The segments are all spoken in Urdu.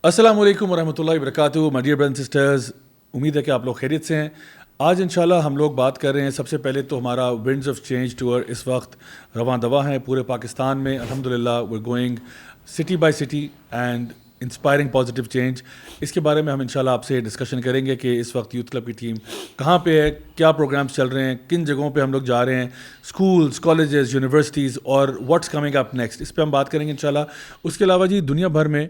السلام علیکم ورحمۃ اللہ وبرکاتہ my dear brothers and sisters, امید ہے کہ آپ لوگ خیریت سے ہیں. آج انشاءاللہ ہم لوگ بات کر رہے ہیں. سب سے پہلے تو ہمارا ونڈز آف چینج ٹور اس وقت رواں دواں ہے پورے پاکستان میں. الحمدللہ we going city by city and inspiring positive change. اس کے بارے میں ہم انشاءاللہ آپ سے ڈسکشن کریں گے کہ اس وقت یوتھ کلب کی ٹیم کہاں پہ ہے، کیا پروگرامس چل رہے ہیں، کن جگہوں پہ ہم لوگ جا رہے ہیں، اسکولز، کالجز، یونیورسٹیز، اور واٹس کمنگ اپ نیکسٹ. اس پہ ہم بات کریں گے انشاءاللہ. اس کے علاوہ جی دنیا بھر میں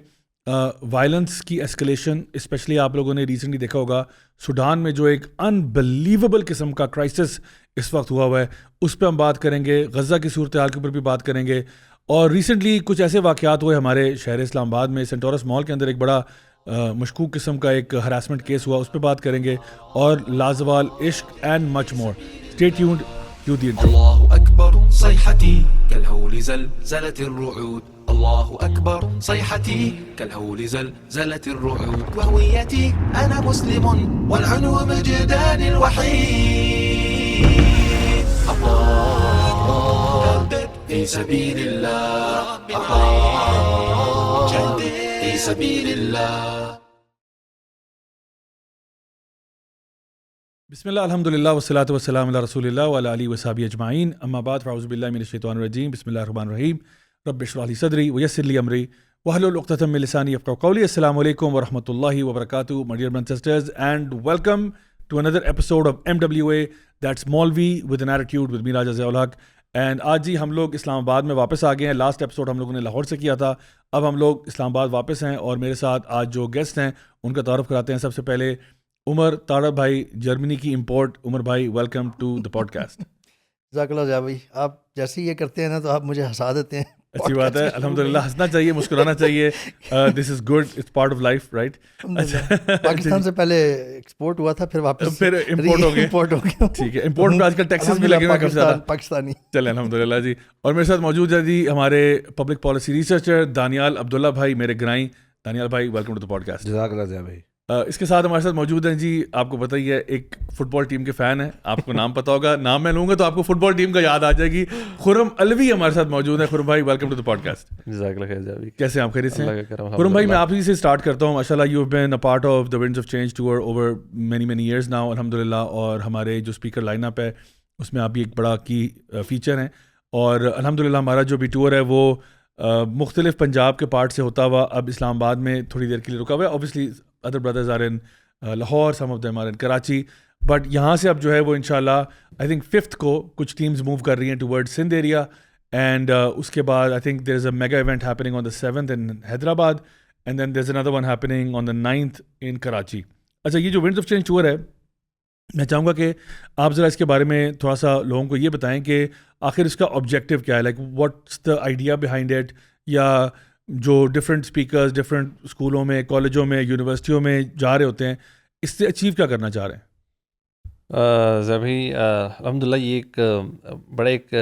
وائلنس کی اسکلیشن، اسپیشلی آپ لوگوں نے ریسنٹلی دیکھا ہوگا سوڈان میں جو ایک انبلیویبل قسم کا کرائسس اس وقت ہوا ہے، اس پہ ہم بات کریں گے. غزہ کی صورتحال کے اوپر بھی بات کریں گے. اور ریسنٹلی کچھ ایسے واقعات ہوئے ہمارے شہر اسلام آباد میں، سینٹورس مال کے اندر ایک بڑا مشکوک قسم کا ایک ہراسمنٹ کیس ہوا، اس پہ بات کریں گے. اور لازوال، عشق and much more. Stay tuned to the intro. الله أكبر صيحتي كالهول زلزلت الرعود، الله أكبر صيحتي كالهول زلزلت الرعود، وهويتي أنا مسلم والعنو مجداني الوحيد. الله جدد في سبيل الله، الله جدد في سبيل الله. بسم اللہ، الحمدللہ والصلاۃ والسلام علی رسول اللہ وعلی آلہ وصحبہ اجمعین. اما بعد فاعوذ باللہ من الشیطان الرجیم. بسم اللہ الرحمن الرحیم. رب اشرح لی صدری ویسر لی امری واحلل عقدۃ من لسانی یفقہوا قولی. السلام علیکم ورحمۃ اللہ وبرکاتہ my dear brothers and sisters, and welcome to another episode of MWA that's maulvi with an attitude with me Raja Zia ul Haq. And آج جی ہم لوگ اسلام آباد میں واپس آ گئے ہیں. لاسٹ ایپیسوڈ ہم لوگوں نے لاہور سے کیا تھا، اب ہم لوگ اسلام آباد واپس ہیں. اور میرے ساتھ آج جو گیسٹ ہیں ان کا تعارف کراتے ہیں. سب سے پہلے عمر طارق بھائی، جرمنی کی امپورٹ. عمر بھائی welcome to the podcast. جزاک اللہ ضیاء بھائی، آپ جیسے یہ کرتے ہیں نا تو آپ مجھے ہنسا دیتے ہیں. اچھی بات ہے، الحمدللہ. ہنسنا چاہیے، مسکرانا چاہیے. This is good, it's part of life, right. Pakistan سے پہلے ایکسپورٹ ہوا تھا، پھر واپس پھر امپورٹ ہو گیا. ٹھیک ہے، امپورٹ آج کل ٹیکسز بھی لگے ہوئے کافی زیادہ. پاکستانی چلے الحمدللہ جی. اور میرے ساتھ موجود ہے جی ہمارے public policy researcher Daniyal Abdullah بھائی، میرے گرائیں. دانیال بھائی welcome to the podcast. جزاک اللہ ضیاء بھائی. اس کے ساتھ ہمارے ساتھ موجود ہیں جی، آپ کو پتہ ہی ہے، ایک فٹ بال ٹیم کے فین ہیں. آپ کو نام پتہ ہوگا، نام میں لوں گا تو آپ کو فٹ بال ٹیم کا یاد آ جائے گی. خرم الوی ہمارے ساتھ موجود ہیں. خرم بھائی welcome to the podcast. جزاک اللہ خیر ضیاء بھائی. کیسے ہیں آپ؟ خیریت سے ہیں؟ خرم بھائی میں آپ ہی سے اسٹارٹ کرتا ہوں. ماشاءاللہ you have been a part of the winds of change tour over many years now الحمدللہ. اور ہمارے جو اسپیکر لائن اپ ہے اس میں آپ بھی ایک بڑا کی فیچر ہیں. اور الحمدللہ ہمارا جو بھی ٹور ہے وہ مختلف پنجاب کے پارٹ سے ہوتا ہوا اب اسلام آباد میں تھوڑی دیر کے لیے رکا ہوا ہے. Obviously other brothers are in Lahore, some of them are in Karachi, but یہاں سے اب جو ہے وہ انشاءاللہ آئی تھنک 5th کو کچھ ٹیمز موو کر رہی ہیں ٹورڈ سندھ ایریا. اینڈ اس کے بعد I think there is a mega event happening on the 7th in Hyderabad, and then there is another one happening on the 9th in Karachi. اچھا، یہ جو ونڈز آف چینج ٹور ہے، میں چاہوں گا کہ آپ ذرا اس کے بارے میں تھوڑا سا لوگوں کو یہ بتائیں کہ آخر اس کا آبجیکٹیو کیا ہے، like what's the idea behind it, یا جو ڈفرینٹ اسپیکرز ڈفرینٹ اسکولوں میں، کالجوں میں، یونیورسٹیوں میں جا رہے ہوتے ہیں، اس سے اچیو کیا کرنا چاہ رہے ہیں؟ ضیاء بھائی الحمدللہ یہ ایک بڑا ایک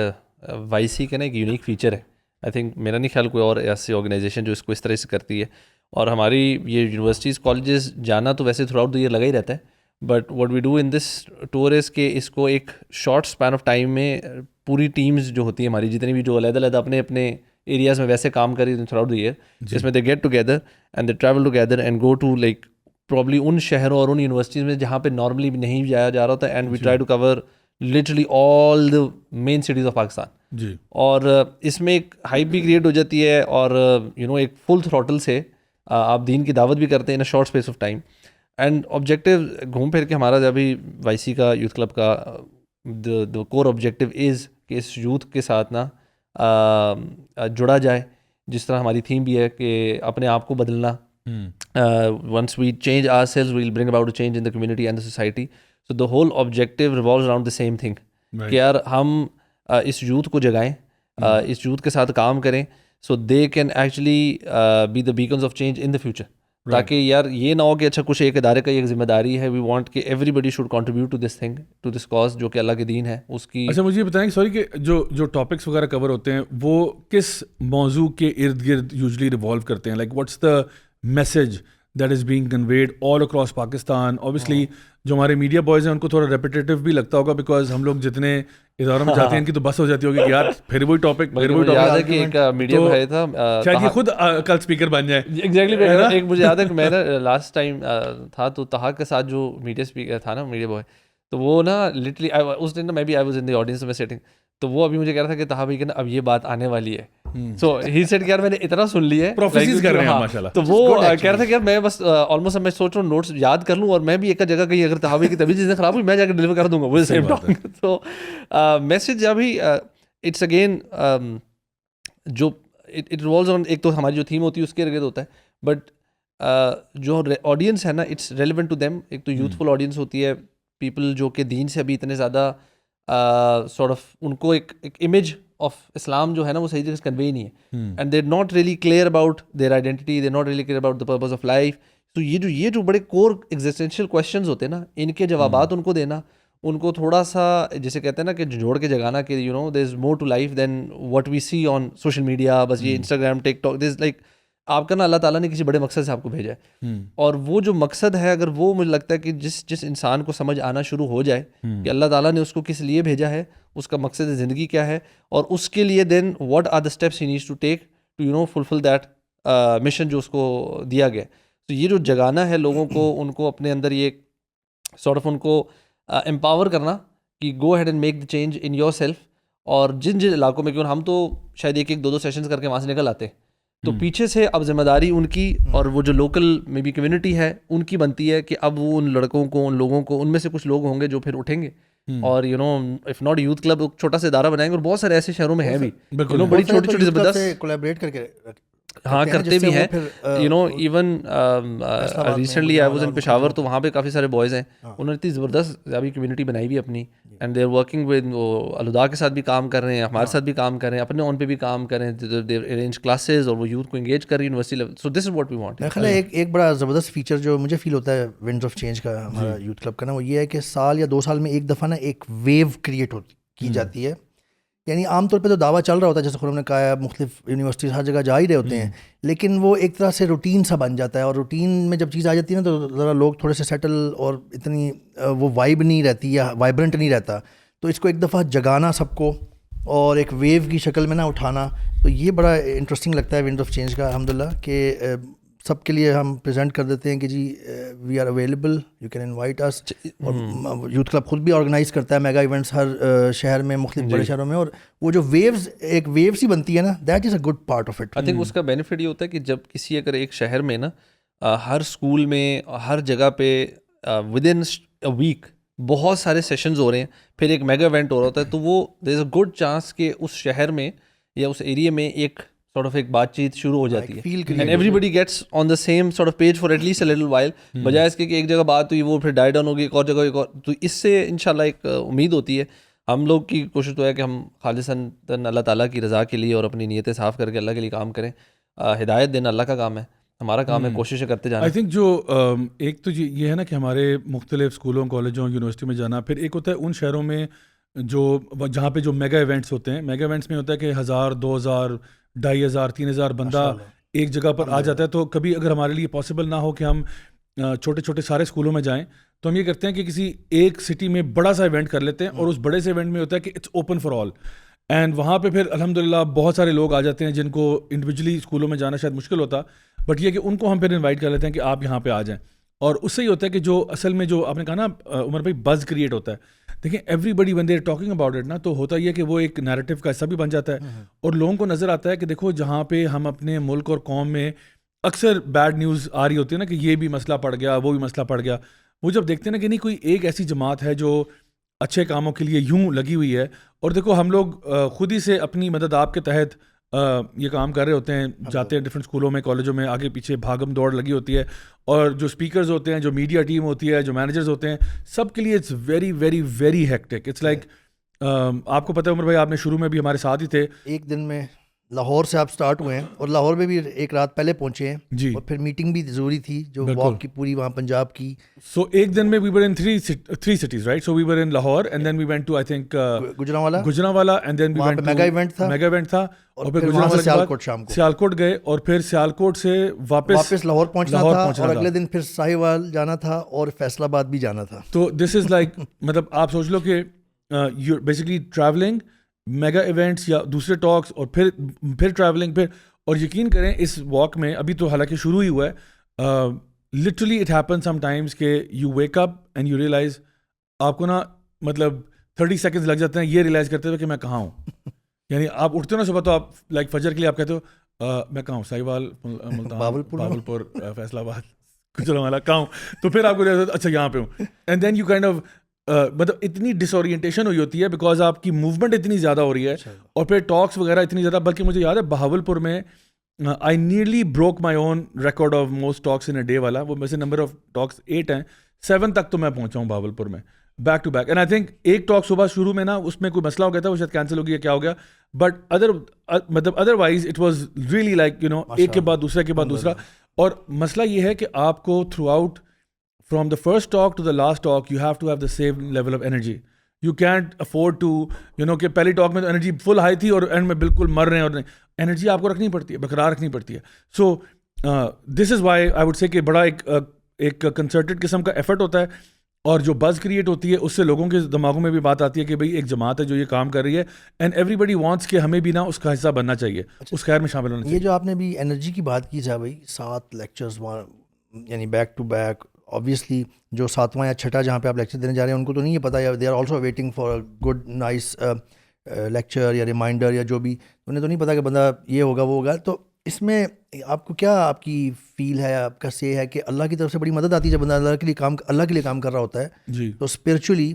وائی سی کا نا ایک یونیک فیچر ہے. آئی تھنک میرا نہیں خیال کوئی اور ایسی آرگنائزیشن جو اس کو اس طرح سے کرتی ہے. اور ہماری یہ یونیورسٹیز کالجز جانا تو ویسے تھرو آؤٹ دا ایئر لگا ہی رہتا ہے، but what we do in this tour is کہ اس کو ایک شارٹ اسپین آف ٹائم میں پوری ٹیمز جو ہوتی ہیں ہماری، جتنی بھی جو علیحدہ اپنے اپنے ایریاز میں ویسے کام کری تھرو آؤٹ دا ایئر، جس میں they get together and they travel together and go to like probably ان شہروں اور ان یونیورسٹیز میں جہاں پہ نارملی نہیں جایا جا رہا ہوتا ہے. And we try to cover literally all the main cities of Pakistan. جی. اور اس میں ایک ہائپ بھی کریٹ ہو جاتی ہے، اور ایک فل تھروٹل سے آپ دین کی دعوت بھی کرتے ہیں in a short space of time. And objective گھوم پھر کے ہمارا جب بھی وائی سی کا یوتھ کلب کا دا کور آبجیکٹیو از کہ اس یوتھ کے ساتھ نا جڑا جائے، جس طرح ہماری تھیم بھی ہے کہ اپنے آپ کو بدلنا. once we change ourselves, we'll bring about a change in the community and the society. So the whole objective revolves around the same thing. کہ یار ہم اس یوتھ کو جگائیں، اس یوتھ کے ساتھ کام کریں، so they can actually be the beacons of change in the future. تاکہ یار یہ نہ ہو کہ اچھا کچھ ایک ادارے کا ایک ذمہ داری ہے. we want کہ everybody should contribute to this thing, to this cause جو کہ اللہ کے دین ہے اس کی. اچھا مجھے یہ بتائیں سوری کہ جو ٹاپکس وغیرہ کور ہوتے ہیں وہ کس موضوع کے ارد گرد یوزلی ریوالو کرتے ہیں؟ Like what's the message that is being conveyed all across Pakistan. Obviously جو ہمارے میڈیا بوائز ہیں ان کو تھوڑا ریپیٹیٹیو بھی لگتا ہوگا بیکاز ہم لوگ جتنے اداروں میں جاتے ہیں ان کی تو بس ہو جاتی ہوگی کہ یار پھر وہی ٹاپک یاد ہے کہ ایک میڈیا بھائی تھا, شاید یہ خود کل اسپیکر بن جائے. ایگزیکٹلی ایک مجھے یاد ہے کہ میں نا لاسٹ ٹائم تھا تو طہا کے ساتھ جو میڈیا اسپیکر تھا نا, میڈیا بوائے, تو وہ نا لٹرلی اس دن نا میں بھی آئی واز ان دی آڈینس میں سیٹنگ, تو وہ ابھی مجھے کہہ رہا تھا کہ طہا بھائی کہ نا اب یہ بات آنے والی ہے. سو ہی سیڈ کہ یار میں نے اتنا سن لیا ہے, پروفیسیز کر رہے ہیں ماشاءاللہ. تو وہ کہہ رہا تھا کہ یار میں بس آلموسٹ میں سوچ رہا ہوں نوٹس یاد کر لوں اور میں بھی ایک جگہ کہیں اگر طہا بھائی کی طبیعت چیزیں خراب ہوئی میں جا کے ڈلیور کر دوں گا وہ سیم ٹاک. تو میسج ابھی اٹس اگین جو اٹ ریوالوز آن, ایک تو ہماری جو تھیم ہوتی ہے اس کے ارد گرد ہوتا ہے, بٹ جو آڈینس ہے نا اٹس ریلیونٹ ٹو دیم. ایک تو یوتھفل آڈینس ہوتی ہے, پیپل جو کہ دین سے ابھی اتنے زیادہ سارٹ آف ان کو ایک امیج آف اسلام جو ہے نا وہ صحیح طریقے سے کنوے نہیں ہے, and they not really clear about their identity, they not really clear about the purpose of life. تو یہ جو بڑے کور ایگزسٹینشیل کویشچنز ہوتے ہیں نا, ان کے جوابات ان کو دینا, ان کو تھوڑا سا جیسے کہتے ہیں نا کہ جوڑ کے جگانا کہ you know there is more to life than what we see on social media. بس یہ Instagram, TikTok, there is like آپ کا نا اللہ تعالیٰ نے کسی بڑے مقصد سے آپ کو بھیجا ہے, اور وہ جو مقصد ہے اگر وہ مجھے لگتا ہے کہ جس انسان کو سمجھ آنا شروع ہو جائے کہ اللہ تعالیٰ نے اس کو کس لیے بھیجا ہے, اس کا مقصد زندگی کیا ہے, اور اس کے لیے then what are the steps he needs to take to you know fulfil that mission جو اس کو دیا گیا. تو یہ جو جگانا ہے لوگوں کو, ان کو اپنے اندر یہ سارٹ آف ان کو امپاور کرنا کہ go ahead and make the change in yourself. اور جن علاقوں میں کیوں ہم تو شاید ایک دو سیشنز کر کے وہاں سے نکل آتے ہیں, تو پیچھے سے اب ذمہ داری ان کی اور وہ جو لوکل میں بھی کمیونٹی ہے ان کی بنتی ہے کہ اب وہ ان لڑکوں کو, ان لوگوں کو, ان میں سے کچھ لوگ ہوں گے جو پھر اٹھیں گے اور you know if not youth club چھوٹا سا ادارہ بنائیں گے, اور بہت سارے ایسے شہروں میں ہیں بھی بڑی چھوٹی چھوٹی زبردست کولیبریٹ کر کے ہاں کرتے بھی ہیں. You know even recently I was in Peshawar, تو وہاں پہ کافی سارے بوائز ہیں, انہوں نے اتنی زبردست ابھی کمیونٹی بنائی ہوئی اپنی, and they are working with AlHuda کے ساتھ بھی کام کر رہے ہیں, ہمارے ساتھ بھی کام کر رہے ہیں, اپنے اون پہ بھی کام کر رہے ہیں, دے ارینج کلاسز اور وہ یوتھ کو انگیج کر رہی ہے university level. So this is what we want. میرا خیال ہے ایک بڑا زبردست فیچر جو مجھے فیل ہوتا ہے ونڈز آف چینج کا ہمارا یوتھ کلب کا نا, وہ یہ ہے کہ سال یا 2 سال میں ایک دفعہ نا ایک ویو کریٹ کی جاتی ہے. یعنی عام طور پہ تو دعویٰ چل رہا ہوتا ہے, جیسے خود نے کہا ہے مختلف یونیورسٹیز ہر جگہ جا ہی رہے ہوتے ہیں, لیکن وہ ایک طرح سے روٹین سا بن جاتا ہے, اور روٹین میں جب چیز آ جاتی ہے نا تو ذرا لوگ تھوڑے سے سیٹل اور اتنی وہ وائب نہیں رہتی یا وائبرنٹ نہیں رہتا. تو اس کو ایک دفعہ جگانا سب کو اور ایک ویو کی شکل میں نا اٹھانا, تو یہ بڑا انٹرسٹنگ لگتا ہے ونڈ آف چینج کا الحمدللہ, کہ سب کے لیے ہم پریزنٹ کر دیتے ہیں کہ جی we are available, you can invite us. اور یوتھ کلب خود بھی آرگنائز کرتا ہے میگا ایونٹس ہر شہر میں, مختلف بڑے شہروں میں, اور وہ جو ویوز ایک ویو سی بنتی ہے نا, that is a good part of it. I think اس کا بینیفٹ یہ ہوتا ہے کہ جب کسی اگر ایک شہر میں نا ہر اسکول میں ہر جگہ پہ ود ان اے ویک بہت سارے سیشنز ہو رہے ہیں, پھر ایک میگا ایونٹ ہو رہا ہوتا ہے, تو وہ دیر از اے گڈ چانس کہ اس شہر میں یا اس ایریا میں ایک sort of ایک بات چیت شروع ہو جاتی ہے, and everybody gets on the same sort of page for at least a little while, بجائے اس کے کہ ایک جگہ بات ہوئی وہ پھر ڈائی ڈاؤن ہوگی ایک اور جگہ ایک اور. تو اس سے انشاءاللہ ایک امید ہوتی ہے. ہم لوگ کی کوشش تو ہے کہ ہم خالصاً اللہ تعالیٰ کی رضا کے لیے اور اپنی نیتیں صاف کر کے اللہ کے لیے کام کریں. ہدایت دینا اللہ کا کام ہے, ہمارا کام ہے کوششیں کرتے جانا. آئی تھنک جو ایک تو یہ ہے نا کہ ہمارے مختلف اسکولوں کالجوں یونیورسٹی میں جانا, پھر ایک ہوتا ہے ان شہروں میں جو جہاں پہ جو میگا ایونٹس ہوتے ہیں. میگا ایونٹس میں ہوتا ہے کہ 1000 2000 2500 3000 بندہ ایک جگہ پر آ جاتا ہے. تو کبھی اگر ہمارے لیے پاسبل نہ ہو کہ ہم چھوٹے چھوٹے سارے اسکولوں میں جائیں, تو ہم یہ کرتے ہیں کہ کسی ایک سٹی میں بڑا سا ایونٹ کر لیتے ہیں, اور اس بڑے سے ایونٹ میں ہوتا ہے کہ اٹس اوپن فار آل, اینڈ وہاں پہ پھر الحمدللہ بہت سارے لوگ آ جاتے ہیں جن کو انڈیویجولی اسکولوں میں جانا شاید مشکل ہوتا, بٹ یہ کہ ان کو ہم پھر انوائٹ کر لیتے ہیں کہ آپ یہاں پہ آ جائیں. اور اس سے ہی ہوتا ہے کہ جو اصل میں جو آپ نے کہا نا عمر بھائی بز کریٹ ہوتا ہے. دیکھیں everybody one they are talking about it نا, تو ہوتا یہ کہ وہ ایک نیریٹو کا حصہ بھی بن جاتا ہے, اور لوگوں کو نظر آتا ہے کہ دیکھو جہاں پہ ہم اپنے ملک اور قوم میں اکثر بیڈ نیوز آ رہی ہوتی ہے نا کہ یہ بھی مسئلہ پڑ گیا وہ بھی مسئلہ پڑ گیا, وہ جب دیکھتے ہیں نا کہ نہیں کوئی ایک ایسی جماعت ہے جو اچھے کاموں کے لیے یوں لگی ہوئی ہے, اور دیکھو ہم لوگ خود ہی سے اپنی مدد آپ کے تحت یہ کام کر رہے ہوتے ہیں, جاتے ہیں ڈفرینٹ اسکولوں میں کالجوں میں, آگے پیچھے بھاگم دوڑ لگی ہوتی ہے, اور جو اسپیکرز ہوتے ہیں, جو میڈیا ٹیم ہوتی ہے, جو مینیجرز ہوتے ہیں, سب کے لیے it's very very very hectic. It's like آپ کو پتہ ہے عمر بھائی, آپ نے شروع میں بھی ہمارے ساتھ ہی تھے, ایک دن میں لاہور سے آپ سٹارٹ ہوئے ہیں اور لاہور میں بھی ایک رات پہلے پہنچے ہیں جی اور پھر میٹنگ بھی ضروری تھی جو واک کی پوری وہاں پنجاب کی. سو ایک دن میں وی ور ان three cities, right? So we were in Lahore and then we went to I think Gujranwala and then we went to mega event تھا اور پھر وہاں سے گجرانوالہ سیالکوٹ شام کو سیالکوٹ گئے اور پھر سیالکوٹ سے واپس لاہور پہنچنا تھا اور اگلے دن پھر ساہیوال جانا تھا اور فیصل آباد بھی جانا تھا. تو دس از لائک مطلب آپ سوچ لو کہ you basically travelling, mega events یا دوسرے ٹاکس اور پھر ٹریولنگ پھر. اور یقین کریں اس واک میں ابھی تو حالانکہ شروع ہی ہوا ہے, literally it happen sometimes کہ you wake up and you realise, آپ کو نا مطلب 30 سیکنڈز لگ جاتے ہیں یہ ریئلائز کرتے ہوئے کہ میں کہاں ہوں. یعنی آپ اٹھتے ہو نا صبح تو آپ لائک فجر کے لیے آپ کہتے ہو میں کہاں ہوں, ساہیوال, ملتان, بہاولپور, فیصل آباد, گجرانوالہ کہاں ہوں. تو پھر آپ کو اچھا یہاں پہ ہوں. And then you kind of مطلب اتنی ڈس اورینٹیشن ہوئی ہوتی ہے بیکاز آپ کی موومنٹ اتنی زیادہ ہو رہی ہے اور پھر ٹاکس وغیرہ اتنی زیادہ. بلکہ مجھے یاد ہے بہاولپور میں I nearly broke my own record of most talks in a day والا. وہ ویسے نمبر آف ٹاکس 8 ہیں, 7 تک تو میں پہنچا ہوں بہاولپور میں back to back. And I think ایک ٹاک صبح شروع میں نا اس میں کوئی مسئلہ ہو گیا تھا, وہ شاید کینسل ہو گیا کیا ہو گیا, بٹ مطلب otherwise it was really like you know ایک کے بعد دوسرا کے بعد دوسرا. اور مسئلہ یہ ہے کہ آپ کو through out from the first talk to the last talk you have to have the same level of energy. You can't afford to you know کہ پہلی ٹاک میں تو انرجی فل ہائی تھی اور اینڈ میں بالکل مر رہے ہیں, اور انرجی آپ کو رکھنی پڑتی ہے, برقرار رکھنی پڑتی ہے. سو this is why I would say کہ بڑا ایک کنسرٹڈ قسم کا ایفرٹ ہوتا ہے اور جو بز کریٹ ہوتی ہے اس سے لوگوں کے دماغوں میں بھی بات آتی ہے کہ بھئی ایک جماعت ہے جو یہ کام کر رہی ہے اینڈ ایوری بڈی وانٹس کہ ہمیں بھی نا اس کا حصہ بننا چاہیے, اس خیر میں شامل ہونا چاہیے. یہ جو آپ نے بھی انرجی کی بات کی جا بھائی 7 لیکچرز یعنی بیک ٹو بیک, آبویسلی جو 7واں یا 6ٹھا جہاں پہ آپ لیکچر دینے جا رہے ہیں ان کو تو نہیں یہ پتا, یا they are also waiting for good nice lecture یا ریمائنڈر یا جو بھی, انہیں تو نہیں پتا کہ بندہ یہ ہوگا وہ ہوگا. تو اس میں آپ کو کیا آپ کی فیل ہے, آپ کا سے ہے کہ اللہ کی طرف سے بڑی مدد آتی ہے جب بندہ اللہ کے لیے کام کر رہا ہوتا ہے. جی تو اسپرچولی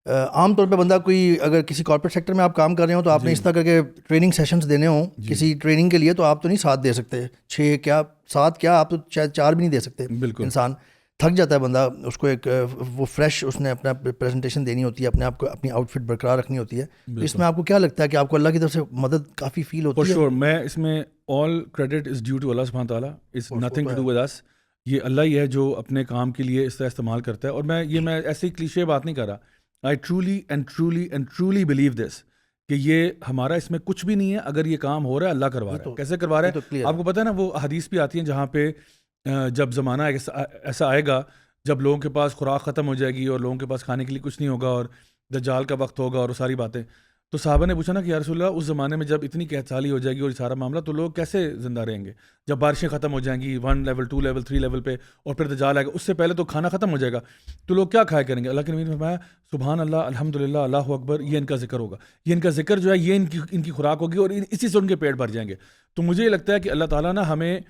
عام طور پہ بندہ کوئی اگر کسی کارپوریٹ سیکٹر میں آپ کام کر رہے ہوں تو آپ نے اس طرح کر کے ٹریننگ سیشنز دینے ہوں کسی ٹریننگ کے لیے, تو آپ تو نہیں 7 دے سکتے, 6 کیا 7 کیا, آپ تو شاید 4 بھی نہیں دے سکتے. بالکل انسان تھک جاتا ہے بندہ, اس کو ایک وہ فریش اس نے اپنا پریزنٹیشن دینی ہوتی ہے, اپنے آپ کو اپنی آؤٹ فٹ برقرار رکھنی ہوتی ہے. تو اس میں آپ کو کیا لگتا ہے کہ آپ کو اللہ کی طرف سے مدد کافی فیل ہوتی ہے؟ فور شیور, میں اس میں all credit is due to اللہ سبحانہ تعالیٰ, it's nothing to do with us. یہ اللہ ہی ہے جو اپنے کام کے لیے اس طرح استعمال کرتا ہے. اور میں ایسی کلیشے بات نہیں کر رہا, آئی ٹرولی بلیو دس کہ یہ ہمارا اس میں کچھ بھی نہیں ہے. اگر یہ کام ہو رہا ہے اللہ کروا رہا ہے. کیسے کروا رہا ہے آپ کو پتہ ہے نا, وہ حدیث بھی آتی ہیں جہاں پہ جب زمانہ ایسا آئے گا جب لوگوں کے پاس خوراک ختم ہو جائے گی اور لوگوں کے پاس کھانے کے لیے کچھ نہیں ہوگا اور دجال کا وقت ہوگا اور وہ ساری باتیں, تو صحابہ نے پوچھا نا کہ یا رسول اللہ اس زمانے میں جب اتنی قحط سالی ہو جائے گی اور یہ سارا معاملہ, تو لوگ کیسے زندہ رہیں گے جب بارشیں ختم ہو جائیں گی 1 لیول 2 لیول 3 لیول پہ, اور پھر دجال آئے گا, اس سے پہلے تو کھانا ختم ہو جائے گا, تو لوگ کیا کھایا کریں گے؟ اللہ کے نبی نے فرمایا سبحان اللہ, الحمد للہ, اللہ اکبر, یہ ان کا ذکر ہوگا, یہ ان کا ذکر جو ہے یہ ان کی خوراک ہوگی اور اسی سے ان کے پیٹ بھر جائیں گے. تو مجھے یہ لگتا ہے کہ اللہ تعالیٰ نا ہمیں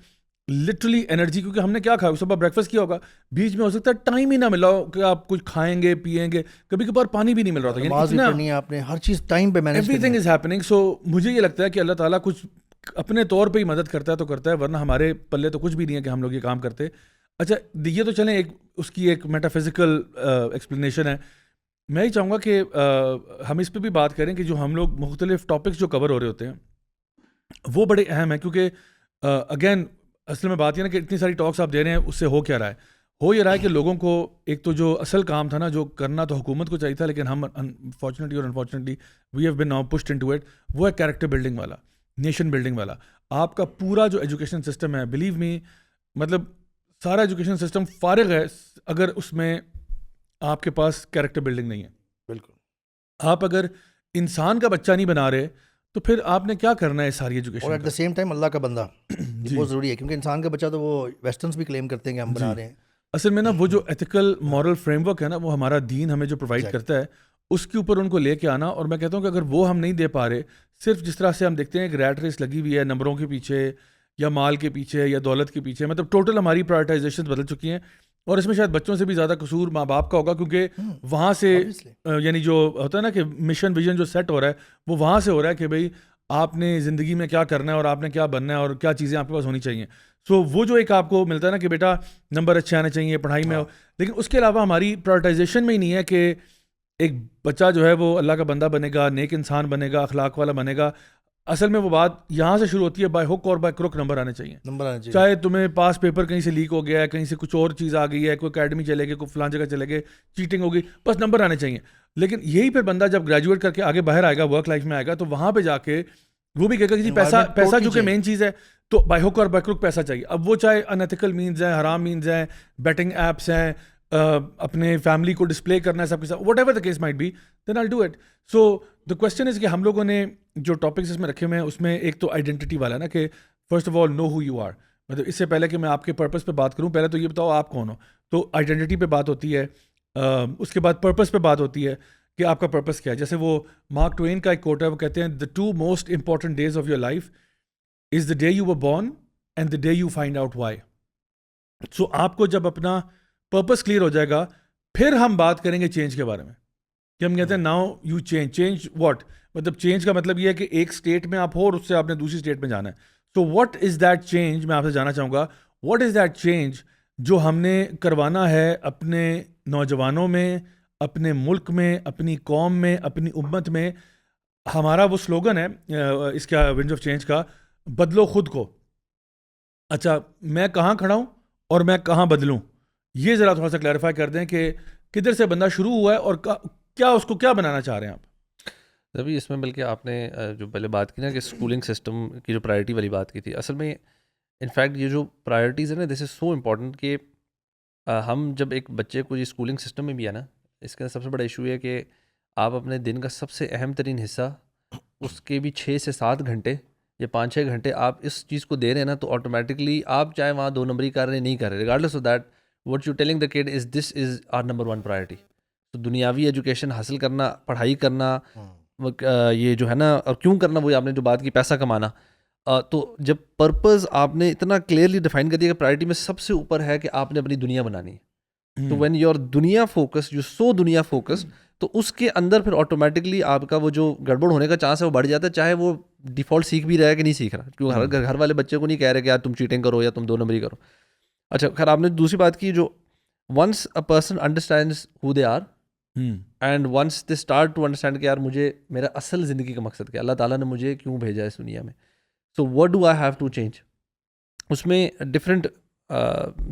لٹرلی انرجی, کیونکہ ہم نے کیا کھایا, صبح بریک فاسٹ کیا ہوگا, بیچ میں ہو سکتا ہے ٹائم ہی نہ ملا ہو کہ آپ کچھ کھائیں گے پیئیں گے, کبھی کبھار پانی بھی نہیں مل رہا تھا, یعنی آپ نے ہر چیز ٹائم پہ manage, everything is happening. So مجھے یہ لگتا ہے کہ اللہ تعالیٰ کچھ اپنے طور پہ ہی مدد کرتا ہے تو کرتا ہے, ورنہ ہمارے پلے تو کچھ بھی نہیں ہے کہ ہم لوگ یہ کام کرتے. اچھا یہ تو چلیں ایک اس کی ایک میٹا فزیکل ایکسپلینیشن ہے. میں یہ چاہوں گا کہ ہم اس پہ بھی بات کریں کہ جو ہم لوگ مختلف ٹاپکس جو کور ہو رہے ہوتے ہیں وہ بڑے اہم ہیں, کیونکہ اگین اصل میں بات یہ نا کہ اتنی ساری ٹاکس آپ دے رہے ہیں, اس سے ہو کیا رہا ہے؟ ہو یہ رہا ہے کہ لوگوں کو ایک تو جو اصل کام تھا نا جو کرنا تو حکومت کو چاہیے تھا, لیکن ہم فارچونیٹلی اور unfortunately we have been now pushed into it, وہ ہے کیریکٹر بلڈنگ والا, نیشن بلڈنگ والا. آپ کا پورا جو ایجوکیشن سسٹم ہے, بلیو می, مطلب سارا ایجوکیشن سسٹم فارغ ہے اگر اس میں آپ کے پاس کیریکٹر بلڈنگ نہیں ہے. بالکل, آپ اگر انسان کا بچہ نہیں بنا رہے تو پھر آپ نے کیا کرنا ہے ساری ایجوکیشن, اور ایٹ دا سیم ٹائم اللہ کا بندہ بہت ضروری ہے, کیونکہ انسان کا بچہ تو وہ ویسٹرنس بھی کلیم کرتے ہیں کہ ہم بنا رہے ہیں. اصل میں نا وہ جو ایتھیکل مورل فریم ورک ہے نا, وہ ہمارا دین ہمیں جو پرووائڈ کرتا ہے, اس کے اوپر ان کو لے کے آنا. اور میں کہتا ہوں کہ اگر وہ ہم نہیں دے پا رہے, صرف جس طرح سے ہم دیکھتے ہیں ایک ریٹ ریس لگی ہوئی ہے نمبروں کے پیچھے یا مال کے پیچھے یا دولت کے پیچھے, مطلب ٹوٹل ہماری پرائرٹائزیشن بدل چکی ہیں. اور اس میں شاید بچوں سے بھی زیادہ قصور ماں باپ کا ہوگا, کیونکہ وہاں سے یعنی جو ہوتا ہے نا کہ مشن ویژن جو سیٹ ہو رہا ہے وہ وہاں سے ہو رہا ہے کہ بھئی آپ نے زندگی میں کیا کرنا ہے اور آپ نے کیا بننا ہے اور کیا چیزیں آپ کے پاس ہونی چاہیے. سو وہ جو ایک آپ کو ملتا ہے نا کہ بیٹا نمبر اچھے آنے چاہیے پڑھائی میں, لیکن اس کے علاوہ ہماری پرائرٹائزیشن میں ہی نہیں ہے کہ ایک بچہ جو ہے وہ اللہ کا بندہ بنے گا, نیک انسان بنے گا, اخلاق والا بنے گا. اصل میں وہ بات یہاں سے شروع ہوتی ہے, بائی ہک اور بائی کروک نمبر آنے چاہیے. نمبر آنا چاہیے. چاہے تمہیں پاس پیپر کہیں سے لیک ہو گیا ہے, کہیں سے کچھ اور چیز آ گئی ہے, کوئی اکیڈمی چلے گئے, کوئی فلان جگہ چلے گئے, چیٹنگ ہوگی, بس نمبر آنے چاہیے. لیکن یہی پھر بندہ جب گریجویٹ کر کے آگے باہر آئے گا, ورک لائف میں آئے گا, تو وہاں پہ جا کے وہ بھی کہے گا کہ جی پیسہ جو کہ مین چیز ہے, تو بائی ہک اور بائی کروک پیسہ چاہیے. اب وہ چاہے انیتھیکل مینز ہیں, حرام مینز ہیں, بیٹنگ ایپس ہیں, اپنے فیملی کو ڈسپلے کرنا ہے سب کے ساتھ, whatever the case might be, then I do it. So the question is کہ ہم لوگوں نے جو ٹاپکس اس میں رکھے ہوئے ہیں اس میں ایک تو آئیڈینٹی والا ہے نا, کہ first of all know who you are. مطلب اس سے پہلے کہ میں آپ کے پرپس پہ بات کروں, پہلے تو یہ بتاؤ آپ کون ہو. تو آئیڈینٹی پہ بات ہوتی ہے, اس کے بعد پرپس پہ بات ہوتی ہے کہ آپ کا پرپس کیا ہے. جیسے وہ مارک ٹوین کا ایک کوٹ ہے, وہ کہتے ہیں the 2 most important days of your life is the day you were born and the day you find out why. So آپ کو جب اپنا پرپس کلیئر ہو جائے گا, پھر ہم بات کریں گے چینج کے بارے میں, کہ ہم کہتے ہیں ناؤ یو چینج واٹ. مطلب چینج کا مطلب یہ ہے کہ ایک اسٹیٹ میں آپ ہو اور اس سے آپ نے دوسری اسٹیٹ میں جانا ہے. So what is that change, میں آپ سے جاننا چاہوں گا, واٹ از دیٹ چینج جو ہم نے کروانا ہے اپنے نوجوانوں میں, اپنے ملک میں, اپنی قوم میں, اپنی امت میں. ہمارا وہ سلوگن ہے اس کا ونڈز آف چینج کا, بدلو خود کو. اچھا میں کہاں کھڑا ہوں اور میں کہاں بدلوں, یہ ذرا تھوڑا سا کلیریفائی کر دیں کہ کدھر سے بندہ شروع ہوا ہے اور کیا اس کو کیا بنانا چاہ رہے ہیں آپ. ابھی اس میں بلکہ آپ نے جو پہلے بات کی نا کہ اسکولنگ سسٹم کی جو پرائرٹی والی بات کی تھی, اصل میں انفیکٹ یہ جو پرائرٹیز ہیں نا, دس از سو امپورٹنٹ کہ ہم جب ایک بچے کو یہ اسکولنگ سسٹم میں بھی ہے نا, اس کا سب سے بڑا ایشو ہے کہ آپ اپنے دن کا سب سے اہم ترین حصہ, اس کے بھی 6 سے 7 گھنٹے یا 5-6 گھنٹے آپ اس چیز کو دے رہے ہیں نا, تو آٹومیٹکلی آپ چاہے وہاں 2 نمبری کر رہے ہیں نہیں کر رہے, regardless of that what you telling the kid is this is our number 1 priority. تو دنیاوی ایجوکیشن حاصل کرنا, پڑھائی کرنا, یہ جو ہے نا, اور کیوں کرنا, وہ آپ نے جو بات کی پیسہ کمانا. تو جب پرپز آپ نے اتنا کلیئرلی ڈیفائن کر دیا کہ پرائرٹی میں سب سے اوپر ہے کہ آپ نے اپنی دنیا بنانی ہے, تو وین یور دنیا فوکس, یو سو دنیا فوکس, تو اس کے اندر پھر آٹومیٹکلی آپ کا وہ جو گڑبڑ ہونے کا چانس ہے وہ بڑھ جاتا ہے, چاہے وہ ڈیفالٹ سیکھ بھی رہا ہے کہ نہیں سیکھ رہا, کیونکہ گھر والے بچے کو نہیں کہہ رہے کہ یار تم چیٹنگ کرو یا تم 2 نمبری کرو. اچھا خیر, آپ نے دوسری بات کی, جو once a person understands who they are and once they start to understand کہ یار مجھے میرا اصل زندگی کا مقصد کیا, اللہ تعالیٰ نے مجھے کیوں بھیجا ہے اس دنیا میں, so what do I have to change. اس میں ڈفرینٹ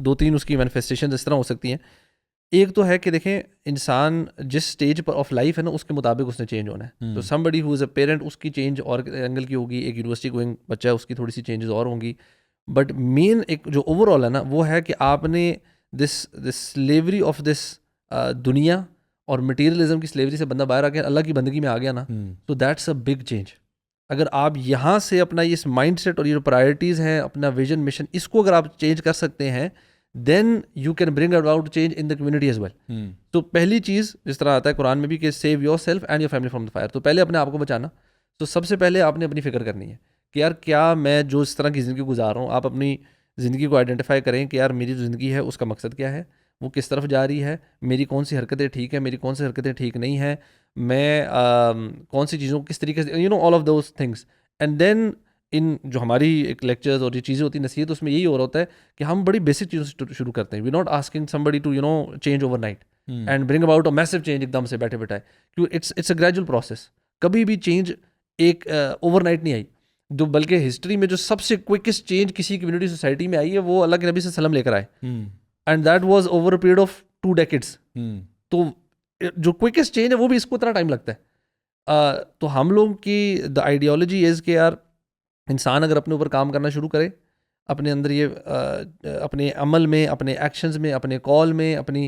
2-3 اس کی مینیفیسٹیشنز اس طرح ہو سکتی ہیں. ایک تو ہے کہ دیکھیں انسان جس اسٹیج پر آف لائف ہے نا, اس کے مطابق اس نے چینج ہونا ہے. تو سم بڈی ہو از اے پیرنٹ, اس کی چینج اور اینگل کی ہوگی, ایک یونیورسٹی گوئنگ بچہ ہے اس کی تھوڑی سی چینجز اور ہوں گی. بٹ مین ایک جو اوور آل ہے نا, وہ ہے کہ آپ نے دس سلیوری آف دس دنیا اور مٹیریلزم کی سلیوری سے بندہ باہر آ کے اللہ کی بندگی میں آ گیا نا, تو دیٹس اے بگ چینج. اگر آپ یہاں سے اپنا اس مائنڈ سیٹ اور یہ جو پرائرٹیز ہیں, اپنا ویژن مشن, اس کو اگر آپ چینج کر سکتے ہیں, then you can bring about change in the community as well. تو پہلی چیز جس طرح آتا ہے قرآن میں بھی کہ save your self and your family from the fire, تو پہلے اپنے آپ کو بچانا. تو سب سے پہلے آپ نے اپنی فکر کرنی ہے کہ یار کیا میں جو اس طرح کی زندگی گزار رہا ہوں, آپ اپنی زندگی کو آئیڈینٹیفائی کریں کہ یار میری جو زندگی ہے اس کا مقصد کیا ہے, وہ کس طرف جا رہی ہے, میری کون سی حرکتیں ٹھیک ہیں, میری کون سی حرکتیں ٹھیک نہیں ہیں, میں کون سی چیزوں کو کس طریقے سے, all of those things. And then ان جو ہماری ایک لیکچرز اور یہ چیزیں ہوتی ہیں نصیحت, اس میں یہی ہو رہا ہوتا ہے کہ ہم بڑی بیسک چیزوں سے شروع کرتے ہیں. We not asking somebody to change overnight and bring about a massive change ایک دم سے بیٹھے بیٹھائے, کیونکہ اٹس اے گریجول پروسیس. کبھی بھی چینج ایک اوور نائٹ نہیں آئی, جو بلکہ ہسٹری میں جو سب سے کوئکسٹ چینج کسی کمیونٹی سوسائٹی میں آئی ہے وہ اللہ کے نبی صلی اللہ علیہ وسلم لے کر آئے, and that was over a period of 2 decades. تو جو کوئکسٹ چینج ہے وہ بھی اس کو اتنا ٹائم لگتا ہے. تو ہم لوگ کی دا آئیڈیالوجی از کہ یار انسان اگر اپنے اوپر کام کرنا شروع کرے, اپنے اندر یہ اپنے عمل میں, اپنے ایکشنز میں, اپنے کال میں, اپنی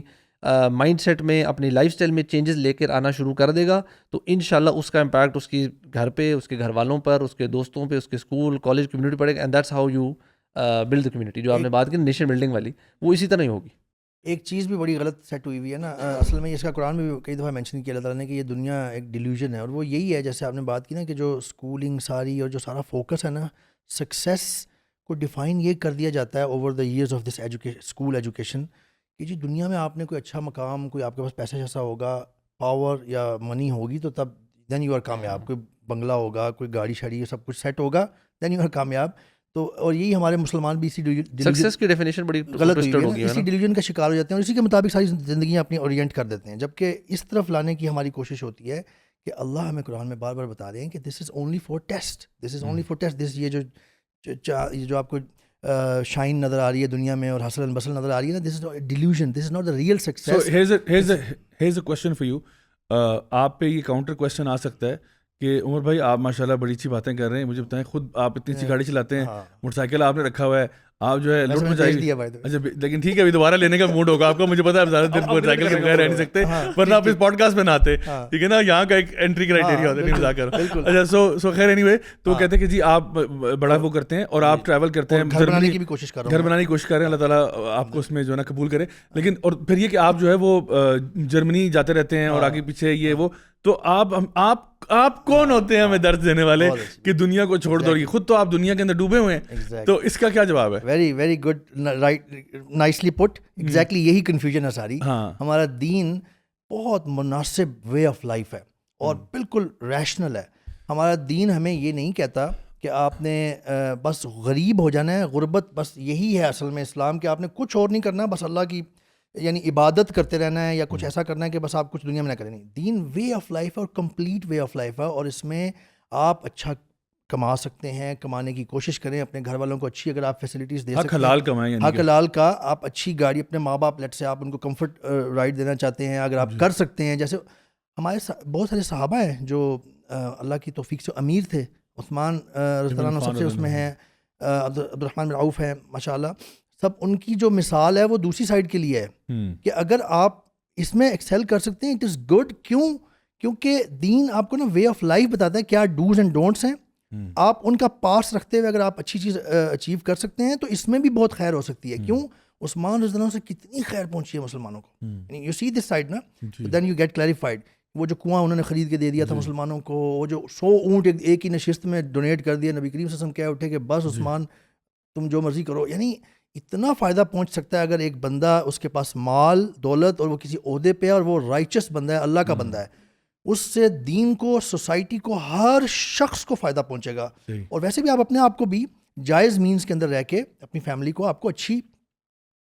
مائنڈ سیٹ میں, اپنی لائف اسٹائل میں چینجز لے کر آنا شروع کر دے گا, تو انشاءاللہ اس کا امپیکٹ اس کی گھر پہ, اس کے گھر والوں پر, اس کے دوستوں پہ, اس کے اسکول کالج کمیونٹی پڑے گا. And that's how you build the community. جو آپ نے بات کی نیشن بلڈنگ والی, وہ اسی طرح ہی ہوگی. ایک چیز بھی بڑی غلط سیٹ ہوئی ہوئی ہے نا, اصل میں اس کا قرآن میں بھی کئی دفعہ مینشن کیا اللہ تعالیٰ نے کہ یہ دنیا ایک ڈیلیوژن ہے, اور وہ یہی ہے جیسے آپ نے بات کی نا کہ جو اسکولنگ ساری اور جو سارا فوکس ہے نا, سکسیس کو ڈیفائن یہ کر دیا جاتا ہے over the years of this school education کہ جی دنیا میں آپ نے کوئی اچھا مقام, کوئی آپ کے پاس پیسہ جیسا ہوگا, پاور یا منی ہوگی, تو تب دین یو آر کامیاب. کوئی بنگلہ ہوگا, کوئی گاڑی شاڑی, سب کچھ سیٹ ہوگا, دین یو آر کامیاب. تو اور یہی ہمارے مسلمان بھی اسی سکسیس کی ڈیفینیشن بڑی غلط ہوئی ہے, اسی ڈیلیوژن کا شکار ہو جاتے ہیں اور اسی کے مطابق ساری زندگیاں اپنی اورینٹ کر دیتے ہیں. جبکہ اس طرف لانے کی ہماری کوشش ہوتی ہے کہ اللہ ہمیں قرآن میں بار بار بتا رہے ہیں کہ this is only for test, this is only for test. This یہ جو آپ کو شائن نظر آ رہی ہے دنیا میں اور حسل اینڈ بسل نظر آ رہی ہے نا، this is delusion, this is not the real success. Here's a question for you. آپ پہ یہ کاؤنٹر کوشچن آ سکتا ہے کہ عمر بھائی آپ ماشاء اللہ بڑی اچھی باتیں کر رہے ہیں، مجھے بتائیں خود آپ اتنی اچھی گاڑی چلاتے ہیں، موٹر سائیکل آپ نے رکھا ہوا ہے، آپ جو ہے لوٹ مچائیے. اچھا لیکن ٹھیک ہے ابھی دوبارہ لینے کا موڈ ہوگا آپ کا، مجھے پتا ہے زیادہ دن موٹر سائیکل کے بغیر رہ نہیں سکتے، ورنہ آپ اس پوڈ کاسٹ میں نہ آتے. ٹھیک ہے نا، یہاں کا ایک انٹری کرائٹیریا ہوتا ہے، نہیں مذاق کر رہا. اچھا سو خیر اینی وے، تو کہتے ہیں کہ جی آپ بڑا وہ کرتے ہیں اور آپ ٹریول کرتے ہیں، گھر بنانے کی بھی کوشش کر رہا ہوں، گھر بنانے کی کوشش کر رہے ہیں، اللہ تعالیٰ آپ کو اس میں جو ہے نا قبول کرے. لیکن اور پھر یہ کہ آپ جو ہے وہ جرمنی جاتے رہتے ہیں اور آگے پیچھے یہ وہ، تو آپ کون ہوتے ہیں ہمیں درد دینے والے کہ دنیا کو چھوڑ دو؟ خود تو آپ دنیا کے اندر ڈوبے ہوئے ہیں، تو اس کا کیا جواب ہے؟ Very very good, right, nicely put. Exactly یہی کنفیوژن ہے ساری. ہمارا دین بہت مناسب وے آف لائف ہے اور بالکل ریشنل ہے. ہمارا دین ہمیں یہ نہیں کہتا کہ آپ نے بس غریب ہو جانا ہے، غربت بس یہی ہے اصل میں اسلام، کہ آپ نے کچھ اور نہیں کرنا، بس اللہ کی یعنی عبادت کرتے رہنا ہے یا کچھ ایسا کرنا ہے کہ بس آپ کچھ دنیا میں نہ کریں. نہیں، دین وے آف لائف ہے اور کمپلیٹ وے آف لائف ہے، اور اس میں آپ اچھا کما سکتے ہیں، کمانے کی کوشش کریں، اپنے گھر والوں کو اچھی اگر آپ فیسلٹیز دے سکتے ہیں، حلال کمائیں، حق حلال کا، آپ اچھی گاڑی، اپنے ماں باپ لیٹ سے آپ ان کو کمفرٹ رائڈ دینا چاہتے ہیں اگر آپ کر سکتے ہیں. جیسے ہمارے بہت سارے صحابہ ہیں جو اللہ کی توفیق سے امیر تھے. عثمان رضی اللہ عنہ سب سے اس میں ہیں، عبد الرحمن بن عوف ہیں ماشاء اللہ. سب ان کی جو مثال ہے وہ دوسری سائڈ کے لیے ہے کہ اگر آپ اس میں ایکسیل کر سکتے ہیں اٹ از گڈ. کیونکہ دین آپ کو نا وے آف لائف بتاتا ہے، کیا ڈوز اینڈ ڈونٹس ہیں. آپ ان کا پاس رکھتے ہوئے اگر آپ اچھی چیز اچیو کر سکتے ہیں تو اس میں بھی بہت خیر ہو سکتی ہے. کیوں؟ عثمان رضی اللہ عنہ سے کتنی خیر پہنچی ہے مسلمانوں کو. یو سی دس سائڈ نا، دین یو گیٹ کلیریفائڈ. وہ جو کنواں انہوں نے خرید کے دے دیا تھا مسلمانوں کو، وہ جو 100 اونٹ ایک ہی نشست میں ڈونیٹ کر دیا، نبی کریم صلی اللہ علیہ وسلم کہہ اٹھے کہ بس عثمان تم جو مرضی کرو. یعنی اتنا فائدہ پہنچ سکتا ہے اگر ایک بندہ اس کے پاس مال دولت اور وہ کسی عہدے پہ ہے اور وہ رائچس بندہ ہے، اللہ کا بندہ ہے، اس سے دین کو، سوسائٹی کو، ہر شخص کو فائدہ پہنچے گا. اور ویسے بھی آپ اپنے آپ کو بھی جائز مینس کے اندر رہ کے اپنی فیملی کو آپ کو اچھی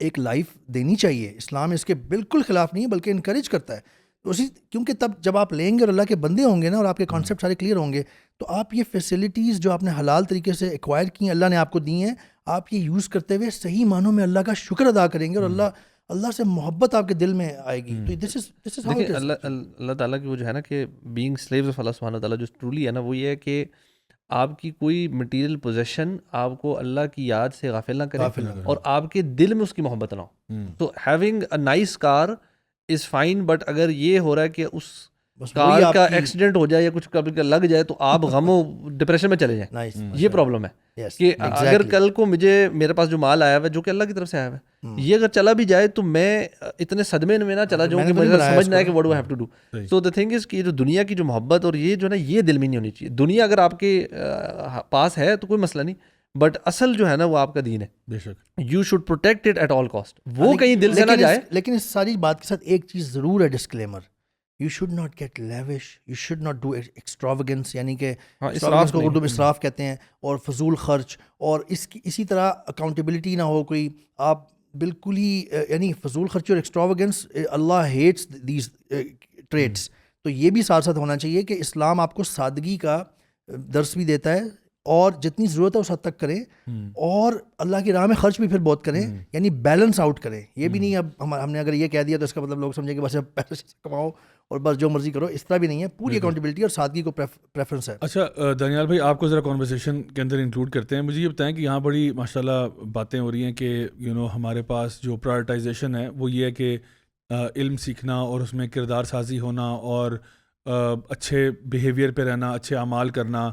ایک لائف دینی چاہیے. اسلام اس کے بالکل خلاف نہیں ہے بلکہ انکریج کرتا ہے. تو اسی کیونکہ تب جب آپ لیں گے اور اللہ کے بندے ہوں گے نا، اور آپ کے کانسیپٹ سارے کلیئر ہوں گے، تو آپ یہ فیسلٹیز جو آپ نے حلال طریقے سے ایکوائر کی ہیں، اللہ نے آپ کو دی ہیں، آپ یہ یوز کرتے ہوئے صحیح معنوں میں اللہ کا شکر ادا کریں گے، اور اللہ سے محبت آپ کے دل میں آئے گی. تو دس از دیکھیں اللہ تعالیٰ کی وہ جو ہے نا کہ بینگ سلیوز آف اللہ سبحانہ تعالیٰ جو ٹرولی ہے نا، وہ یہ ہے کہ آپ کی کوئی مٹیریل پوزیشن آپ کو اللہ کی یاد سے غافل نہ کرے اور آپ کے دل میں اس کی محبت نہ ہو. تو having a nice car is fine, but اگر یہ ہو رہا ہے کہ اس کار کا ایکسیڈنٹ ہو جائے یا کچھ کبھی لگ جائے تو آپ غم و ڈپریشن میں چلے جائیں. یہ پرابلم ہے کہ اگر کل کو میرے پاس جو مال آیا ہوا ہے جو کہ اللہ کی طرف سے آیا ہوا ہے، یہ اگر چلا بھی جائے تو میں اتنے صدمے میں نہ چلا جاؤں کہ مجھے سمجھنا ہے کہ what do I have to do. So the thing is کہ جو دنیا کی جو محبت اور یہ جو ہے نا، یہ دل میں نہیں ہونی چاہیے. دنیا اگر آپ کے پاس ہے تو کوئی مسئلہ نہیں، بٹ اصل جو ہے نا وہ آپ کا دین ہے. بے شک you should protect it at all cost, وہ کہیں دل سے نہ جائے. لیکن اس ساری بات کے ساتھ ایک چیز ضرور ہے، disclaimer, you should not get lavish, you should not do extravagance, یعنی کہ اسراف کو اردو میں اسراف کہتے ہیں، اور فضول خرچ، اور اسی طرح اکاؤنٹیبلٹی نہ ہو کوئی. آپ بالکل ہی یعنی فضول خرچی اور ایکسٹراویگنس، اللہ ہیٹس دیز ٹریٹس. تو یہ بھی ساتھ ساتھ ہونا چاہیے کہ اسلام آپ کو سادگی کا درس بھی دیتا ہے، اور جتنی ضرورت ہے اس حد تک کریں، اور اللہ کی راہ میں خرچ بھی پھر بہت کریں، یعنی بیلنس آؤٹ کریں. یہ بھی نہیں اب ہم نے اگر یہ کہہ دیا تو اس کا مطلب لوگ سمجھیں کہ بس اب پیسے کماؤ اور بس جو مرضی کرو، اس طرح بھی نہیں ہے. پوری اکاؤنٹیبلٹی اور سادگی کو پریفرنس ہے. اچھا دانیال بھائی، آپ کو ذرا کانورسیشن کے اندر انکلوڈ کرتے ہیں. مجھے یہ بتائیں کہ یہاں بڑی ماشاء اللہ باتیں ہو رہی ہیں کہ ہمارے پاس جو پرائرٹائزیشن ہے وہ یہ ہے کہ علم سیکھنا اور اس میں کردار سازی ہونا اور اچھے بیہیویئر پہ رہنا، اچھے اعمال کرنا.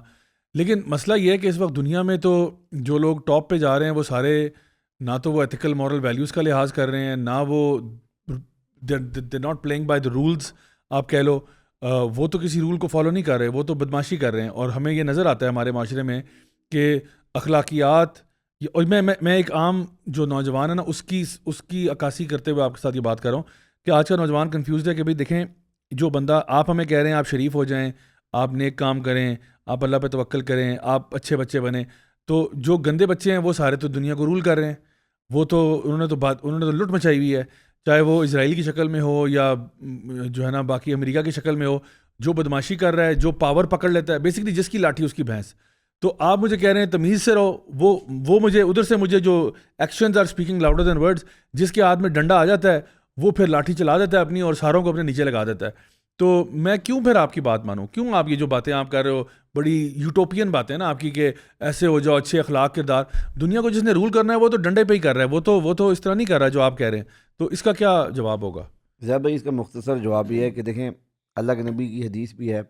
لیکن مسئلہ یہ ہے کہ اس وقت دنیا میں تو جو لوگ ٹاپ پہ جا رہے ہیں وہ سارے نہ تو وہ ایتھیکل مورل ویلیوز کا لحاظ کر رہے ہیں، نہ وہ they not playing by the rules آپ کہہ لو. وہ تو کسی رول کو فالو نہیں کر رہے، وہ تو بدماشی کر رہے ہیں. اور ہمیں یہ نظر آتا ہے ہمارے معاشرے میں کہ اخلاقیات، اور میں ایک عام جو نوجوان ہے نا اس کی عکاسی کرتے ہوئے آپ کے ساتھ یہ بات کر رہا ہوں کہ آج کا نوجوان کنفیوزڈ ہے کہ بھائی دیکھیں، جو بندہ آپ ہمیں کہہ رہے ہیں آپ شریف ہو جائیں، آپ نیک کام کریں، آپ اللہ پہ توکل کریں، آپ اچھے بچے بنیں، تو جو گندے بچے ہیں وہ سارے تو دنیا کو رول کر رہے ہیں. وہ تو انہوں نے تو لٹ مچائی ہوئی ہے، چاہے وہ اسرائیل کی شکل میں ہو یا جو ہے نا باقی امریکہ کی شکل میں ہو. جو بدماشی کر رہا ہے, جو پاور پکڑ لیتا ہے, بیسکلی جس کی لاٹھی اس کی بھینس. تو آپ مجھے کہہ رہے ہیں تمیز سے رہو, وہ مجھے ادھر سے مجھے جو actions are speaking louder than words, جس کے ہاتھ میں ڈنڈا آ جاتا ہے وہ پھر لاٹھی چلا دیتا ہے اپنی اور ساروں کو اپنے نیچے لگا دیتا ہے. تو میں کیوں پھر آپ کی بات مانوں؟ کیوں آپ یہ جو باتیں آپ کر رہے ہو بڑی یوٹوپین باتیں نا آپ کی کہ ایسے ہو جاؤ, اچھے اخلاق کردار. دنیا کو جس نے رول کرنا ہے وہ تو ڈنڈے پہ ہی کر رہا ہے, وہ تو اس طرح نہیں کر رہا ہے جو آپ کہہ رہے ہیں. تو اس کا کیا جواب ہوگا؟ ضیاء بھائی اس کا مختصر جواب یہ ہے کہ دیکھیں اللہ کے نبی کی حدیث بھی ہے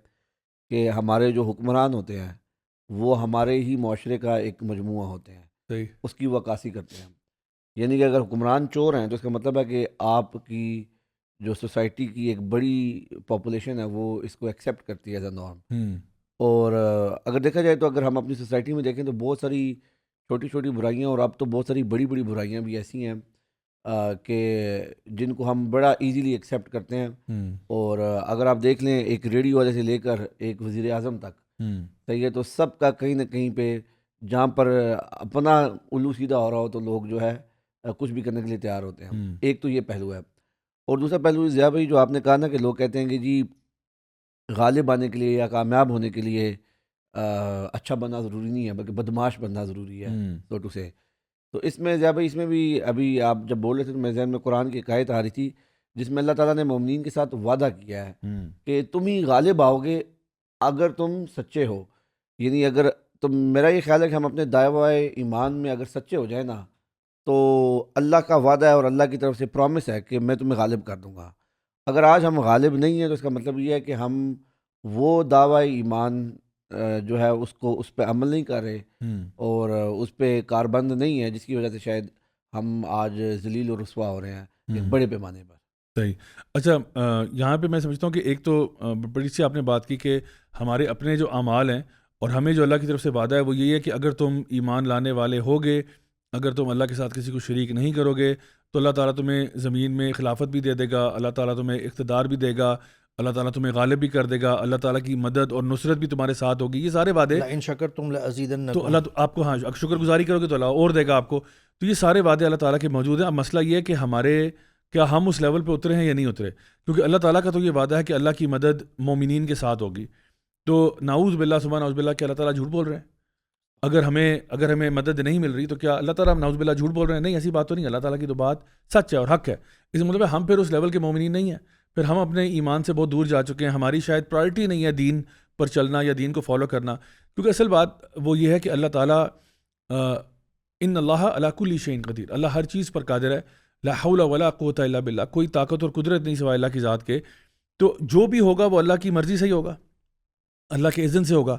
کہ ہمارے جو حکمران ہوتے ہیں وہ ہمارے ہی معاشرے کا ایک مجموعہ ہوتے ہیں, صحیح, اس کی وہ عکاسی کرتے ہیں. یعنی کہ اگر حکمران چور ہیں تو اس کا مطلب ہے کہ آپ کی جو سوسائٹی کی ایک بڑی پاپولیشن ہے وہ اس کو ایکسیپٹ کرتی ہے ایز اے نارم. اور اگر دیکھا جائے تو اگر ہم اپنی سوسائٹی میں دیکھیں تو بہت ساری چھوٹی چھوٹی برائیاں اور اب تو بہت ساری بڑی بڑی برائیاں بھی ایسی ہیں کہ جن کو ہم بڑا ایزیلی ایکسیپٹ کرتے ہیں. اور اگر آپ دیکھ لیں ایک ریڈیو والے سے لے کر ایک وزیر اعظم تک, صحیح ہے, تو سب کا کہیں نہ کہیں پہ جہاں پر اپنا الو سیدھا ہو رہا ہو تو لوگ جو ہے کچھ بھی کرنے کے لیے تیار ہوتے ہیں. ایک تو یہ پہلو ہے. اور دوسرا پہلو ضیاء بھائی جو آپ نے کہا نا کہ لوگ کہتے ہیں کہ جی غالب آنے کے لیے یا کامیاب ہونے کے لیے اچھا بننا ضروری نہیں ہے بلکہ بدماش بننا ضروری ہے ٹو سے. تو اس میں ضیاء بھائی اس میں بھی ابھی آپ جب بول رہے تھے تو میرے ذہن میں قرآن کی ایک آیت آ رہی تھی جس میں اللہ تعالیٰ نے مومنین کے ساتھ وعدہ کیا ہے کہ تم ہی غالب آؤ گے اگر تم سچے ہو. یعنی اگر تم, میرا یہ خیال ہے کہ ہم اپنے دعوی ایمان میں اگر سچے ہو جائیں نا تو اللہ کا وعدہ ہے اور اللہ کی طرف سے پرومس ہے کہ میں تمہیں غالب کر دوں گا. اگر آج ہم غالب نہیں ہیں تو اس کا مطلب یہ ہے کہ ہم وہ دعوی ایمان جو ہے اس پہ عمل نہیں کر رہے اور اس پہ کاربند نہیں ہے, جس کی وجہ سے شاید ہم آج ذلیل و رسوا ہو رہے ہیں ایک بڑے پیمانے پر. صحیح. اچھا, یہاں پہ میں سمجھتا ہوں کہ ایک تو بڑی سی آپ نے بات کی کہ ہمارے اپنے جو اعمال ہیں اور ہمیں جو اللہ کی طرف سے وعدہ ہے وہ یہی ہے کہ اگر تم ایمان لانے والے ہوگے, اگر تم اللہ کے ساتھ کسی کو شریک نہیں کرو گے تو اللہ تعالیٰ تمہیں زمین میں خلافت بھی دے دے گا, اللہ تعالیٰ تمہیں اقتدار بھی دے گا, اللہ تعالیٰ تمہیں غالب بھی کر دے گا, اللہ تعالیٰ کی مدد اور نصرت بھی تمہارے ساتھ ہوگی. یہ سارے وعدے ان شکرتم لازیدنکم, تو اللہ آپ کو, ہاں شکر گزاری کرو گے تو اللہ اور دے گا آپ کو. تو یہ سارے وعدے اللہ تعالیٰ کے موجود ہیں. اب مسئلہ یہ ہے کہ کیا ہم اس لیول پہ اترے ہیں یا نہیں اترے, کیونکہ اللہ تعالیٰ کا تو یہ وعدہ ہے کہ اللہ کی مدد مومنین کے ساتھ ہوگی. تو نعوذ باللہ سبحان نعوذ باللہ کہ اللہ تعالیٰ جھوٹ بول رہے ہیں. اگر ہمیں مدد نہیں مل رہی تو کیا اللہ تعالیٰ نعوذ باللہ جھوٹ بول رہے ہیں؟ نہیں, ایسی بات تو نہیں. اللہ تعالیٰ کی تو بات سچ ہے اور حق ہے. اس کا مطلب ہے ہم پھر اس لیول کے مومنین نہیں ہیں, پھر ہم اپنے ایمان سے بہت دور جا چکے ہیں. ہماری شاید پرائرٹی نہیں ہے دین پر چلنا یا دین کو فالو کرنا, کیونکہ اصل بات وہ یہ ہے کہ اللہ تعالیٰ ان اللہ علی کل شیء قدیر, اللہ ہر چیز پر قادر ہے. لا حول ولا قوت الا باللہ, کوئی طاقت اور قدرت نہیں سوائے اللہ کی ذات کے. تو جو بھی ہوگا وہ اللہ کی مرضی سے ہی ہوگا, اللہ کے اذن سے ہوگا.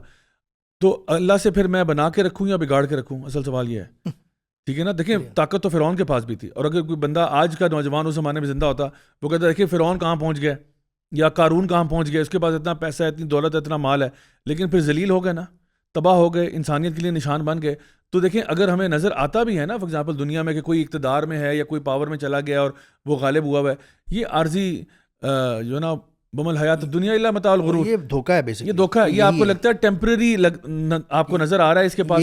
تو اللہ سے پھر میں بنا کے رکھوں یا بگاڑ کے رکھوں, اصل سوال یہ ہے. ٹھیک ہے نا, دیکھیں طاقت تو فرعون کے پاس بھی تھی, اور اگر کوئی بندہ آج کا نوجوان اس زمانے میں زندہ ہوتا وہ کہتا ہے دیکھیں فرعون کہاں پہنچ گیا یا قارون کہاں پہنچ گیا, اس کے پاس اتنا پیسہ ہے, اتنی دولت ہے, اتنا مال ہے, لیکن پھر ذلیل ہو گئے نا, تباہ ہو گئے, انسانیت کے لیے نشان بن گئے. تو دیکھیں اگر ہمیں نظر آتا بھی ہے نا فار ایگزامپل دنیا میں کہ کوئی اقتدار میں ہے یا کوئی پاور میں چلا گیا اور وہ غالب ہوا ہے, یہ عارضی جو نا بمل حیات دنیا الا متاع الغرور, یہ دھوکہ ہے بیسکلی, یہ دھوکہ ہے. یہ آپ کو لگتا ہے ٹیمپرری آپ کو نظر آ رہا ہے اس کے پاس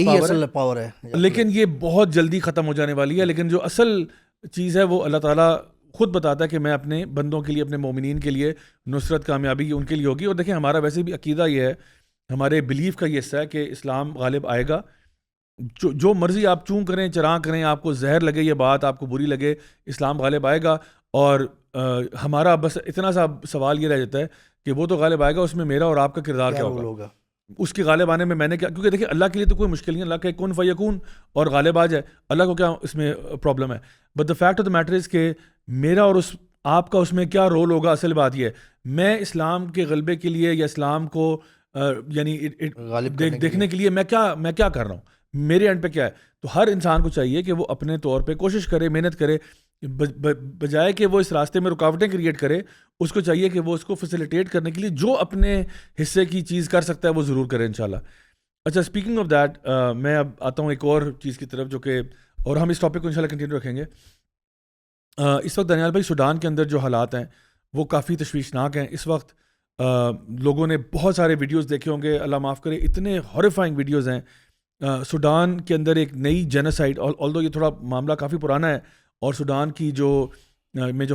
پاور ہے, لیکن یہ بہت جلدی ختم ہو جانے والی ہے. لیکن جو اصل چیز ہے وہ اللہ تعالیٰ خود بتاتا ہے کہ میں اپنے بندوں کے لیے, اپنے مومنین کے لیے نصرت کامیابی ان کے لیے ہوگی. اور دیکھیں ہمارا ویسے بھی عقیدہ یہ ہے, ہمارے بلیف کا یہ حصہ ہے کہ اسلام غالب آئے گا. جو مرضی آپ چون کریں چراں کریں, آپ کو زہر لگے یہ بات, آپ کو بری لگے, اسلام غالب آئے گا. اور ہمارا بس اتنا سا سوال یہ رہ جاتا ہے کہ وہ تو غالب آئے گا, اس میں میرا اور آپ کا کردار کیا ہوگا, اس کے غالب آنے میں نے کیا, کیونکہ دیکھیں اللہ کے لیے تو کوئی مشکل نہیں, اللہ کہ کن فیکون اور غالب آ جائے, اللہ کو کیا اس میں پرابلم ہے. But the fact of the matter is کہ میرا اور آپ کا اس میں کیا رول ہوگا. اصل بات یہ ہے میں اسلام کے غلبے کے لیے یا اسلام کو یعنی دیکھنے کے لیے میں کیا کر رہا ہوں, میرے اینڈ پہ کیا ہے. تو ہر انسان کو چاہیے کہ وہ اپنے طور پہ کوشش کرے, محنت کرے, بجائے کہ وہ اس راستے میں رکاوٹیں کریٹ کرے. اس کو چاہیے کہ وہ اس کو فیسیلیٹیٹ کرنے کے لیے جو اپنے حصے کی چیز کر سکتا ہے وہ ضرور کرے انشاءاللہ. اچھا, اسپیکنگ آف دیٹ میں اب آتا ہوں ایک اور چیز کی طرف جو کہ, اور ہم اس ٹاپک کو انشاءاللہ کنٹینیو رکھیں گے. اس وقت دانیال بھائی سوڈان کے اندر جو حالات ہیں وہ کافی تشویشناک ہیں. اس وقت لوگوں نے بہت سارے ویڈیوز دیکھے ہوں گے, اللہ معاف کرے, اتنے ہاریفائنگ ویڈیوز ہیں. سوڈان کے اندر ایک نئی جینوسائیڈ, آلدو یہ تھوڑا معاملہ کافی پرانا ہے, اور سوڈان کی جو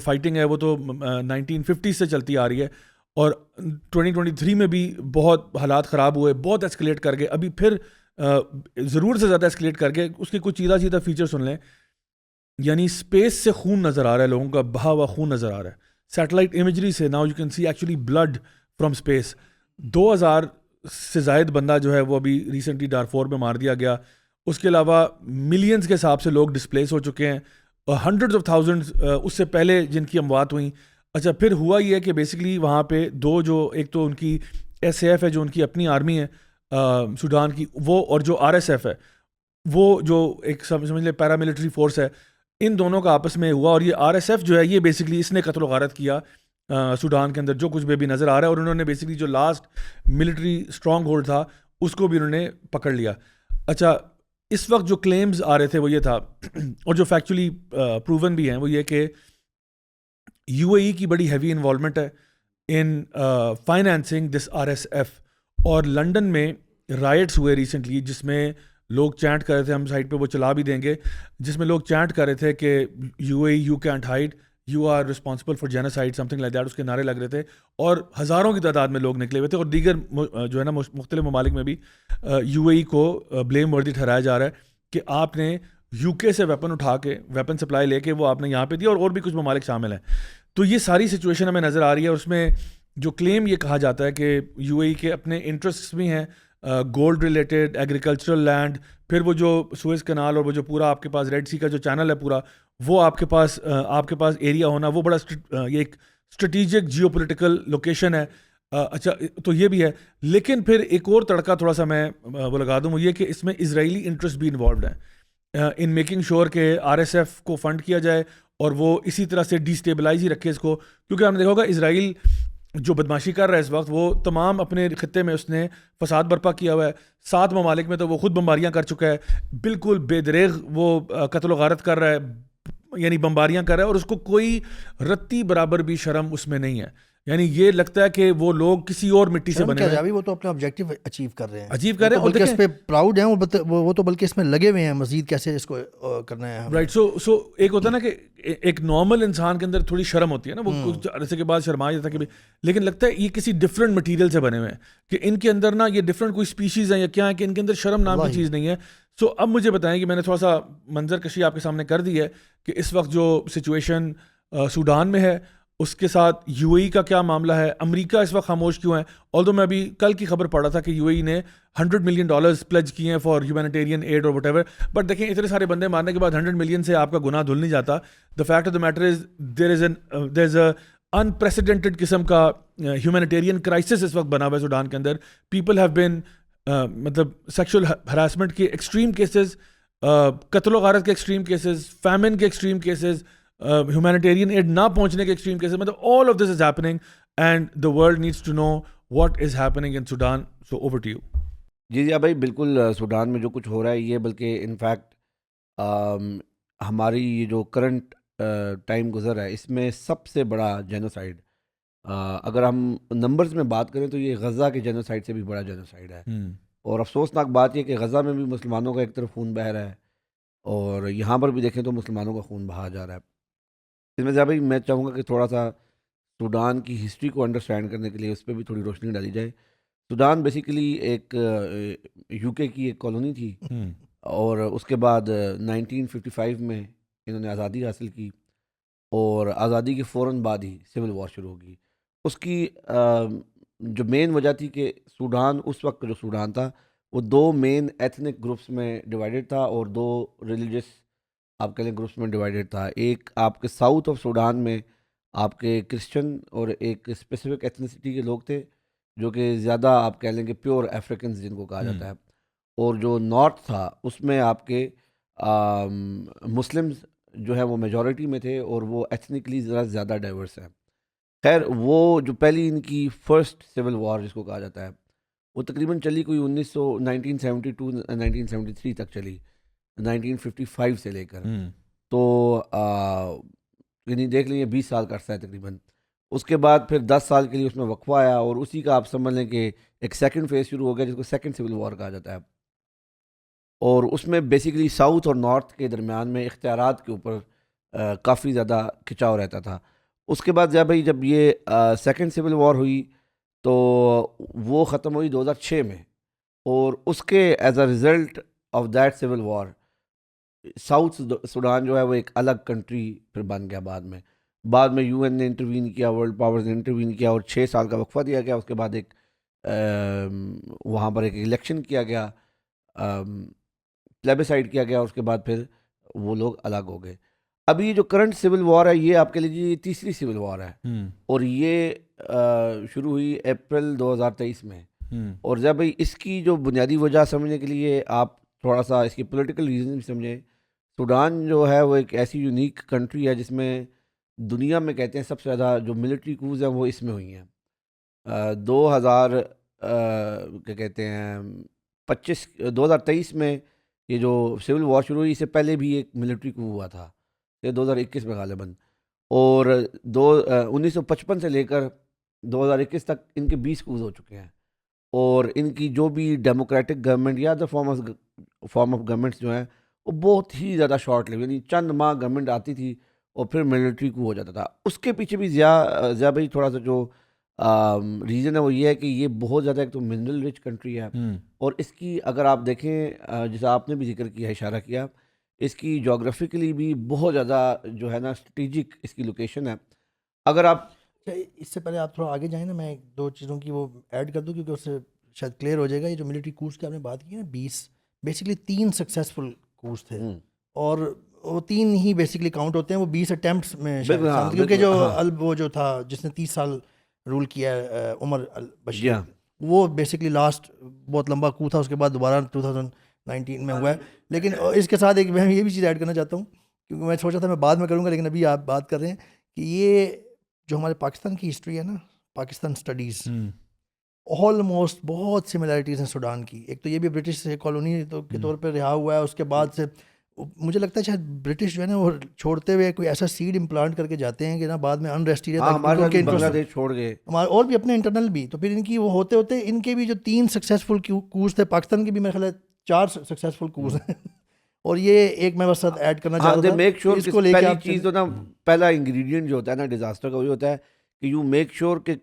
فائٹنگ ہے وہ تو 1950 سے چلتی آ رہی ہے, اور 2023 میں بھی بہت حالات خراب ہوئے, بہت ایسکلیٹ کر گئے, ابھی پھر ضرور سے زیادہ ایسکلیٹ کر گئے. اس کے کچھ چیدہ چیدہ فیچر سن لیں. یعنی اسپیس سے خون نظر آ رہا ہے, لوگوں کا بہا ہوا خون نظر آ رہا ہے. سیٹلائٹ امیجری سے now you can see actually build from space. 2000 سے زائد بندہ جو ہے وہ ابھی ریسنٹلی ڈارفور میں مار دیا گیا. اس کے علاوہ ملینز کے حساب سے لوگ ڈسپلیس ہو چکے ہیں, ہنڈریڈز آف تھاؤزنڈز اس سے پہلے جن کی اموات ہوئیں. اچھا, پھر ہوا یہ ہے کہ بیسکلی وہاں پہ دو, جو ایک تو ان کی ایس اے ایف ہے جو ان کی اپنی آرمی ہے سوڈان کی, وہ اور جو آر ایس ایف ہے وہ جو ایک سمجھ لیں پیراملٹری فورس ہے, ان دونوں کا آپس میں ہوا. اور یہ آر ایس ایف جو ہے یہ بیسکلی اس نے قتل و غارت کیا سوڈان کے اندر جو کچھ بھی نظر آ رہا ہے. اور انہوں نے بیسکلی جو لاسٹ ملٹری اسٹرانگ ہولڈ تھا اس کو بھی انہوں نے پکڑ لیا. اچھا, اس وقت جو کلیمز آ رہے تھے وہ یہ تھا, اور جو فیکچولی پروون بھی ہیں, وہ یہ کہ یو اے ای کی بڑی ہیوی انوالومنٹ ہے ان فائنینسنگ دس آر ایس ایف. اور لنڈن میں رائٹس ہوئے ریسنٹلی جس میں لوگ چینٹ کر رہے تھے, ہم سائٹ پہ وہ چلا بھی دیں گے, جس میں لوگ چینٹ کر رہے تھے کہ you A E you can't hide, you are responsible for genocide, something like that. اس کے نعرے لگ رہے تھے اور ہزاروں کی تعداد میں لوگ نکلے ہوئے تھے. اور دیگر جو ہے نا مختلف ممالک میں بھی یو اے ای کو بلیم وردی ٹھہرایا جا رہا ہے کہ آپ نے یو کے سے ویپن اٹھا کے, ویپن سپلائی لے کے وہ آپ نے یہاں پہ دیا, اور بھی کچھ ممالک شامل ہیں. تو یہ ساری سچویشن ہمیں نظر آ رہی ہے. اور اس میں جو کلیم یہ کہا جاتا ہے کہ یو اے ای کے اپنے انٹرسٹس بھی ہیں, گولڈ ریلیٹڈ, ایگریکلچرل لینڈ, پھر وہ جو سوئز کنال اور وہ جو پورا آپ کے پاس ریڈ سی کا جو چینل ہے پورا, وہ آپ کے پاس ایریا ہونا, وہ بڑا یہ ایک اسٹریٹجک جیو پولیٹیکل لوکیشن ہے. اچھا, تو یہ بھی ہے. لیکن پھر ایک اور تڑکا تھوڑا سا میں وہ لگا دوں, وہ یہ کہ اس میں اسرائیلی انٹرسٹ بھی انوالوڈ ہیں ان میکنگ شور کہ آر ایس ایف کو فنڈ کیا جائے اور وہ اسی طرح سے ڈیسٹیبلائز ہی رکھے اس کو. کیونکہ ہم نے دیکھا ہوگا اسرائیل جو بدماشی کر رہا ہے اس وقت, وہ تمام اپنے خطے میں اس نے فساد برپا کیا ہوا ہے. 7 ممالک میں تو وہ خود بمباریاں کر چکا ہے, بالکل بے دریغ وہ قتل و غارت کر رہا ہے, یعنی بمباریاں کر رہا ہے, اور اس کو کوئی رتی برابر بھی شرم اس میں نہیں ہے. یعنی یہ لگتا ہے کہ وہ لوگ کسی اور مٹی سے بنے ہیں. وہ تو اپنا آبجیکٹو اچیو کر رہے ہیں, اور اس پہ پراؤڈ ہیں وہ تو, بلکہ اس میں لگے ہوئے ہیں مزید کیسے اس کو کرنا ہے. رائٹ. سو ایک ہوتا ہے نا کہ ایک نارمل انسان کے اندر تھوڑی شرم ہوتی ہے نا, وہ کچھ عرصے کے بعد شرما جاتا ہے کہ لیکن لگتا ہے یہ کسی ڈفرینٹ مٹیریل سے بنے ہوئے ہیں کہ ان کے اندر نا یہ ڈفرینٹ کوئی اسپیشیز ہیں یا کیا ہے کہ ان کے اندر شرم نام کی چیز نہیں ہے. سو اب مجھے بتائیں کہ میں نے تھوڑا سا منظر کشی آپ کے سامنے کر دی ہے کہ اس وقت جو سچویشن سوڈان میں ہے اس کے ساتھ یو اے ای کا کیا معاملہ ہے, امریکہ اس وقت خاموش کیوں ہے. آلدو میں ابھی کل کی خبر پڑھا تھا کہ یو اے ای نے $100 ملین پلیج کیے ہیں فار ہیومینیٹیرین ایڈ اور وٹ ایور. بٹ دیکھیں اتنے سارے بندے مارنے کے بعد 100 ملین سے آپ کا گناہ دھل نہیں جاتا. The fact of the matter is there is a unprecedented قسم کا ہیومینیٹیرین کرائسس اس وقت بنا ہوا ہے سوڈان کے اندر. پیپل ہیو بین مطلب سیکشل ہراسمنٹ کے ایکسٹریم کیسز, قتل و غارت کے ایکسٹریم کیسز, فیمن کے ایکسٹریم کیسز, ہیومینیٹیرین ایڈ نہ پہنچنے کے ایکسٹریم کیسز, مطلب all of this is happening and the world needs to know what is happening in Sudan. So over to you. جی بھائی, بالکل سوڈان میں جو کچھ ہو رہا ہے یہ بلکہ انفیکٹ ہماری یہ جو کرنٹ ٹائم گزر ہے اس میں سب سے بڑا جینوسائیڈ, اگر ہم نمبرز میں بات کریں تو یہ غزہ کے جینوسائیڈ سے بھی بڑا جینوسائیڈ ہے. اور افسوسناک بات یہ کہ غزہ میں بھی مسلمانوں کا ایک طرف خون بہہ رہا ہے اور یہاں پر بھی دیکھیں تو مسلمانوں کا خون بہا جا رہا ہے. اس میں بھائی میں چاہوں گا کہ تھوڑا سا سوڈان کی ہسٹری کو انڈرسٹینڈ کرنے کے لیے اس پہ بھی تھوڑی روشنی ڈالی جائے. سوڈان بیسیکلی ایک یو کے کی ایک کالونی تھی اور اس کے بعد 1955 میں انہوں نے آزادی حاصل کی اور آزادی کے فوراً بعد ہی سول وار شروع ہوگی. اس کی جو مین وجہ تھی کہ سوڈان اس وقت جو سوڈان تھا وہ 2 مین ایتھنک گروپس میں ڈیوائیڈڈ تھا اور 2 ریلیجس آپ کہہ لیں گروپس میں ڈیوائیڈڈ تھا. ایک آپ کے ساؤتھ آف سوڈان میں آپ کے کرسچن اور ایک اسپیسیفک ایتھنیسٹی کے لوگ تھے جو کہ زیادہ آپ کہہ لیں کہ پیور افریکنز جن کو کہا جاتا ہے, اور جو نارتھ تھا اس میں آپ کے مسلمز جو ہے وہ میجورٹی میں تھے اور وہ ایتھنکلی ذرا زیادہ ڈائیورس ہیں. خیر, وہ جو پہلی ان کی فرسٹ سول وار جس کو کہا جاتا ہے وہ تقریباً چلی کوئی 1972-1973 تک چلی, 1955 سے لے کر. تو یعنی دیکھ لیں یہ 20 سال کا عرصہ ہے تقریباً. اس کے بعد پھر 10 سال کے لیے اس میں وقفہ آیا اور اسی کا آپ سمجھ لیں کہ ایک سیکنڈ فیز شروع ہو گیا جس کو سیکنڈ سول وار کہا جاتا ہے. اور اس میں بیسیکلی ساؤتھ اور نارتھ کے درمیان میں اختیارات کے اوپر کافی زیادہ کھچاؤ رہتا تھا. اس کے بعد بھائی جب یہ سیکنڈ سول وار ہوئی تو وہ ختم ہوئی 2006 میں، اور اس کے as a result of that civil war South Sudan جو ہے وہ ایک الگ کنٹری پھر بن گیا بعد میں یو این نے انٹروین کیا، ورلڈ پاورز نے انٹروین کیا، اور 6 سال کا وقفہ دیا گیا. اس کے بعد ایک وہاں پر ایک الیکشن کیا گیا، پلیبیسائڈ کیا گیا، اس کے بعد پھر وہ لوگ الگ ہو گئے. ابھی جو کرنٹ سول وار ہے یہ آپ کے لیے تیسری سول وار ہے، اور یہ شروع ہوئی اپریل 2023 میں. اور جب اس کی جو بنیادی وجہ سمجھنے کے لیے آپ تھوڑا سا اس کی پولیٹیکل ریزن بھی سمجھیں. سوڈان جو ہے وہ ایک ایسی یونیک کنٹری ہے جس میں دنیا میں کہتے ہیں سب سے زیادہ جو ملٹری کوز ہیں وہ اس میں ہوئی ہیں. 2023 میں یہ جو سول وار شروع ہوئی، اس سے پہلے بھی ایک ملٹری کو ہوا تھا، یہ 2021 میں غالباً. اور 1955 سے لے کر 2021 تک ان کے 20 کوز ہو چکے ہیں. اور ان کی جو بھی ڈیموکریٹک گورنمنٹ یا ادر فارم آف گورنمنٹس جو ہیں وہ بہت ہی زیادہ شارٹ لیو، یعنی چند ماہ گورنمنٹ آتی تھی اور پھر ملٹری کو ہو جاتا تھا. اس کے پیچھے بھی ضیاء بھائی تھوڑا سا جو ریزن ہے وہ یہ ہے کہ یہ بہت زیادہ ایک تو منرل رچ کنٹری ہے، اور اس کی اگر آپ دیکھیں جیسا آپ نے بھی ذکر کیا، اشارہ کیا، اس کی جغرافیکلی بھی بہت زیادہ جو ہے نا اسٹریٹجک اس کی لوکیشن ہے. اگر آپ اس سے پہلے آپ تھوڑا آگے جائیں نا، میں ایک دو چیزوں کی وہ ایڈ کر دوں کیونکہ اس سے شاید کلیئر ہو جائے گا. یہ جو ملٹری کورس کی آپ نے بات کی نا 20 بیسکلی 3 سکسیزفل کورس تھے، اور وہ 3 ہی بیسکلی کاؤنٹ ہوتے ہیں، وہ 20 اٹیمپٹس میں کیونکہ جو وہ جو تھا جس نے 30 سال رول کیا ہے عمر البشیر، وہ بیسکلی لاسٹ بہت لمبا کو تھا، اس کے بعد دوبارہ 2019 میں ہوا ہے. لیکن اس کے ساتھ ایک میں یہ بھی چیز ایڈ کرنا چاہتا ہوں کیونکہ میں سوچا تھا میں بعد میں کروں گا، لیکن ابھی آپ بات کر رہے ہیں کہ یہ جو ہمارے پاکستان کی ہسٹری ہے نا، پاکستان اسٹڈیز آلموسٹ بہت سملیرٹیز ہیں سوڈان کی. ایک تو یہ بھی برٹش سے کالونی کے طور پہ رہا ہوا ہے، اس کے بعد سے مجھے لگتا ہے شاید برٹش جو ہے نا وہ چھوڑتے ہوئے کوئی ایسا سیڈ امپلانٹ کر کے جاتے ہیں کہ نا بعد میں انریسٹ ہی رہتا ہے، بنگلہ دیش چھوڑ گئے ہمارے اور بھی اپنے انٹرنل بھی. تو پھر ان کی وہ ہوتے ہوتے ان کے بھی جو 3 سکسیزفل کورس تھے، پاکستان کے بھی میرے خیال ہے 4 سکسیزفل کورس ہیں. اور یہ ایک میں بس ساتھ ایڈ کرنا چاہتا تھا، میک شیور اس کو لے کے پہلی چیز تو نا پہلا انگریڈینٹ جو ہوتا ہے نا ڈیزاسٹر کا وہی ہوتا ہے کہ یو میک شیور کہ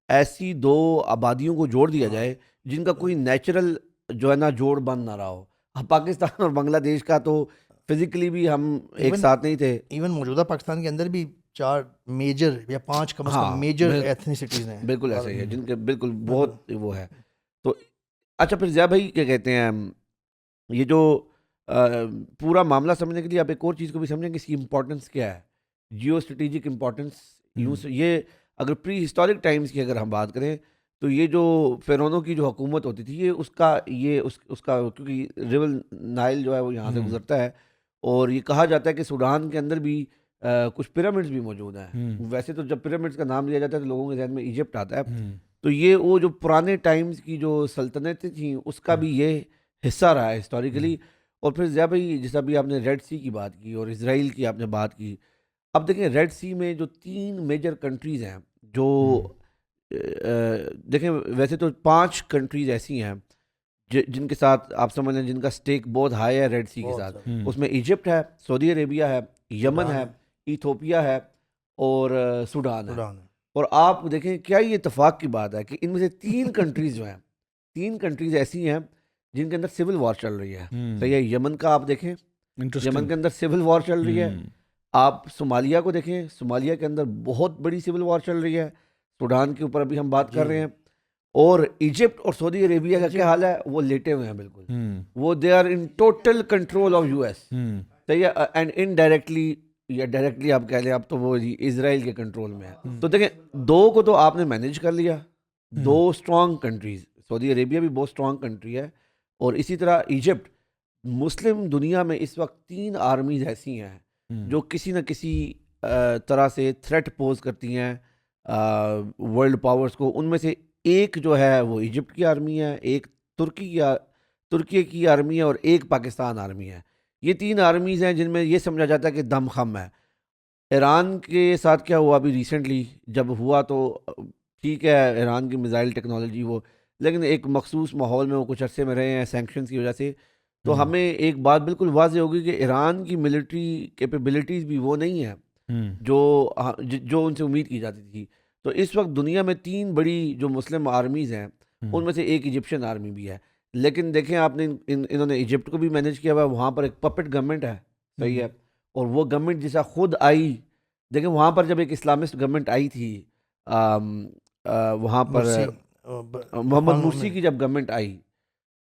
ایسی 2 آبادیوں کو جوڑ دیا جائے جن کا کوئی نیچرل جو ہے نا جوڑ بند نہ رہا ہو. اب پاکستان اور بنگلہ دیش کا تو فزیکلی بھی ہم ایک ساتھ نہیں تھے. ایون موجودہ پاکستان کے اندر بھی 4 میجر یا 5 کم از کم میجر ایتھنیسٹیز ہیں. بالکل ایسا ہی ہے جن کے بالکل بہت وہ ہے. تو اچھا پھر ضیاء بھائی کیا کہتے ہیں، یہ جو پورا معاملہ سمجھنے کے لیے آپ ایک اور چیز کو بھی سمجھیں کہ اس کی امپورٹنس کیا ہے، جیو اسٹریٹجک امپورٹنس. یہ اگر پری ہسٹورک ٹائمز کی اگر ہم بات کریں تو یہ جو فرعونوں کی جو حکومت ہوتی تھی یہ اس کا کیونکہ ریور نائل جو ہے وہ یہاں سے گزرتا ہے، اور یہ کہا جاتا ہے کہ سوڈان کے اندر بھی کچھ پیرامڈز بھی موجود ہیں. ویسے تو جب پیرامڈز کا نام لیا جاتا ہے تو لوگوں کے ذہن میں ایجپٹ آتا ہے، تو یہ وہ جو پرانے ٹائمز کی جو سلطنتیں تھیں اس کا بھی یہ حصہ رہا ہے ہسٹوریکلی. اور پھر ضیاء بھائی جیسا بھی آپ نے ریڈ سی کی بات کی اور اسرائیل کی آپ نے بات کی. اب دیکھیں ریڈ سی میں جو 3 میجر کنٹریز ہیں جو دیکھیں ویسے تو 5 کنٹریز ایسی ہیں جن کے ساتھ آپ سمجھ لیں جن کا سٹیک بہت ہائی ہے ریڈ سی کے ساتھ. اس میں ایجپٹ ہے، سعودی عربیہ ہے، یمن ہے، ایتھوپیا ہے اور سوڈان ہے. اور آپ دیکھیں کیا یہ اتفاق کی بات ہے کہ ان میں سے 3 کنٹریز جو ہیں، 3 کنٹریز ایسی ہیں جن کے اندر سول وار چل رہی ہے. صحیح ہے، یمن کا آپ دیکھیں، یمن کے اندر سول وار چل رہی ہے. آپ صومالیہ کو دیکھیں، صومالیہ کے اندر بہت بڑی سول وار چل رہی ہے. سوڈان کے اوپر ابھی ہم بات کر رہے ہیں. اور ایجپٹ اور سعودی عربیہ کا کیا حال ہے، وہ لیٹے ہوئے ہیں بالکل، وہ they are in total control of U S. صحیح ہے، اینڈ انڈائریکٹلی یا ڈائریکٹلی آپ کہہ لیں اب تو وہ اسرائیل کے کنٹرول میں ہے. تو دیکھیں 2 کو تو آپ نے مینیج کر لیا، 2 اسٹرانگ کنٹریز. سعودی عربیہ بھی بہت اسٹرانگ کنٹری ہے، اور اسی طرح ایجپٹ. مسلم دنیا میں اس وقت 3 آرمیز ایسی ہیں جو کسی نہ کسی طرح سے تھریٹ پوز کرتی ہیں ورلڈ پاورز کو. ان میں سے ایک جو ہے وہ ایجپٹ کی آرمی ہے، ایک ترکی کی آرمی ہے، اور ایک پاکستان آرمی ہے. یہ 3 آرمیز ہیں جن میں یہ سمجھا جاتا ہے کہ دم خم ہے. ایران کے ساتھ کیا ہوا ابھی ریسنٹلی جب ہوا تو ٹھیک ہے، ایران کی میزائل ٹیکنالوجی وہ، لیکن ایک مخصوص ماحول میں وہ کچھ عرصے میں رہے ہیں سینکشنز کی وجہ سے. تو ہمیں ایک بات بالکل واضح ہوگی کہ ایران کی ملٹری کیپیبلٹیز بھی وہ نہیں ہیں جو ان سے امید کی جاتی تھی. تو اس وقت دنیا میں 3 بڑی جو مسلم آرمیز ہیں ان میں سے ایک ایجپشین آرمی بھی ہے. لیکن دیکھیں آپ نے انہوں نے ایجپٹ کو بھی مینیج کیا ہوا ہے, وہاں پر ایک پپٹ گورنمنٹ ہے, صحیح ہے, اور وہ گورنمنٹ جیسا خود آئی. دیکھیں وہاں پر جب ایک اسلامسٹ گورنمنٹ آئی تھی وہاں پر محمد مرسی کی جب گورنمنٹ آئی,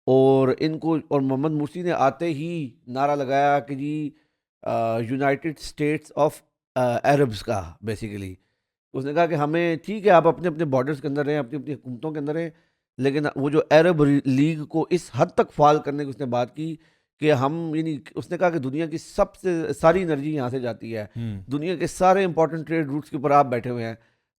اور ان کو اور محمد مرسی نے آتے ہی نعرہ لگایا کہ جی یونائٹڈ اسٹیٹس آف عربس کا, بیسیکلی اس نے کہا کہ ہمیں ٹھیک ہے آپ اپنے اپنے بارڈرز کے اندر رہیں, اپنی اپنی حکومتوں کے اندر رہیں, لیکن وہ جو عرب لیگ کو اس حد تک فعال کرنے کی اس نے بات کی کہ ہم یعنی اس نے کہا کہ دنیا کی سب سے ساری انرجی یہاں سے جاتی ہے, دنیا کے سارے امپورٹنٹ ٹریڈ روٹس کے اوپر آپ بیٹھے ہوئے ہیں,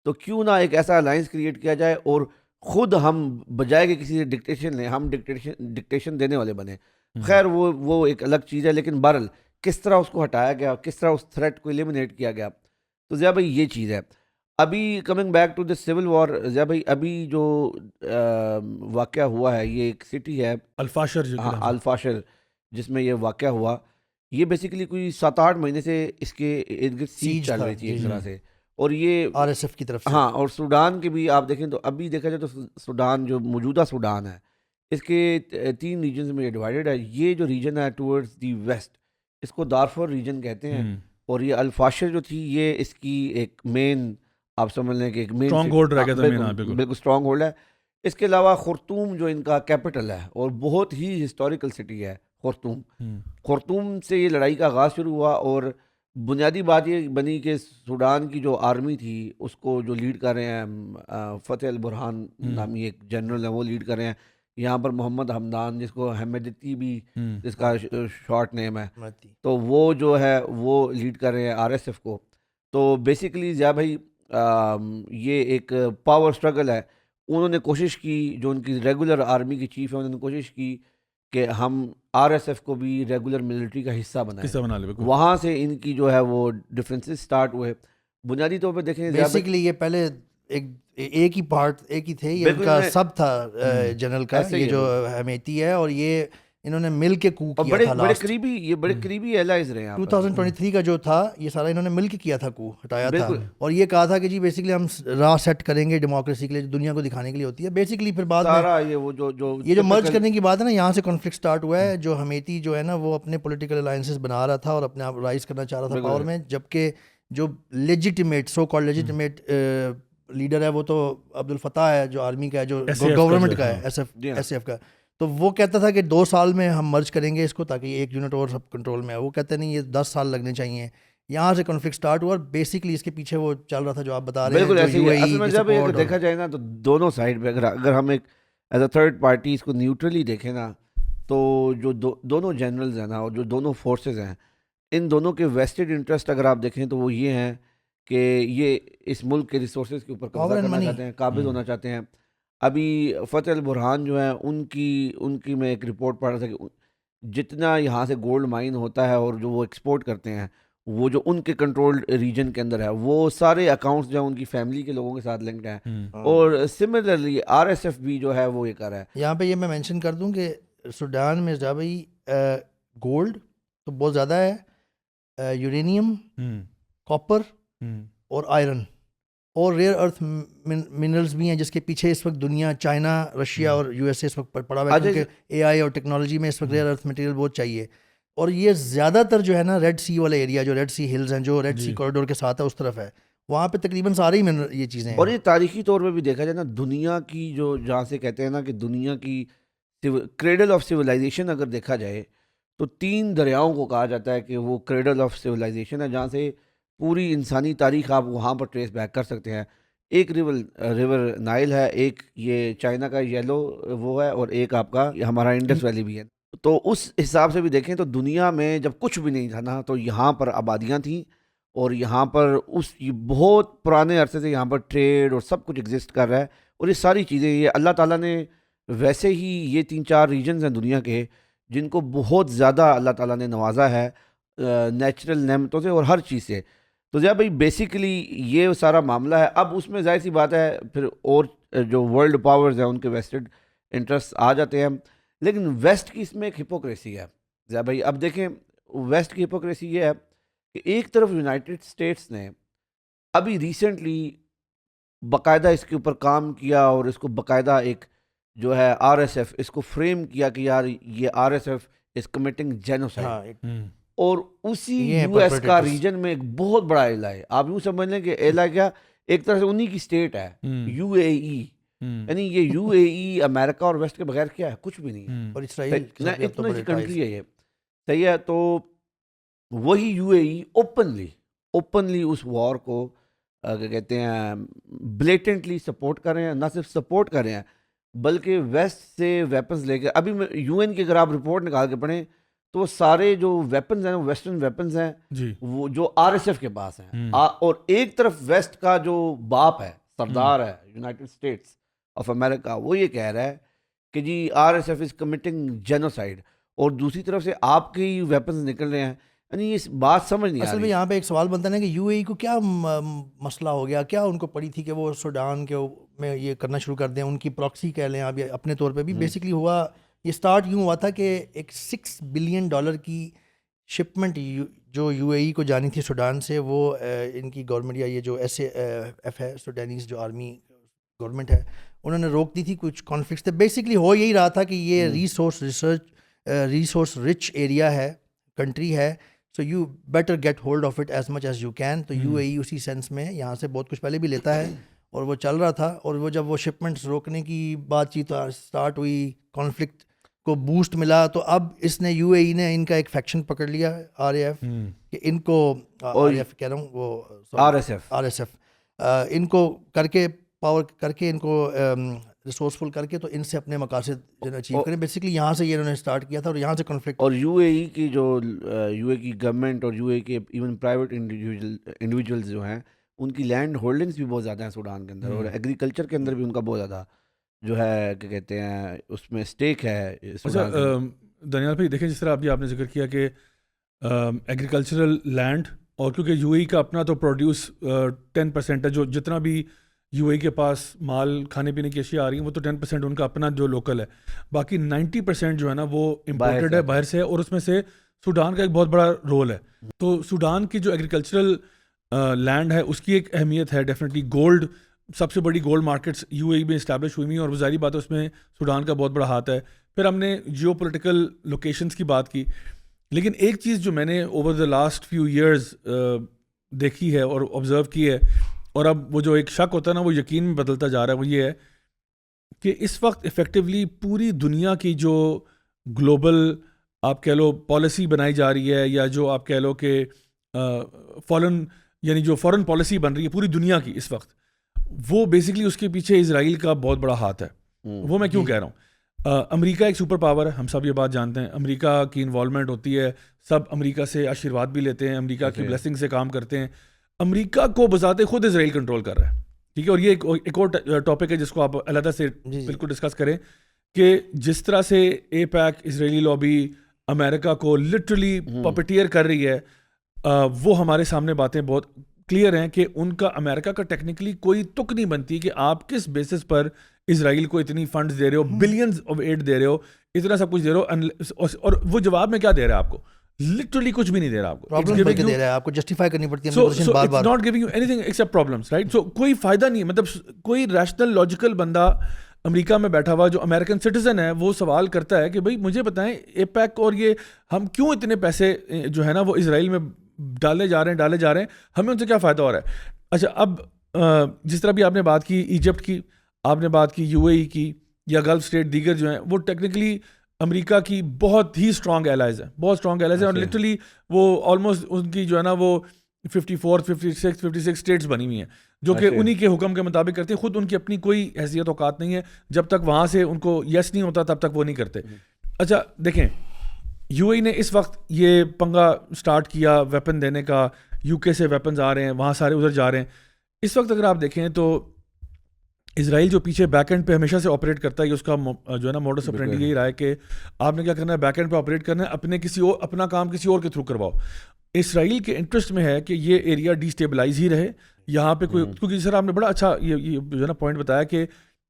تو کیوں نہ ایک ایسا الائنس کریٹ کیا جائے اور خود ہم بجائے کہ کسی سے ڈکٹیشن لیں ہم ڈکٹیشن دینے والے بنے. خیر وہ ایک الگ چیز ہے, لیکن بہرحال کس طرح اس کو ہٹایا گیا, کس طرح اس تھریٹ کو ایلیمنیٹ کیا گیا. تو ضیاء بھائی یہ چیز ہے. ابھی coming back to the civil war, Zia بھائی ابھی جو واقعہ ہوا ہے, یہ ایک سٹی ہے الفاشر جس میں یہ واقعہ ہوا, یہ بیسیکلی کوئی 7-8 مہینے سے اس کے ارد گرد سیج چل رہی تھی ایک طرح سے, اور یہ RSF کی طرف سے. ہاں, اور سوڈان کے بھی آپ دیکھیں تو ابھی دیکھا جائے تو سوڈان جو موجودہ سوڈان ہے اس کے 3 ریجنز میں یہ ڈیوائیڈڈ ہے. یہ جو ریجن ہے ٹورڈز دی ویسٹ اس کو دارفور ریجن کہتے ہیں, اور یہ الفاشر جو تھی یہ اس کی ایک مین آپ سمجھ لیں کہ ایک مین اسٹرانگ ہولڈ رہ گیا تھا, بالکل اسٹرانگ ہولڈ ہے. اس کے علاوہ خرطوم جو ان کا کیپٹل ہے اور بہت ہی ہسٹوریکل سٹی ہے خرطوم سے یہ لڑائی کا آغاز شروع ہوا, اور بنیادی بات یہ بنی کہ سوڈان کی جو آرمی تھی اس کو جو لیڈ کر رہے ہیں فتح البرہان نامی ایک جنرل ہے, وہ لیڈ کر رہے ہیں. یہاں پر محمد حمدان جس کو حمیدتی بھی جس کا شارٹ نیم ہے, تو وہ جو ہے وہ لیڈ کر رہے ہیں RSF کو. تو بیسیکلی ضیاء بھائی یہ ایک پاور سٹرگل ہے. انہوں نے کوشش کی, جو ان کی ریگولر آرمی کی چیف ہے انہوں نے کوشش کی کہ ہم RSF کو بھی ریگولر ملٹری کا حصہ بنا لیں. وہاں سے ان کی جو ہے وہ ڈفرینسز سٹارٹ ہوئے. بنیادی طور پہ دیکھیں بیسیکلی یہ پہلے ایک ہی پارٹ ایک ہی تھے, یہ ان کا سب تھا جنرل کا, یہ جو حمیتی ہے, اور یہ انہوں نے مل کے کو کیا تھا. بڑے قریبی الائز رہے ہیں. 2023 کا جو تھا یہ سارا انہوں نے مل کے کیا تھا, کو ہٹایا تھا, اور یہ کہا تھا کہ جی بیسیکلی ہم راہ سیٹ کریں گے ڈیموکریسی کے لیے, دنیا کو دکھانے کے لیے ہوتی ہے بیسیکلی. پھر بعد میں یہ جو مرج کرنے کی بات ہے نا, یہاں سے کانفلکٹ سٹارٹ ہوا ہے. جو حمیتی جو ہے نا وہ اپنے پولیٹیکل الائنسز بنا رہا تھا اور اپنے آپ رائز کرنا چاہ رہا تھا پاور میں, جبکہ جو legitimate so called legitimate leader ہے وہ تو عبد الفتاح ہے, جو آرمی کا ہے, جو گورنمنٹ کا ہے, SAF کا. تو وہ کہتا تھا کہ 2 سال میں ہم مرج کریں گے اس کو تاکہ ایک یونٹ اور سب کنٹرول میں ہے. وہ کہتے نہیں, یہ 10 سال لگنے چاہیے. یہاں سے کنفلکٹ سٹارٹ ہوا, اور بیسکلی اس کے پیچھے وہ چل رہا تھا جو آپ بتا رہے ہیں. بالکل ایسے ہی جب دیکھا جائے نا تو دونوں سائڈ پہ اگر ہم ایک ایز اے تھرڈ پارٹی اس کو نیوٹرلی دیکھیں نا, تو جو دونوں جنرلز ہیں نا اور جو دونوں فورسز ہیں, ان دونوں کے ویسٹڈ انٹرسٹ اگر آپ دیکھیں تو وہ یہ ہیں کہ یہ اس ملک کے ریسورسز کے اوپر قبضہ کرنا چاہتے ہیں, قابض ہونا چاہتے ہیں. ابھی فتح البرہان جو ہیں ان کی میں ایک رپورٹ پڑھ رہا تھا کہ جتنا یہاں سے گولڈ مائن ہوتا ہے اور جو وہ ایکسپورٹ کرتے ہیں وہ جو ان کے کنٹرولڈ ریجن کے اندر ہے, وہ سارے اکاؤنٹس جو ہیں ان کی فیملی کے لوگوں کے ساتھ لنکڈ ہیں. اور سملرلی RSF بھی جو ہے وہ یہ کر رہا ہے. یہاں پہ یہ میں مینشن کر دوں کہ سوڈان میں جا بھائی گولڈ تو بہت زیادہ ہے, یورینیم, کاپر اور آئرن, اور ریئر ارتھ منرلز بھی ہیں جس کے پیچھے اس وقت دنیا, چائنا, رشیا اور USA اس وقت پڑا ہوا ہے, کیونکہ AI اور ٹیکنالوجی میں اس وقت ریئر ارتھ مٹیریل بہت چاہیے. اور یہ زیادہ تر جو ہے نا ریڈ سی والے ایریا, جو ریڈ سی ہلز ہیں, جو ریڈ سی کوریڈور کے ساتھ ہے اس طرف ہے, وہاں پہ تقریباً سارے ہی یہ چیزیں ہیں. اور یہ تاریخی طور پہ بھی دیکھا جائے نا, دنیا کی جو جہاں سے کہتے ہیں نا کہ دنیا کی کریڈل آف سویلائزیشن اگر دیکھا جائے تو 3 دریاؤں کو کہا جاتا ہے کہ وہ کریڈل آف سویلائزیشن ہے, جہاں سے پوری انسانی تاریخ آپ وہاں پر ٹریس بیک کر سکتے ہیں. ایک ریور نائل ہے, ایک یہ چائنا کا یلو وہ ہے, اور ایک آپ کا ہمارا انڈس ویلی بھی ہے. تو اس حساب سے بھی دیکھیں تو دنیا میں جب کچھ بھی نہیں تھا نا, تو یہاں پر آبادیاں تھیں, اور یہاں پر بہت پرانے عرصے سے یہاں پر ٹریڈ اور سب کچھ ایگزسٹ کر رہا ہے. اور یہ ساری چیزیں یہ اللہ تعالیٰ نے ویسے ہی یہ 3-4 ریجنز ہیں دنیا کے جن کو بہت زیادہ اللہ تعالیٰ نے نوازا ہے نیچرل نعمتوں سے اور ہر چیز سے. تو ضیاء بھائی بیسیکلی یہ سارا معاملہ ہے. اب اس میں ظاہر سی بات ہے پھر اور جو ورلڈ پاورز ہیں ان کے ویسٹڈ انٹرسٹ آ جاتے ہیں, لیکن ویسٹ کی اس میں ایک ہپوکریسی ہے ضیاء بھائی. اب دیکھیں ویسٹ کی ہپوکریسی یہ ہے کہ ایک طرف یونائٹڈ اسٹیٹس نے ابھی ریسنٹلی باقاعدہ اس کے اوپر کام کیا اور اس کو باقاعدہ ایک جو ہے RSF اس کو فریم کیا کہ یار یہ RSF از کمٹنگ جینوسائڈ، اور اسی US کا ریجن میں ایک بہت بڑا ایریا ہے. آپ یوں سمجھ لیں کہ ایریا کیا ایک طرح سے انہی کی اسٹیٹ ہے UAE، یعنی یہ UAE امریکہ اور ویسٹ کے بغیر کیا ہے، کچھ بھی نہیں ہے، اور اسرائیل اتنا سی کنٹری ہے یہ. صحیح ہے. تو وہی UAE اوپنلی اس وار کو کیا کہتے ہیں بلیٹنٹلی سپورٹ کر رہے ہیں. نہ صرف سپورٹ کر رہے ہیں بلکہ ویسٹ سے ویپنز لے کے، ابھی UN کی اگر آپ رپورٹ نکال کے پڑھیں تو وہ سارے جو ویپنز ہیں ویسٹرن ویپنز ہیں وہ جو RSF کے پاس ہیں. اور ایک طرف ویسٹ کا جو باپ ہے، سردار ہے یونائٹڈ اسٹیٹس آف امریکہ، وہ یہ کہہ رہا ہے کہ جی RSF از کمٹنگ جینوسائڈ، اور دوسری طرف سے آپ کے ہی ویپنز نکل رہے ہیں. یعنی اس بات سمجھ نہیں آ رہی. اصل میں یہاں پہ ایک سوال بنتا ہے کہ UAE کو کیا مسئلہ ہو گیا، کیا ان کو پڑی تھی کہ وہ سوڈان کے میں یہ کرنا شروع کر دیں، ان کی پراکسی کہہ لیں آپ اپنے طور پہ بھی. بیسکلی ہوا یہ سٹارٹ یوں ہوا تھا کہ ایک $6 بلین کی شپمنٹ جو UAE کو جانی تھی سوڈان سے، وہ ان کی گورنمنٹ یا یہ جو SAF ہے سوڈانیز جو آرمی گورنمنٹ ہے انہوں نے روک دی تھی. کچھ کانفلکٹس تھے. بیسکلی ہو یہی رہا تھا کہ یہ ریسورس رچ ایریا ہے، کنٹری ہے، so you better get hold of it as much as you can. تو UAE اسی سینس میں یہاں سے بہت کچھ پہلے بھی لیتا ہے اور وہ چل رہا تھا. اور وہ جب وہ شپمنٹس روکنے کی بات چیت اسٹارٹ ہوئی، کانفلکٹ کو بوسٹ ملا، تو اب اس نے UAE نے ان کا ایک فیکشن پکڑ لیا RAF کہ ان کو RAF کہہ رہا ہوں وہ RSF ان کو کر کے پاور کر کے ان کو ریسورسفل کر کے تو ان سے اپنے مقاصد اچیو کریں. بیسکلی یہاں سے یہ انہوں نے اسٹارٹ کیا تھا اور یہاں سے کنفلکٹ. اور UAE کی جو UAE کی گورنمنٹ اور UAE کے ایون پرائیویٹ انڈیویجولز جو ہیں ان کی لینڈ ہولڈنگس بھی بہت زیادہ ہیں سوڈان کے اندر، اور ایگریکلچر کے اندر بھی ان کا بہت زیادہ جو ہے کیا کہتے ہیں اس میں اسٹیک ہے. دانیال بھائی دیکھیں جس طرح ابھی آپ نے ذکر کیا کہ ایگریکلچرل لینڈ، اور کیونکہ UAE کا اپنا تو پروڈیوس 10% ہے، جو جتنا بھی UAE کے پاس مال کھانے پینے کی اشیاء آ رہی ہیں وہ تو 10% ان کا اپنا جو لوکل ہے، باقی 90% جو ہے نا وہ امپورٹڈ ہے باہر سے، اور اس میں سے سوڈان کا ایک بہت بڑا رول ہے. تو سوڈان کی جو ایگریکلچرل لینڈ ہے اس کی ایک اہمیت ہے ڈیفینیٹلی. گولڈ، سب سے بڑی گولڈ مارکیٹس UAE میں اسٹیبلش ہوئی ہوئی ہیں، اور ظاہری بات ہے اس میں سوڈان کا بہت بڑا ہاتھ ہے. پھر ہم نے جیو پولیٹیکل لوکیشنس کی بات کی، لیکن ایک چیز جو میں نے over the last few years دیکھی ہے اور آبزرو کی ہے، اور اب وہ جو ایک شک ہوتا ہے نا وہ یقین میں بدلتا جا رہا ہے، وہ یہ ہے کہ اس وقت ایفیکٹولی پوری دنیا کی جو گلوبل آپ کہہ لو پالیسی بنائی جا رہی ہے، یا جو آپ کہہ لو کہ فورن پالیسی بن رہی ہے پوری دنیا کی اس وقت، وہ بیسکلی اس کے پیچھے اسرائیل کا بہت بڑا ہاتھ ہے. وہ میں کیوں کہہ رہا ہوں، امریکہ ایک سپر پاور ہے، ہم سب یہ بات جانتے ہیں. امریکہ کی انوالومنٹ ہوتی ہے، سب امریکہ سے آشیرواد بھی لیتے ہیں، امریکہ کی بلیسنگ سے کام کرتے ہیں. امریکہ کو بذات خود اسرائیل کنٹرول کر رہا ہے، ٹھیک ہے. اور یہ ایک اور ٹاپک ہے جس کو آپ علیحدہ سے بالکل ڈسکس کریں کہ جس طرح سے APEC اسرائیلی لابی امریکہ کو لٹرلی پپیٹیئر کر رہی ہے، وہ ہمارے سامنے باتیں بہت کلیئر ہیں کہ ان کا امریکہ کا ٹیکنیکلی کوئی تک نہیں بنتی کہ آپ کس بیسس پر اسرائیل کو اتنی فنڈز دے رہے ہو، بلینز آف ایڈ دے رہے ہو، اتنا سب کچھ دے رہے ہو، اور وہ جواب میں کیا دے رہا ہے آپ کو؟ لٹرلی کچھ بھی نہیں دے رہا آپ کو. پرابلم دے رہا ہے آپ کو، جسٹیفائی کرنی پڑتی ہے بار بار. Not giving you anything except problems, right. So کوئی فائدہ نہیں ہے، مطلب کوئی ریشنل لاجیکل بندہ امریکہ میں بیٹھا ہوا جو امریکن سٹیزن ہے وہ سوال کرتا ہے کہ بھائی مجھے بتائیں APEC اور یہ ہم کیوں اتنے پیسے جو ہے نا وہ اسرائیل میں ڈالے جا رہے ہیں، ہمیں ان سے کیا فائدہ ہو رہا ہے. اچھا، اب جس طرح بھی آپ نے بات کی ایجپٹ کی، آپ نے بات کی UAE کی، یا گلف اسٹیٹ دیگر جو ہیں، وہ ٹیکنیکلی امریکہ کی بہت ہی اسٹرانگ ایلائز ہیں، اور لٹرلی وہ آلموسٹ ان کی جو ہے نا وہ 54 56 اسٹیٹس بنی ہوئی ہیں جو کہ انہی کے حکم کے مطابق کرتے ہیں. خود ان کی اپنی کوئی حیثیت اوقات نہیں ہے، جب تک وہاں سے ان کو یس نہیں ہوتا تب تک وہ نہیں کرتے. اچھا دیکھیں، UAE نے اس وقت یہ پنگا اسٹارٹ کیا ویپن دینے کا، UK سے ویپنز آ رہے ہیں، وہاں سارے ادھر جا رہے ہیں. اس وقت اگر آپ دیکھیں تو اسرائیل جو پیچھے بیک اینڈ پہ ہمیشہ سے آپریٹ کرتا ہے، اس کا جو ہے نا موڈس آپرینڈی یہی رہا ہے کہ آپ نے کیا کرنا ہے، بیک اینڈ پہ آپریٹ کرنا ہے، اپنا کام کسی اور کے تھرو کرواؤ. اسرائیل کے انٹرسٹ میں ہے کہ یہ ایریا ڈی اسٹیبلائز ہی رہے، یہاں پہ کوئی، کیونکہ سر آپ نے بڑا اچھا یہ جو ہے نا پوائنٹ بتایا کہ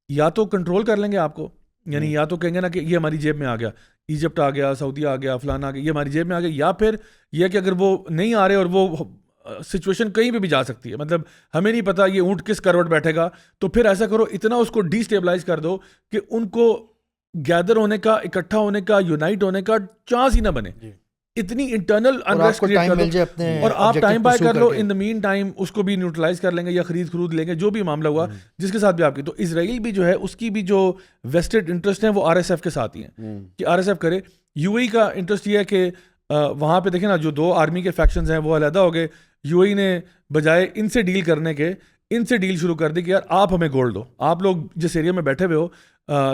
یا تو کنٹرول کر لیں گے آپ کو، یعنی یا تو کہیں گے نا کہ یہ ہماری جیب میں آ گیا, ایجپٹ آ گیا, سعودی آ گیا, فلانا آ گیا, یہ ہماری جیب میں آ گیا, یا پھر یہ کہ اگر وہ نہیں آ رہے اور وہ سچویشن کہیں پہ بھی جا سکتی ہے, مطلب ہمیں نہیں پتا یہ اونٹ کس کروٹ بیٹھے گا, تو پھر ایسا کرو اتنا اس کو ڈی اسٹیبلائز کر دو کہ ان کو گیدر ہونے کا, اکٹھا ہونے کا, یونائٹ ہونے کا چانس ہی نہ بنے, اتنی انٹرنل انریسٹ کریٹ کر دو, اور آپ ٹائم بائی کر لو, ان دا مین ٹائم اس کو بھی نیوٹرلائز کر لیں گے یا خرید لیں گے, جو بھی معاملہ ہوا جس کے ساتھ بھی آپ کی. تو اسرائیل بھی جو ہے اس کی بھی جو ویسٹڈ انٹرسٹ ہیں وہ آر ایس ایف کے ساتھ ہی ہیں کہ آر ایس ایف کرے. یو اے کا انٹرسٹ یہ ہے کہ وہاں پہ دیکھیں نا جو 2 آرمی کے فیکشنز ہیں وہ علیحدہ ہو گئے, یو اے نے بجائے ان سے ڈیل کرنے کے ان سے ڈیل شروع کر دی کہ یار آپ ہمیں گولڈ دو, آپ لوگ جس ایریا میں بیٹھے ہوئے ہو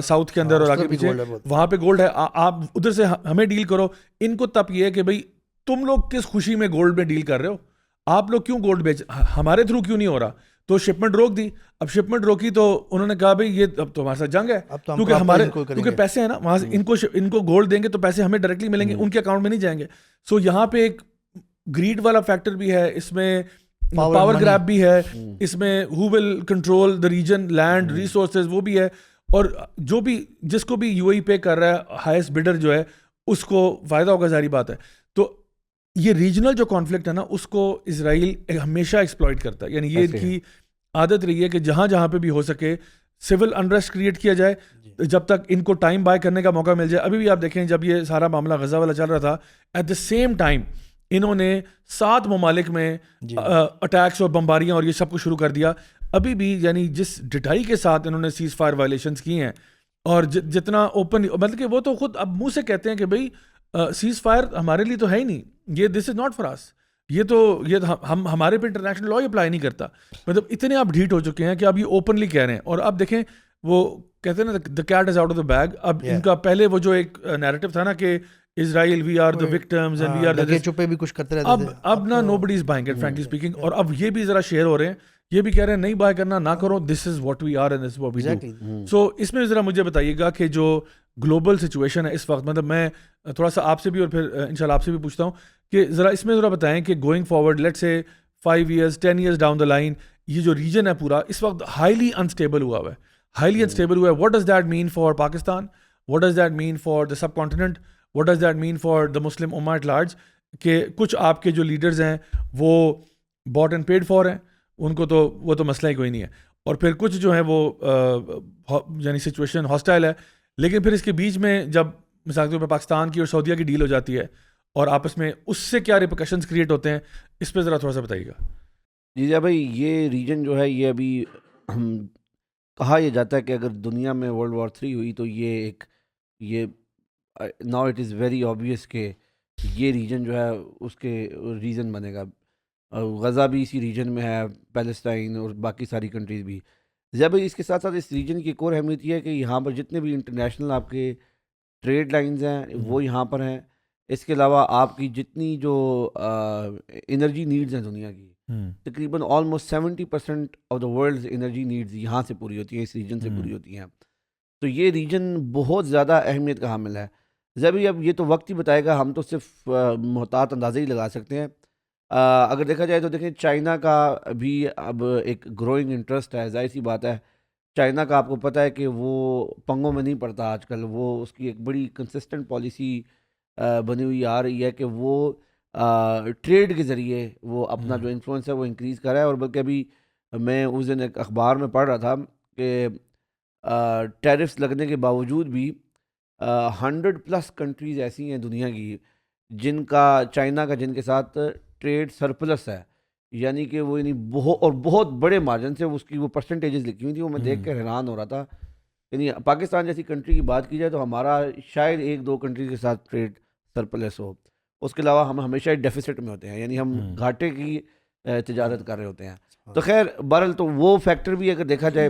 ساؤتھ کے اندر اور آگے پیچھے وہاں پہ گولڈ ہے, آپ ادھر سے ہمیں ڈیل کرو. ان کو تب یہ ہے کہ بھائی تم لوگ کس خوشی میں گولڈ میں ڈیل کر رہے ہو, آپ لوگ کیوں گولڈ بیچ, ہمارے تھرو کیوں نہیں ہو رہا, تو شپمنٹ روک دی. اب شپمنٹ روکی تو انہوں نے کہا بھائی یہ اب تو ہمارے ساتھ جنگ ہے, کیونکہ ہمارے کیونکہ پیسے ہیں نا وہاں سے, ان کو گولڈ دیں گے تو پیسے ہمیں ڈائریکٹلی ملیں گے, ان کے اکاؤنٹ میں نہیں جائیں گے. سو یہاں پہ ایک گریڈ والا فیکٹر بھی ہے, اس میں پاور گریب بھی ہے, اس میں who will control the region, land resources وہ بھی ہے, اور جو بھی جس کو بھی یو اے پے کر رہا ہے ہائیسٹ بڈر جو ہے اس کو فائدہ ہوگا, ظاہری بات ہے. تو یہ ریجنل جو کانفلکٹ ہے نا اس کو اسرائیل ہمیشہ ایکسپلائٹ کرتا ہے, یعنی یہ ان کی عادت رہی ہے کہ جہاں جہاں پہ بھی ہو سکے سول انریسٹ کریٹ کیا جائے جب تک ان کو ٹائم بائی کرنے کا موقع مل جائے. ابھی بھی آپ دیکھیں جب یہ سارا معاملہ غزہ والا چل رہا تھا, ایٹ دا سیم ٹائم انہوں نے 7 ممالک میں اٹیکس اور بمباریاں اور یہ سب کچھ شروع کر دیا. ابھی بھی یعنی جس ڈٹائی کے ساتھ انہوں نے سیز فائر وائلیشنز کی ہیں, اور جتنا اوپن, مطلب کہ وہ تو خود اب منہ سے کہتے ہیں کہ بھائی سیز فائر ہمارے لیے تو ہے ہی نہیں, یہ دس از ناٹ فار اس, یہ ہم ہمارے پہ انٹرنیشنل لا اپلائی نہیں کرتا. مطلب اتنے آپ ڈھیٹ ہو چکے ہیں کہ اب یہ اوپنلی کہہ رہے ہیں. اور اب دیکھیں وہ کہتے ہیں نا the cat is out of the bag. اب ان کا پہلے وہ جو ایک نیریٹو تھا نا کہ Israel we are the victims and we are the چپے بھی کچھ کرتے رہتے تھے, اب نا nobody is buying it frankly speaking. اور اب یہ بھی ذرا شیئر ہو رہے ہیں, یہ بھی کہہ رہے ہیں نہیں بائی کرنا, نہ کرو, this is what we are and this is what we do. So اس میں ذرا مجھے بتائیے گا کہ جو گلوبل سچویشن ہے اس وقت, مطلب میں تھوڑا سا آپ سے بھی اور پھر انشاءاللہ آپ سے بھی پوچھتا ہوں کہ ذرا اس میں ذرا بتائیں کہ گوئنگ فارورڈ لیٹ سے 5 years 10 years down the line, یہ جو ریجن ہے پورا اس وقت ہائیلی انسٹیبل ہوا ہے, ہائیلی انسٹیبل ہوا ہے. What does that mean for Pakistan, what does that mean for the subcontinent, what does that mean for the Muslim امہ ایٹ لارج, کہ کچھ آپ کے جو لیڈرز ہیں وہ باٹ اینڈ پیڈ فار ہیں, ان کو تو وہ تو مسئلہ ہی کوئی نہیں ہے, اور پھر کچھ جو ہیں وہ یعنی سچویشن ہاسٹائل ہے. لیکن پھر اس کے بیچ میں جب مثال کے طور پہ پاکستان کی اور سعودیہ کی ڈیل ہو جاتی ہے اور آپس میں اس سے کیا ریپرکشنز کریٹ ہوتے ہیں, اس پہ ذرا تھوڑا سا بتائیے گا. جی بھائی, یہ ریجن جو ہے یہ ابھی کہا یہ جاتا ہے کہ اگر دنیا میں World War 3 ہوئی تو یہ now it is very obvious کہ یہ ریجن جو ہے اس کے ریزن بنے گا. غزہ بھی اسی ریجن میں ہے, پیلسٹائن اور باقی ساری کنٹریز بھی. جب اس کے ساتھ ساتھ اس ریجن کی ایک اور اہمیت یہ ہے کہ یہاں پر جتنے بھی انٹرنیشنل آپ کے ٹریڈ لائنز ہیں وہ یہاں پر ہیں. اس کے علاوہ آپ کی جتنی جو انرجی نیڈز ہیں دنیا کی, تقریباً almost 70% of the world's energy needs یہاں سے پوری ہوتی ہیں, اس ریجن سے پوری ہوتی ہیں. تو یہ ریجن بہت زیادہ اہمیت کا حامل ہے. جبھی اب یہ تو وقت ہی بتائے گا, ہم تو صرف محتاط اندازے ہی لگا سکتے ہیں. اگر دیکھا جائے تو دیکھیں چائنا کا بھی اب ایک گروئنگ انٹرسٹ ہے. ظاہر سی بات ہے, چائنا کا آپ کو پتہ ہے کہ وہ پنگوں میں نہیں پڑتا آج کل. وہ اس کی ایک بڑی کنسسٹنٹ پالیسی بنی ہوئی آ رہی ہے کہ وہ ٹریڈ کے ذریعے وہ اپنا جو انفلوئنس ہے وہ انکریز کر رہا ہے. اور بلکہ ابھی میں اس دن ایک اخبار میں پڑھ رہا تھا کہ ٹیرفس لگنے کے باوجود بھی 100+ کنٹریز ایسی ہیں دنیا کی جن کا چائنا کا جن کے ساتھ ٹریڈ سرپلس ہے, یعنی کہ وہ بہت بڑے مارجن سے اس کی وہ پرسنٹیجز لکھی ہوئی تھی. وہ میں دیکھ کر حیران ہو رہا تھا. یعنی پاکستان جیسی کنٹری کی بات کی جائے تو ہمارا شاید 1-2 کنٹری کے ساتھ ٹریڈ سرپلس ہو, اس کے علاوہ ہم ہمیشہ ڈیفیسٹ میں ہوتے ہیں, یعنی ہم گھاٹے کی تجارت کر رہے ہوتے ہیں. تو خیر بہرحال تو وہ فیکٹر بھی اگر دیکھا جائے,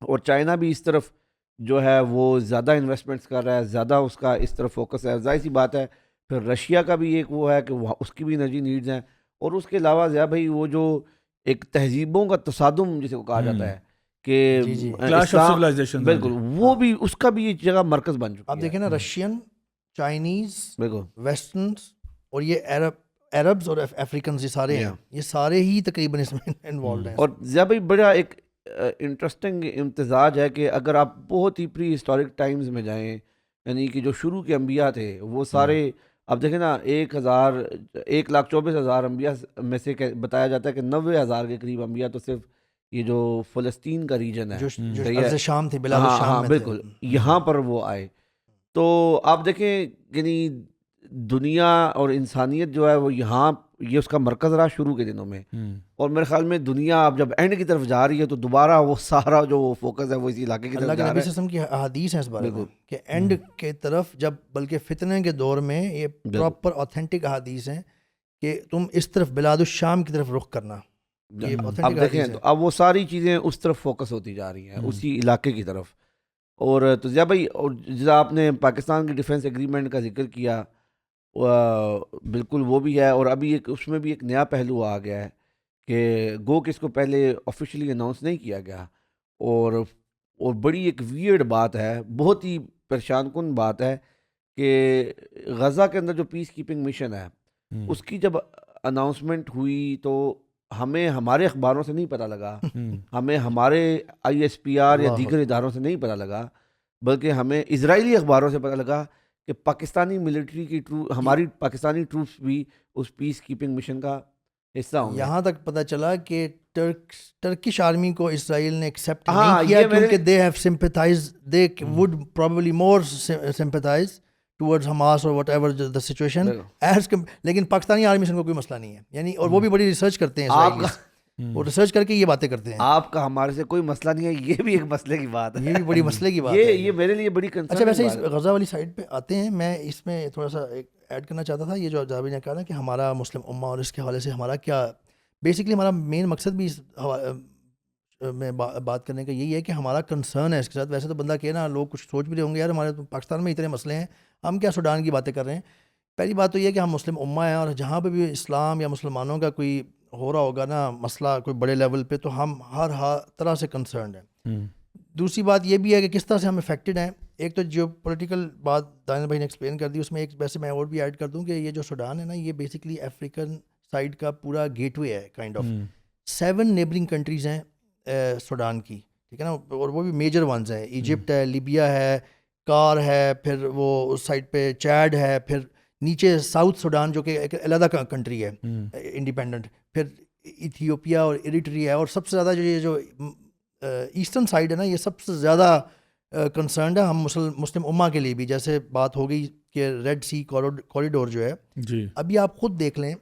اور چائنا بھی اس طرف جو ہے وہ زیادہ انویسٹمنٹس کر رہا ہے, زیادہ اس کا اس طرف فوکس ہے. ظاہر سی بات ہے پھر رشیا کا بھی ایک وہ ہے کہ اس کی بھی انرجی نیڈز ہیں. اور اس کے علاوہ ضیاء بھائی وہ جو ایک تہذیبوں کا تصادم جسے کو کہا جاتا ہے کہ بالکل وہ بھی اس کا بھی ایک جگہ مرکز بن چکا ہے. آپ دیکھیں نا رشین, چائنیز, ویسٹرنز اور یہ عربز اور افریقنز, یہ سارے ہیں, یہ سارے ہی تقریباً اس میں انوالوڈ ہیں. اور ضیاء بھائی بڑا ایک انٹرسٹنگ امتزاج ہے کہ اگر آپ بہت ہی پری ہسٹورک ٹائمز میں جائیں، یعنی کہ جو شروع کے انبیاء تھے وہ سارے، اب دیکھیں نا 1,24,000 انبیاء میں سے بتایا جاتا ہے کہ 90,000 کے قریب انبیاء تو صرف یہ جو فلسطین کا ریجن ہے، جو صحیح ہے؟ ارض شام تھی، بلاد ہاں الشام ہاں میں تھے. بالکل، یہاں پر وہ آئے. تو آپ دیکھیں یعنی دنیا اور انسانیت جو ہے وہ یہاں، یہ اس کا مرکز رہا شروع کے دنوں میں، اور میرے خیال میں دنیا اب جب اینڈ کی طرف جا رہی ہے تو دوبارہ وہ سارا جو فوکس ہے وہ اسی علاقے کی طرف اللہ کے جا نبی رہا صلی اللہ علیہ وسلم کی احادیث ہیں اس بارے میں بالکل. کہ اینڈ کے طرف جب، بلکہ فتنے کے دور میں یہ پراپر اوتھینٹک احادیث ہیں کہ تم اس طرف بلاد الشام کی طرف رخ کرنا. یہ اب authentic دیکھیں حدیث تو ہے. اب وہ ساری چیزیں اس طرف فوکس ہوتی جا رہی ہیں، اسی علاقے کی طرف. اور تو ضیاء بھائی، اور جیسا آپ نے پاکستان کی ڈیفینس ایگریمنٹ کا ذکر کیا، بالکل وہ بھی ہے. اور ابھی اس میں بھی ایک نیا پہلو آ گیا ہے کہ گو کہ اس کو پہلے آفیشلی اناؤنس نہیں کیا گیا، اور بڑی ایک ویئرڈ بات ہے، بہت ہی پریشان کن بات ہے کہ غزہ کے اندر جو پیس کیپنگ مشن ہے اس کی جب اناؤنسمنٹ ہوئی تو ہمیں ہمارے اخباروں سے نہیں پتہ لگا، ہمیں ہمارے ISPR یا دیگر اداروں سے نہیں پتہ لگا، بلکہ ہمیں اسرائیلی اخباروں سے پتہ لگا کہ پاکستانی ملٹری کی ہماری پاکستانی ٹروپس بھی اس پیس کیپنگ مشن کا حصہ ہوں گے. یہاں تک پتہ چلا کہ ٹرکش آرمی کو اسرائیل نے ایکسیپٹ ہاں، نہیں کیا یہ کیونکہ they have sympathise, they would probably more sympathise towards Hamas اور whatever the situation is, لیکن پاکستانی آرمی سے ان کو کوئی مسئلہ نہیں ہے. یعنی اور وہ بھی بڑی ریسرچ کرتے ہیں اسرائیلیز، وہ ریسرچ کر کے یہ باتیں کرتے ہیں. آپ کا ہمارے سے کوئی مسئلہ نہیں ہے، یہ بھی ایک مسئلے کی بات ہے، یہ بھی بڑی مسئلے کی بات ہے. یہ میرے لیے بڑی کنسرن. اچھا، ویسے اس غزہ والی سائڈ پہ آتے ہیں، میں اس میں تھوڑا سا ایڈ کرنا چاہتا تھا. یہ جو جابر نے کہا نا کہ ہمارا مسلم امہ اور اس کے حوالے سے ہمارا کیا، بیسکلی ہمارا مین مقصد بھی اس میں بات کرنے کا یہی ہے کہ ہمارا کنسرن ہے اس کے ساتھ. ویسے تو بندہ کہ نا لوگ کچھ سوچ بھی رہے ہوں گے یار ہمارے پاکستان میں اتنے مسئلے ہیں، ہم کیا سوڈان کی باتیں کر رہے ہیں. پہلی بات تو یہ کہ ہم مسلم امہ ہیں، اور جہاں پہ بھی اسلام یا مسلمانوں کا کوئی ہو رہا ہوگا نا مسئلہ کوئی بڑے لیول پہ، تو ہم ہر طرح سے کنسرنڈ ہیں. دوسری بات یہ بھی ہے کہ کس طرح سے ہم افیکٹڈ ہیں. ایک تو جو پولیٹیکل بات دانیال بھائی نے ایکسپلین کر دی، اس میں ایک ویسے میں اور بھی ایڈ کر دوں کہ یہ جو سوڈان ہے نا، یہ بیسکلی افریقن سائڈ کا پورا گیٹ وے ہے کائنڈ آف. 7 نیبرنگ کنٹریز ہیں سوڈان کی، ٹھیک ہے نا، اور وہ بھی میجر ونز ہیں. ایجپٹ ہے، لیبیا ہے، کار ہے، پھر وہ اس سائڈ پہ چیڈ ہے، پھر نیچے ساؤتھ سوڈان جو کہ ایک علیحدہ کنٹری ہے انڈیپینڈنٹ، پھر ایتھیوپیا اور ایریٹری ہے. اور سب سے زیادہ جو یہ جو ایسٹرن سائڈ ہے نا، یہ سب سے زیادہ کنسرنڈ ہے ہم مسلم امہ کے لیے بھی. جیسے بات ہو گئی کہ ریڈ سی کوریڈور جو ہے، جی ابھی آپ خود دیکھ لیں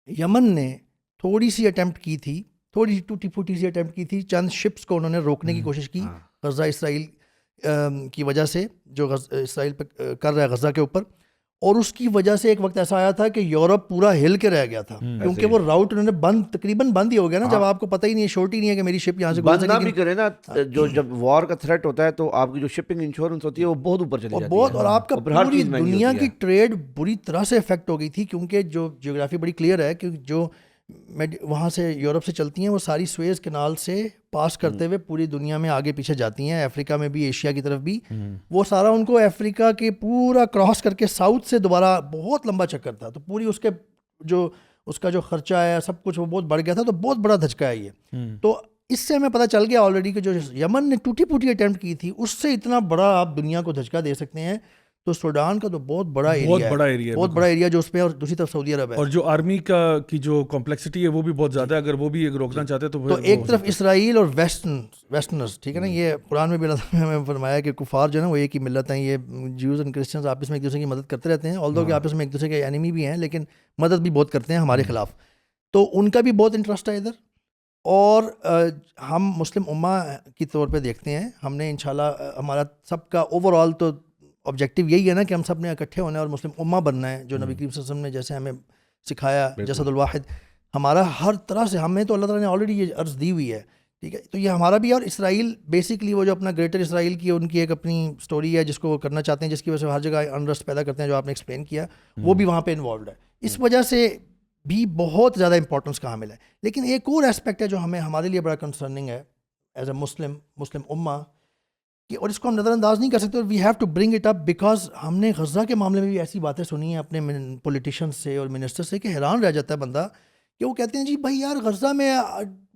یمن نے تھوڑی سی اٹیمپٹ کی تھی، تھوڑی سی ٹوٹی پھوٹی سی اٹیمپٹ کی تھی، چند شپس کو انہوں نے روکنے کی کوشش کی غزہ اسرائیل کی وجہ سے، جو اسرائیل پہ کر رہا ہے غزہ کے اوپر. اور اس کی وجہ سے ایک وقت ایسا آیا تھا کہ یورپ پورا ہل کے رہ گیا تھا، کیونکہ وہ راؤٹ انہوں نے تقریباً بند ہی ہو گیا نا. جب آپ کو پتہ ہی نہیں ہے، شورٹی نہیں ہے کہ میری شپ یہاں سے بند نہ بھی کرے نا، جو جب وار کا تھریٹ ہوتا ہے تو آپ کی جو شپنگ انشورنس ہوتی ہے وہ بہت اوپر چلی جاتی ہے، اور آپ کا پوری دنیا کی ٹریڈ بری طرح سے افیکٹ ہو گئی تھی. کیونکہ جو جیوگرافی بڑی کلیئر ہے کہ جو وہاں سے یورپ سے چلتی ہیں وہ ساری سویز کینال سے پاس کرتے ہوئے پوری دنیا میں آگے پیچھے جاتی ہیں، افریقہ میں بھی، ایشیا کی طرف بھی. وہ سارا ان کو افریقہ کے پورا کراس کر کے ساؤتھ سے دوبارہ بہت لمبا چکر تھا، تو پوری اس کے جو اس کا جو خرچہ ہے سب کچھ وہ بہت بڑھ گیا تھا. تو بہت بڑا دھچکا ہے یہ. تو اس سے ہمیں پتہ چل گیا آلریڈی کہ جو یمن نے ٹوٹی پھوٹی اٹیمپٹ کی تھی اس سے اتنا بڑا آپ دنیا کو دھچکا دے سکتے ہیں. تو سوڈان کا تو بہت بڑا ایریا، بہت بڑا ایریا جو اس پہ، اور دوسری طرف سعودی عرب ہے. اور جو آرمی کی جو کمپلیکسٹی ہے وہ بھی بہت زیادہ ہے. اگر وہ بھی روکنا چاہتے ہیں تو ایک طرف اسرائیل اور ویسٹرنز، ٹھیک ہے نا. یہ قرآن میں بھی اللہ تعالیٰ نے فرمایا کہ کفار جو ہے نا وہ ایک ہی ملت ہیں. یہ جیوز اینڈ کرسچنز آپس میں ایک دوسرے کی مدد کرتے رہتے ہیں، آلدو کہ آپس میں ایک دوسرے کے اینیمی بھی ہیں، لیکن مدد بھی بہت کرتے ہیں ہمارے خلاف. تو ان کا بھی بہت انٹرسٹ ہے ادھر. اور ہم مسلم امہ کی طور پہ دیکھتے ہیں، ہم نے انشاءاللہ ہمارا سب کا اوور آل تو آبجیکٹیو یہی ہے نا کہ ہم سب نے اکٹھے ہونا ہے اور مسلم امہ بننا ہے، جو نبی کریم صلی اللہ علیہ وسلم نے جیسے ہمیں سکھایا، جسد الواحد. ہمارا ہر طرح سے، ہمیں تو اللہ تعالیٰ نے آلریڈی یہ عرض دی ہوئی ہے، ٹھیک ہے. تو یہ ہمارا بھی. اور اسرائیل بیسکلی وہ جو اپنا گریٹر اسرائیل کی ان کی ایک اپنی سٹوری ہے جس کو وہ کرنا چاہتے ہیں، جس کی وجہ سے ہر جگہ انرسٹ پیدا کرتے ہیں، جو آپ نے ایکسپلین کیا، وہ بھی وہاں پہ انوالوڈ ہے. اس وجہ سے بھی بہت زیادہ امپورٹنس کا حامل ہے. لیکن ایک اور اسپیکٹ ہے جو ہمارے لیے بڑا کنسرننگ ہے ایز اے مسلم امہ، کہ اور اس کو ہم نظر انداز نہیں کر سکتے. اور we have to bring it up because ہم نے غزہ کے معاملے میں بھی ایسی باتیں سنی ہیں اپنے پولیٹیشین سے اور منسٹر سے کہ حیران رہ جاتا ہے بندہ، کہ وہ کہتے ہیں جی بھائی یار غزہ میں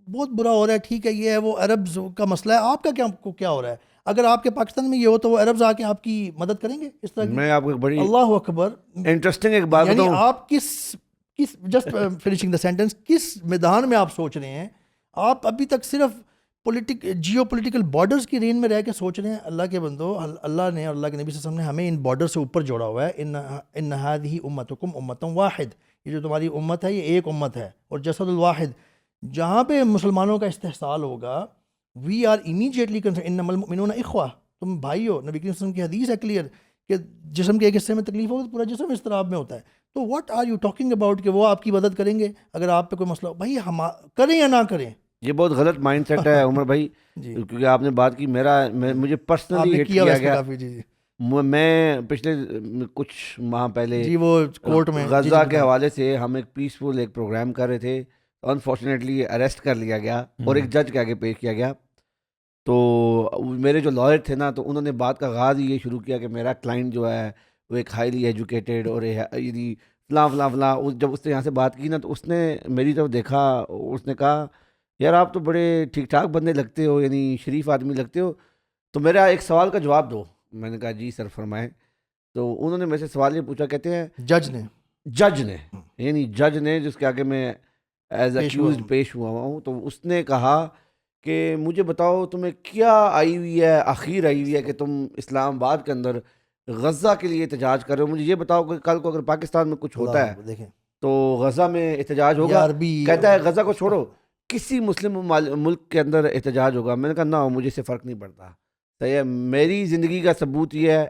بہت برا ہو رہا ہے, ٹھیک ہے یہ ہے وہ عربز کا مسئلہ ہے, آپ کا کیا ہو رہا ہے؟ اگر آپ کے پاکستان میں یہ ہو تو وہ عربز آ کے آپ کی مدد کریں گے اس طرح کی؟ میں آپ کو ایک بڑی اللہ اکبر, انٹرسٹنگ ایک بات یعنی بتاؤں, آپ کس جسٹ فنشنگ دا سینٹینس, کس میدان میں آپ سوچ رہے ہیں؟ آپ ابھی تک صرف جیو پولیٹیکل بارڈرز کی رین میں رہ کے سوچ رہے ہیں. اللہ کے بندو, اللہ نے اور اللہ کے نبی صلی اللہ علیہ وسلم نے ہمیں ان بارڈر سے اوپر جوڑا ہوا ہے. ان هذه امتکم امۃ واحد, یہ جو تمہاری امت ہے یہ ایک امت ہے, اور جسد الواحد. جہاں پہ مسلمانوں کا استحصال ہوگا, وی آر امیجیٹلی کنسرن, انما المؤمنون اخوہ, تم بھائی ہو. نبی کریم صلی اللہ علیہ وسلم کی حدیث ہے کلیئر کہ جسم کے ایک حصے میں تکلیف ہوگی تو پورا جسم اضطراب میں ہوتا ہے. تو what are you talking about کہ وہ آپ کی مدد کریں گے اگر آپ پہ کوئی مسئلہ ہو؟ بھائی ہم کریں یا نہ کریں, یہ بہت غلط مائنڈ سیٹ ہے عمر بھائی, کیونکہ آپ نے بات کی, مجھے پرسنلی ہٹ کیا گیا. میں پچھلے کچھ ماہ پہلے جی وہ کورٹ میں غزہ کے حوالے سے ہم ایک پیسفل ایک پروگرام کر رہے تھے, انفارچونیٹلی اریسٹ کر لیا گیا اور ایک جج کے آگے پیش کیا گیا. تو میرے جو لائر تھے نا, تو انہوں نے بات کا آغاز یہ شروع کیا کہ میرا کلائنٹ جو ہے وہ ایک ہائیلی ایجوکیٹڈ اور یعنی فلاں فلاں فلاں. جب اس نے یہاں سے بات کی نا, تو اس نے میری طرف دیکھا, اس نے کہا یار آپ تو بڑے ٹھیک ٹھاک بندے لگتے ہو, یعنی شریف آدمی لگتے ہو, تو میرا ایک سوال کا جواب دو. میں نے کہا جی سر فرمائیں. تو انہوں نے میرے سے سوال یہ پوچھا, کہتے ہیں جج نے یعنی جج نے جس کے آگے میں ایز ایکیوزڈ پیش ہوا ہوں, تو اس نے کہا کہ مجھے بتاؤ تمہیں کیا آئی ہوئی ہے, آخر آئی ہوئی ہے کہ تم اسلام آباد کے اندر غزہ کے لیے احتجاج کر رہے ہو. مجھے یہ بتاؤ کہ کل کو اگر پاکستان میں کچھ ہوتا ہے تو غزہ میں احتجاج ہوگا؟ کہتا ہے غزہ کو چھوڑو, کسی مسلم ملک کے اندر احتجاج ہوگا. میں نے کہا نہ, مجھے سے فرق نہیں پڑتا. صحیح ہے, میری زندگی کا ثبوت یہ ہے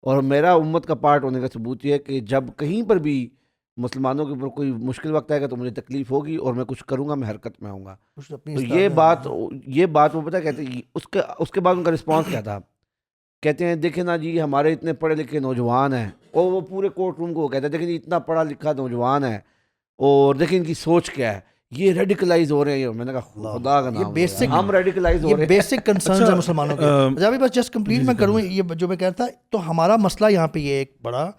اور میرا امت کا پارٹ ہونے کا ثبوت یہ ہے کہ جب کہیں پر بھی مسلمانوں کے اوپر کوئی مشکل وقت آئے گا تو مجھے تکلیف ہوگی اور میں کچھ کروں گا, میں حرکت میں آؤں گا. تو یہ بات وہ پتہ کہتے ہیں, اس کے بعد ان کا رسپانس کیا تھا, کہتے ہیں دیکھیں نا جی ہمارے اتنے پڑھے لکھے نوجوان ہیں, اور وہ پورے کورٹ روم کو کہتے ہیں دیکھیں جی اتنا پڑھا لکھا نوجوان ہے اور دیکھیں ان کی سوچ کیا ہے, یہ ریڈیکلائز ہو رہے ہیں. میں نے کہا خدا کا نام, ہم ریڈیکلائز ہو رہے ہیں. بیسک کنسرنز ہیں مسلمانوں کے. جب بس جسٹ کمپلیٹ میں کروں یہ جو میں کہتا, تو ہمارا مسئلہ یہاں پہ یہ ایک بڑا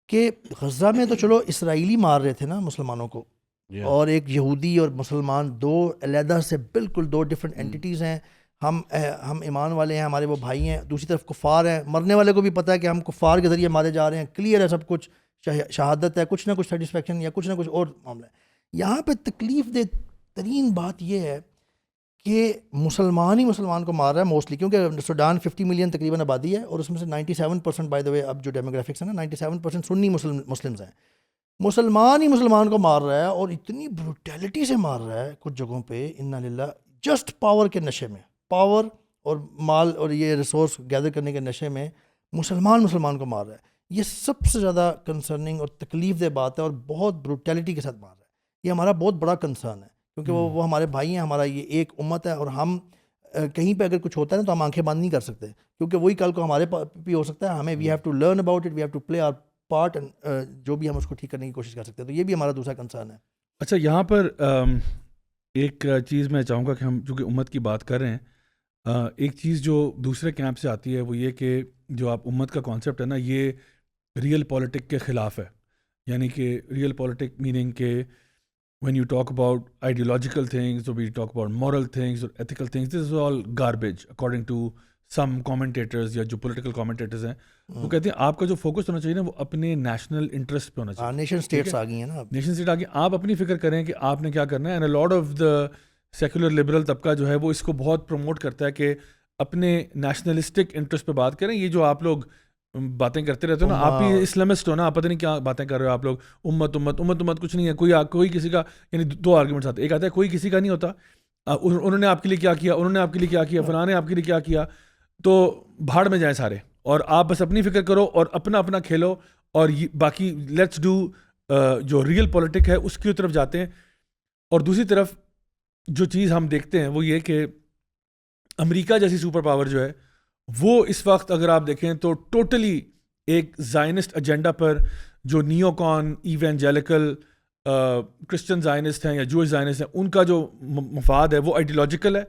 کہ غزہ میں تو چلو اسرائیلی مار رہے تھے نا مسلمانوں کو, اور ایک یہودی اور مسلمان دو علیحدہ سے بالکل دو ڈفرینٹ اینٹیز ہیں. ہم ایمان والے ہیں, ہمارے وہ بھائی ہیں, دوسری طرف کفار ہیں. مرنے والے کو بھی پتہ ہے کہ ہم کفار کے ذریعے مارے جا رہے ہیں, کلیئر ہے سب کچھ, شہادت ہے, کچھ نہ کچھ سیٹسفیکشن یا کچھ نہ کچھ اور معاملہ ہے. یہاں پہ تکلیف دہ ترین بات یہ ہے کہ مسلمان ہی مسلمان کو مار رہا ہے موسٹلی, کیونکہ سوڈان 50 ملین تقریباً آبادی ہے, اور اس میں سے 97% بائی دا وے اب جو ڈیموگرافکس ہے نا 97% سنی مسلمز ہیں. مسلمان ہی مسلمان کو مار رہا ہے, اور اتنی بروٹیلٹی سے مار رہا ہے کچھ جگہوں پہ, انا للہ, جسٹ پاور کے نشے میں, پاور اور مال اور یہ ریسورس گیدر کرنے کے نشے میں مسلمان کو مار رہا ہے. یہ سب سے زیادہ کنسرننگ اور تکلیف دہ بات ہے, اور بہت بروٹیلٹی کے ساتھ مار رہا ہے. یہ ہمارا بہت بڑا کنسرن ہے, کیونکہ وہ ہمارے بھائی ہیں, ہمارا یہ ایک امت ہے, اور ہم کہیں پہ اگر کچھ ہوتا ہے نا تو ہم آنکھیں بند نہیں کر سکتے, کیونکہ وہی کل کو ہمارے بھی ہو سکتا ہے. ہمیں we have to learn about it, we have to play our part, جو بھی ہم اس کو ٹھیک کرنے کی کوشش کر سکتے ہیں. تو یہ بھی ہمارا دوسرا کنسرن ہے. اچھا, یہاں پر ایک چیز میں چاہوں گا کہ ہم چونکہ امت کی بات کر رہے ہیں, ایک چیز جو دوسرے کیمپ سے آتی ہے وہ یہ کہ جو آپ امت کا کانسیپٹ ہے نا, یہ ریئل پولیٹک کے خلاف ہے. یعنی کہ ریئل پولیٹک میننگ کہ when you talk about ideological things, or we talk about moral things or ethical things, this is all garbage according to some commentators یا جو political commentators ہیں. وہ کہتے ہیں آپ کا جو فوکس ہونا چاہیے نا وہ اپنے نیشنل انٹرسٹ پہ ہونا چاہیے. نیشن اسٹیٹس آ گئی ہیں نا, نیشن اسٹیٹ آ گئی, آپ اپنی فکر کریں کہ آپ نے کیا کرنا ہے. And a lot of the secular liberal طبقہ جو ہے وہ اس کو بہت پروموٹ کرتا ہے کہ اپنے نیشنلسٹک انٹرسٹ پہ بات کریں. یہ جو آپ لوگ باتیں کرتے رہتے ہو نا, آپ ہی اسلامسٹ ہو نا, آپ پتہ نہیں کیا باتیں کر رہے ہو آپ لوگ. امت کچھ نہیں ہے. کوئی کسی کا, یعنی دو آرگومنٹس آتے ہیں. ایک آتا ہے کوئی کسی کا نہیں ہوتا, انہوں نے آپ کے لیے کیا کیا, انہوں نے آپ کے لیے کیا کیا, فلاں نے آپ کے لیے کیا کیا, تو بھاڑ میں جائیں سارے, اور آپ بس اپنی فکر کرو اور اپنا کھیلو, اور باقی لیٹس ڈو جو ریئل پولیٹک ہے اس کی طرف جاتے ہیں. اور دوسری طرف جو چیز ہم دیکھتے ہیں وہ یہ کہ امریکہ جیسی سپر پاور جو ہے وہ اس وقت اگر آپ دیکھیں تو ٹوٹلی ایک زائنسٹ ایجنڈا پر, جو نیو کان ایونجیلیکل کرسچن زائنسٹ ہیں یا جوش زائنسٹ ہیں, ان کا جو مفاد ہے وہ آئیڈیولوجیکل ہے.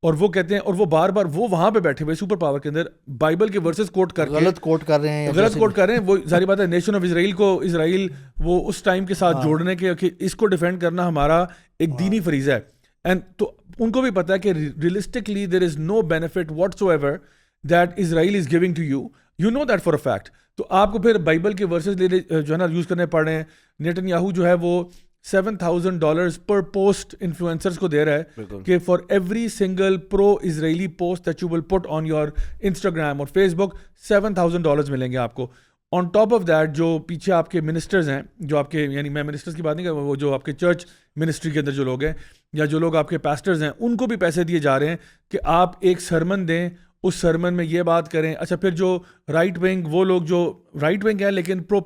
اور وہ کہتے ہیں, اور وہ بار بار وہ وہاں پہ بیٹھے ہوئے سپر پاور کے اندر بائبل کے ورسز کوٹ کر کے غلط کوٹ کر رہے ہیں. وہ ظاہر بات ہے نیشن آف اسرائیل وہ اس ٹائم کے ساتھ جوڑنے کے, کہ اس کو ڈیفینڈ کرنا ہمارا ایک دینی فریضہ ہے. اینڈ تو ان کو بھی پتا ہے کہ realistically there is no benefit whatsoever that Israel is giving to you, you know that for a fact. تو آپ کو پھر بائبل کے ورسز جو ہے نا یوز کرنے پڑ رہے ہیں. نیتن یاہو جو ہے وہ $7,000 پر پوسٹ انفلوئنسرز کو دے رہا ہے کہ for every single pro Israeli post that you will put on your Instagram اور فیس بک $7,000 ملیں گے آپ کو. آن ٹاپ آف دیٹ جو پیچھے آپ کے منسٹرز ہیں, جو آپ کے, یعنی میں منسٹرز کی بات نہیں کر رہا, وہ جو آپ کے چرچ منسٹری کے اندر جو لوگ ہیں یا جو لوگ آپ کے پاسٹرز ہیں, ان کو بھی پیسے دیے جا رہے ہیں کہ آپ ایک سرمن دیں, اس سرمن میں یہ بات کریں. اچھا پھر جو رائٹ ونگ, وہ لوگ جو رائٹ ونگ ہیں لیکن پرو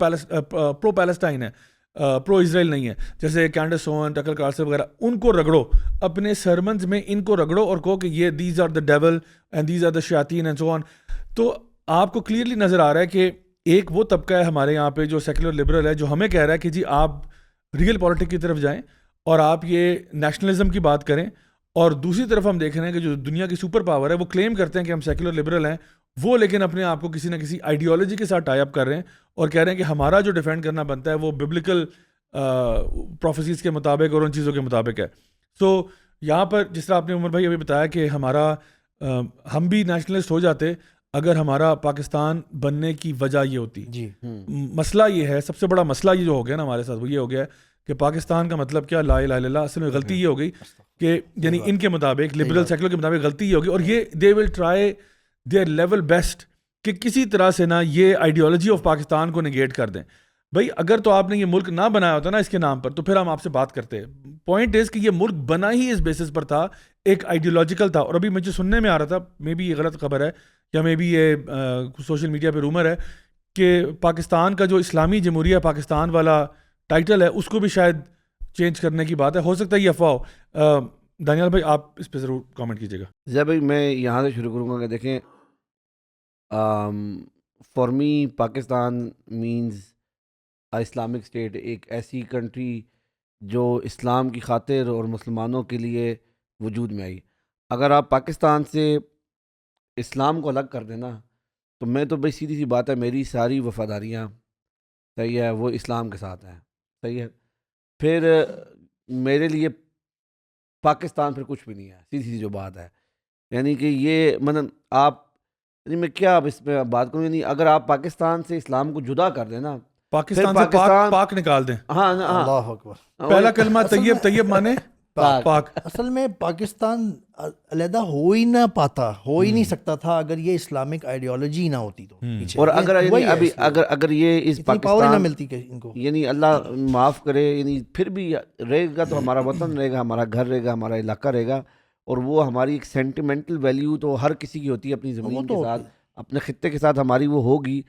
پیلسٹائن ہے, پرو اسرائیل نہیں ہے, جیسے کینڈس اوون, ٹکر کارلسن وغیرہ, ان کو رگڑو اپنے سرمنز میں, ان کو رگڑو اور کہو کہ یہ these are the devil and these are the شیاطین اینڈ سو آن. تو آپ کو کلیئرلی نظر آ رہا ہے کہ ایک وہ طبقہ ہے ہمارے یہاں پہ جو سیکولر لبرل ہے, جو ہمیں کہہ رہا ہے کہ جی آپ ریئل پولیٹک کی طرف جائیں اور آپ یہ نیشنلزم کی بات کریں, اور دوسری طرف ہم دیکھ رہے ہیں کہ جو دنیا کی سپر پاور ہے وہ کلیم کرتے ہیں کہ ہم سیکولر لبرل ہیں, وہ لیکن اپنے آپ کو کسی نہ کسی آئیڈیالوجی کے ساتھ ٹائی اپ کر رہے ہیں اور کہہ رہے ہیں کہ ہمارا جو ڈیفینڈ کرنا بنتا ہے وہ ببلکل پروفیسیز کے مطابق اور ان چیزوں کے مطابق ہے. سو یہاں پر جس طرح آپ نے عمر بھائی ابھی بتایا کہ ہمارا ہم بھی نیشنلسٹ ہو جاتے اگر ہمارا پاکستان بننے کی وجہ یہ ہوتی. جی مسئلہ یہ ہے, سب سے بڑا مسئلہ یہ جو ہو گیا نا ہمارے ساتھ, وہ یہ ہو گیا کہ پاکستان کا مطلب کیا, لا الہ الا اللہ. اصل میں غلطی یہ ہو گئی کہ یعنی ان کے مطابق, لبرل سیکولر کے مطابق غلطی یہ ہوگی, اور یہ they will try their level best کہ کسی طرح سے نا یہ آئیڈیالوجی آف پاکستان کو نگیٹ کر دیں. بھائی اگر تو آپ نے یہ ملک نہ بنایا ہوتا نا اس کے نام پر, تو پھر ہم آپ سے بات کرتے. پوائنٹ از کہ یہ ملک بنا ہی اس بیسس پر تھا, ایک آئیڈیالوجیکل تھا. اور ابھی مجھے سننے میں آ رہا تھا, مے بی یہ غلط خبر ہے یا مے بی یہ سوشل میڈیا پہ رومر ہے کہ پاکستان کا جو اسلامی جمہوریہ پاکستان والا ٹائٹل ہے اس کو بھی شاید چینج کرنے کی بات ہے. ہو سکتا ہے یہ افواہ ہو. دانیال بھائی آپ اس پہ ضرور کامنٹ کیجیے گا. ضیاء بھائی میں یہاں سے شروع کروں گا کہ دیکھیں, for me Pakistan means Islamic state, ایک ایسی کنٹری جو اسلام کی خاطر اور مسلمانوں کے لیے وجود میں آئی. اگر آپ پاکستان سے اسلام کو الگ کر دیں نا, تو میں تو بھائی سیدھی سی بات ہے, میری ساری وفاداریاں صحیح ہے وہ اسلام کے ساتھ ہیں, صحیح ہے. پھر میرے لیے پاکستان پھر کچھ بھی نہیں ہے, سیدھی سی جو بات ہے. یعنی کہ یہ مطلب آپ, یعنی میں کیا اب اس پہ بات کروں, یعنی اگر آپ پاکستان سے اسلام کو جدا کر دیں نا, پاکستان سے پاک نکال دیں. ہاں اللہ اکبر. پہلا کلمہ طیب, طیب مانے پاک. اصل میں پاکستان علیحدہ ہو ہی نہ پاتا, ہو ہی نہیں سکتا تھا اگر یہ اسلامک آئیڈیالوجی نہ ہوتی تو. اور اگر ابھی اگر یہ اس پاور نہ ملتی کہ ان کو, یعنی اللہ معاف کرے, یعنی پھر بھی رہے گا تو ہمارا وطن رہے گا, ہمارا گھر رہے گا, ہمارا علاقہ رہے گا, اور وہ ہماری ایک سینٹیمنٹل ویلیو تو ہر کسی کی ہوتی ہے اپنی زمین کے ساتھ, اپنے خطے کے ساتھ ہماری وہ ہوگی.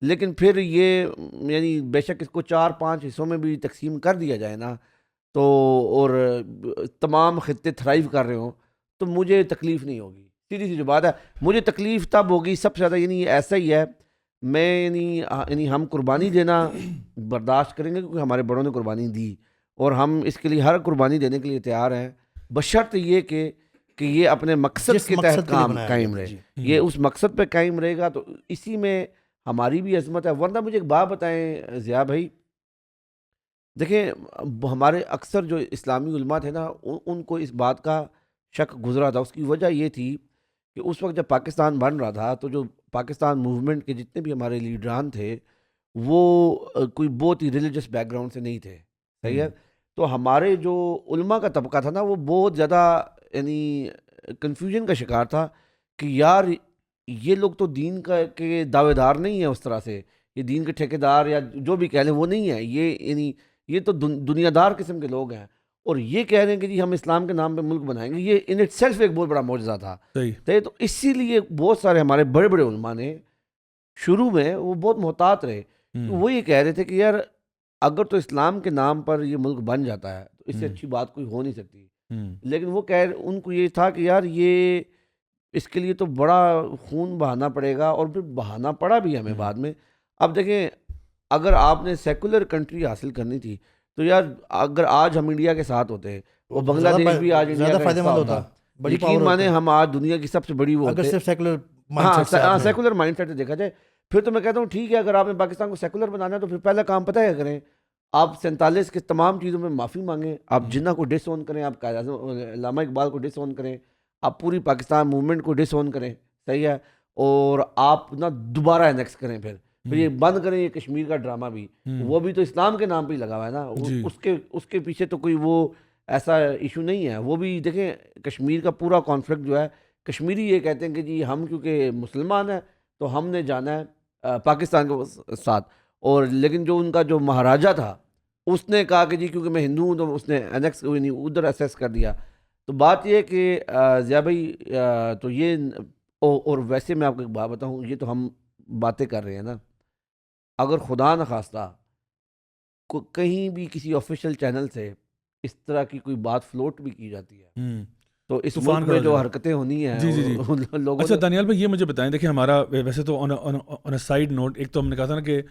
لیکن پھر یہ یعنی بے شک اس کو 4-5 حصوں میں بھی تقسیم کر دیا جائے نا تو, اور تمام خطے تھرائیو کر رہے ہوں, تو مجھے تکلیف نہیں ہوگی. سیدھی سی جو بات ہے, مجھے تکلیف تب ہوگی سب سے زیادہ, یعنی ایسا ہی ہے, میں یعنی ہم قربانی دینا برداشت کریں گے کیونکہ ہمارے بڑوں نے قربانی دی, اور ہم اس کے لیے ہر قربانی دینے کے لیے تیار ہیں, بشرط یہ کہ یہ اپنے مقصد کے تحت قائم رہے. یہ اس مقصد پہ قائم رہے گا تو اسی میں ہماری بھی عظمت ہے. ورنہ مجھے ایک بات بتائیں ضیاء بھائی, دیکھیں ہمارے اکثر جو اسلامی علماء تھے نا, ان کو اس بات کا شک گزرا تھا. اس کی وجہ یہ تھی کہ اس وقت جب پاکستان بن رہا تھا تو جو پاکستان موومنٹ کے جتنے بھی ہمارے لیڈران تھے وہ کوئی بہت ہی ریلیجس بیک گراؤنڈ سے نہیں تھے, صحیح ہے. تو ہمارے جو علماء کا طبقہ تھا نا وہ بہت زیادہ یعنی کنفیوژن کا شکار تھا کہ یار یہ لوگ تو دین کے دعوے دار نہیں ہیں اس طرح سے, یہ دین کے ٹھیکیدار یا جو بھی کہہ لیں وہ نہیں ہیں, یہ تو دنیا دار قسم کے لوگ ہیں, اور یہ کہہ رہے ہیں کہ جی ہم اسلام کے نام پہ ملک بنائیں گے. یہ ان اٹ سیلف ایک بہت بڑا معجزہ تھا. تو اسی لیے بہت سارے ہمارے بڑے بڑے علماء نے شروع میں وہ بہت محتاط رہے. وہ یہ کہہ رہے تھے کہ یار اگر تو اسلام کے نام پر یہ ملک بن جاتا ہے تو اس سے اچھی بات کوئی ہو نہیں سکتی. لیکن وہ ان کو یہ تھا کہ یار یہ اس کے لیے تو بڑا خون بہانا پڑے گا, اور پھر بہانا پڑا بھی ہمیں بعد میں. اب دیکھیں اگر آپ نے سیکولر کنٹری حاصل کرنی تھی تو یار اگر آج ہم انڈیا کے ساتھ ہوتے, وہ بنگلہ دیش بھی آج انڈیا کا حصہ ہوتا, یقین مانے ہم آج دنیا کی سب سے بڑی وہ ہوتے. سیکولر مائنڈ سیٹ سے دیکھا جائے, پھر تو میں کہتا ہوں ٹھیک ہے اگر آپ نے پاکستان کو سیکولر بنانا ہے تو پھر پہلا کام پتہ ہے کریں, آپ 47 کے تمام چیزوں میں معافی مانگیں, آپ جناح کو ڈس اون کریں, آپ قائد اعظم علامہ اقبال کو ڈس اون کریں, آپ پوری پاکستان موومنٹ کو ڈس اون کریں, صحیح ہے, اور آپ نہ دوبارہ انیکس کریں, پھر یہ بند کریں یہ کشمیر کا ڈرامہ بھی, وہ بھی تو اسلام کے نام پہ ہی لگا ہوا ہے نا, اس کے پیچھے تو کوئی وہ ایسا ایشو نہیں ہے. وہ بھی دیکھیں کشمیر کا پورا کانفلکٹ جو ہے, کشمیری یہ کہتے ہیں کہ جی ہم کیونکہ مسلمان ہیں تو ہم نے جانا ہے پاکستان کے ساتھ, اور لیکن جو ان کا جو مہاراجہ تھا اس نے کہا کہ جی کیونکہ میں ہندو ہوں تو اس نے انیکس ادھر اسیس کر دیا. تو بات یہ ہے کہ ضیاء بھائی تو یہ, اور ویسے میں آپ کو ایک بات بتاؤں, یہ تو ہم باتیں کر رہے ہیں نا, اگر خدا نخواستہ کہیں بھی کسی آفیشیل چینل سے اس طرح کی کوئی بات فلوٹ بھی کی جاتی ہے تو اس ملک میں جو حرکتیں ہونی ہیں لوگوں. اچھا دانیال بھائی یہ مجھے بتائیں, دیکھیں ہمارا ویسے تو آن اے سائڈ نوٹ, ایک تو ہم نے کہا تھا نا کہ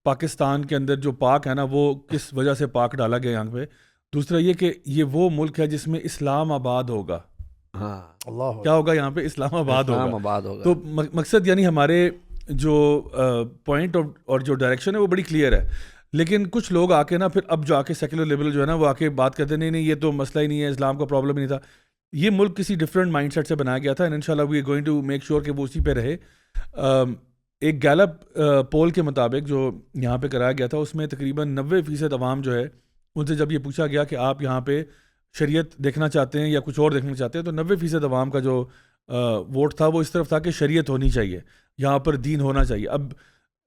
پاکستان کے اندر جو پاک ہے نا وہ کس وجہ سے پاک ڈالا گیا یہاں پہ, دوسرا یہ کہ یہ وہ ملک ہے جس میں اسلام آباد ہوگا. ہاں اللہ کیا ہوگا یہاں پہ, اسلام آباد ہوگا. تو مقصد یعنی ہمارے جو پوائنٹ اور جو ڈائریکشن ہے وہ بڑی کلیئر ہے, لیکن کچھ لوگ آ کے نا پھر اب جو آ کے سیکولر لیبرل جو ہے نا وہ آ کے بات کرتے نہیں یہ تو مسئلہ ہی نہیں ہے, اسلام کا پرابلم ہی نہیں تھا. یہ ملک کسی ڈفرینٹ مائنڈ سیٹ سے بنایا گیا تھا, اینڈ انشاءاللہ we are going to make sure کہ وہ اسی پہ رہے. ایک گیلپ پول کے مطابق جو یہاں پہ کرایا گیا تھا اس میں تقریباً 90% عوام جو ہے ان سے جب یہ پوچھا گیا کہ آپ یہاں پہ شریعت دیکھنا چاہتے ہیں یا کچھ اور دیکھنا چاہتے ہیں, تو 90% عوام کا جو ووٹ تھا وہ اس طرف تھا کہ شریعت ہونی چاہیے, یہاں پر دین ہونا چاہیے. اب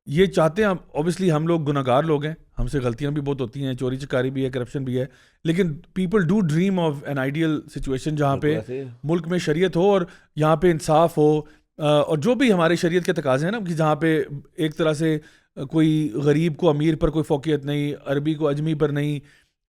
یہ چاہتے ہیں, اوبیسلی ہم لوگ گناہ گار لوگ ہیں, ہم سے غلطیاں بھی بہت ہوتی ہیں, چوری چکاری بھی ہے, کرپشن بھی ہے, لیکن people do dream of an ideal situation جہاں پہ ملک میں شریعت ہو اور یہاں پہ انصاف ہو, اور جو بھی ہمارے شریعت کے تقاضے ہیں نا کہ جہاں پہ ایک طرح سے کوئی غریب کو امیر پر کوئی فوقیت نہیں, عربی کو اجمی پر نہیں,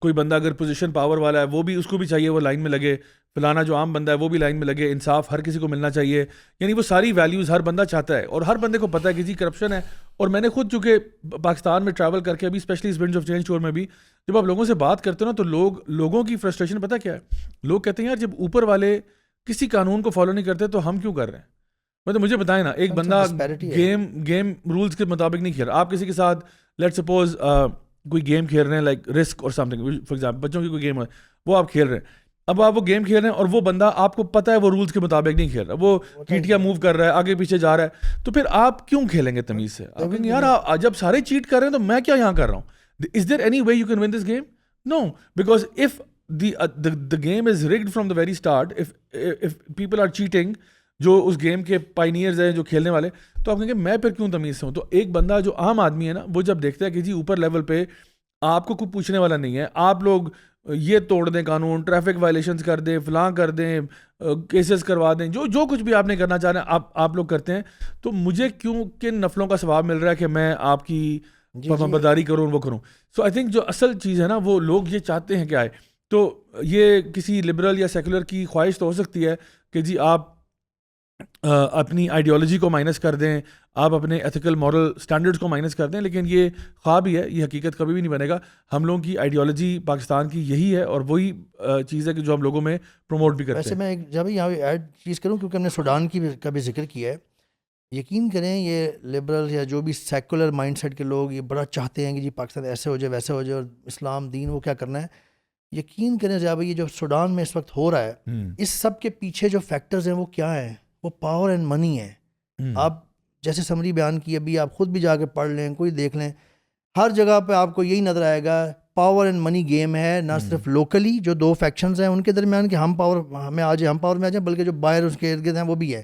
کوئی بندہ اگر پوزیشن پاور والا ہے وہ بھی اس کو بھی چاہیے وہ لائن میں لگے, فلانا جو عام بندہ ہے وہ بھی لائن میں لگے, انصاف ہر کسی کو ملنا چاہیے, یعنی وہ ساری ویلیوز ہر بندہ چاہتا ہے. اور ہر بندے کو پتہ ہے کہ جی کرپشن ہے. اور میں نے خود چونکہ پاکستان میں ٹریول کر کے ابھی اسپیشلی اس ونڈز آف چینج ٹور میں بھی جب آپ لوگوں سے بات کرتے ہو نا تو لوگوں کی فرسٹریشن پتہ کیا ہے, لوگ کہتے ہیں یار جب اوپر والے کسی قانون کو فالو نہیں کرتے تو ہم کیوں کر رہے ہیں. مطلب مجھے بتائیں نا, ایک بندہ گیم رولز کے مطابق نہیں کھیل رہا, آپ کسی کے ساتھ لیٹ سپوز کوئی گیم کھیل رہے ہیں لائک رسک اور سم تھنگ فار ایگزامپل, بچوں کی کوئی گیم ہے وہ آپ کھیل رہے ہیں, اب آپ وہ گیم کھیل رہے ہیں اور وہ بندہ آپ کو پتہ ہے وہ رولز کے مطابق نہیں کھیل رہا, وہ چیٹیاں موو کر رہا ہے, آگے پیچھے جا رہا ہے, تو پھر آپ کیوں کھیلیں گے تمیز سے؟ آپ کہیں گے یار جب سارے چیٹ کر رہے ہیں تو میں کیا یہاں کر رہا ہوں. Is there any way you can win this game? No, because of the game is rigged from the very start, if people are cheating جو اس گیم کے پائنیئرز ہیں جو کھیلنے والے, تو آپ کہیں گے میں پھر کیوں تمیز سے ہوں. تو ایک بندہ جو عام آدمی ہے نا وہ جب دیکھتا ہے کہ جی اوپر لیول پہ آپ کو کوئی پوچھنے والا نہیں ہے, آپ لوگ یہ توڑ دیں قانون, ٹریفک وائلیشنز کر دیں, فلاں کر دیں, کیسز کروا دیں, جو کچھ بھی آپ نہیں کرنا چاہ رہے ہیں آپ لوگ کرتے ہیں, تو مجھے کیوں کن نفلوں کا ثواب مل رہا ہے کہ میں آپ کی فرمانبرداری کروں وہ کروں. سو آئی تھنک جو اصل چیز ہے نا وہ لوگ یہ چاہتے ہیں کہ آئے. تو یہ کسی لبرل یا سیکولر کی خواہش تو ہو سکتی ہے کہ جی آپ اپنی آئیڈیالوجی کو مائنس کر دیں, آپ اپنے ایتھیکل مورل سٹینڈرڈز کو مائنس کر دیں, لیکن یہ خواب ہی ہے, یہ حقیقت کبھی بھی نہیں بنے گا. ہم لوگوں کی آئیڈیالوجی پاکستان کی یہی ہے اور وہی چیز ہے کہ جو ہم لوگوں میں پروموٹ بھی کرتے ہیں. ویسے میں جب یہاں ایڈ چیز کروں کیونکہ ہم نے سوڈان کا بھی ذکر کیا ہے, یقین کریں یہ لبرل یا جو بھی سیکولر مائنڈ سیٹ کے لوگ یہ بڑا چاہتے ہیں کہ جی پاکستان ایسے ہو جائے ویسے ہو جائے اور اسلام دین وہ کیا کرنا ہے. یقین کریں ضیاء بھائی یہ جو سوڈان میں اس وقت ہو رہا ہے اس سب کے پیچھے جو فیکٹرز ہیں وہ کیا ہیں, وہ پاور اینڈ منی ہے. آپ جیسے سمری بیان کی ابھی آپ خود بھی جا کے پڑھ لیں, کوئی دیکھ لیں, ہر جگہ پہ آپ کو یہی نظر آئے گا پاور اینڈ منی گیم ہے. نہ صرف لوکلی جو دو فیکشنز ہیں ان کے درمیان کہ ہم پاور ہمیں آ جائے, ہم پاور میں آ جائیں, بلکہ جو باہر اس کے ارد گرد ہیں وہ بھی ہے.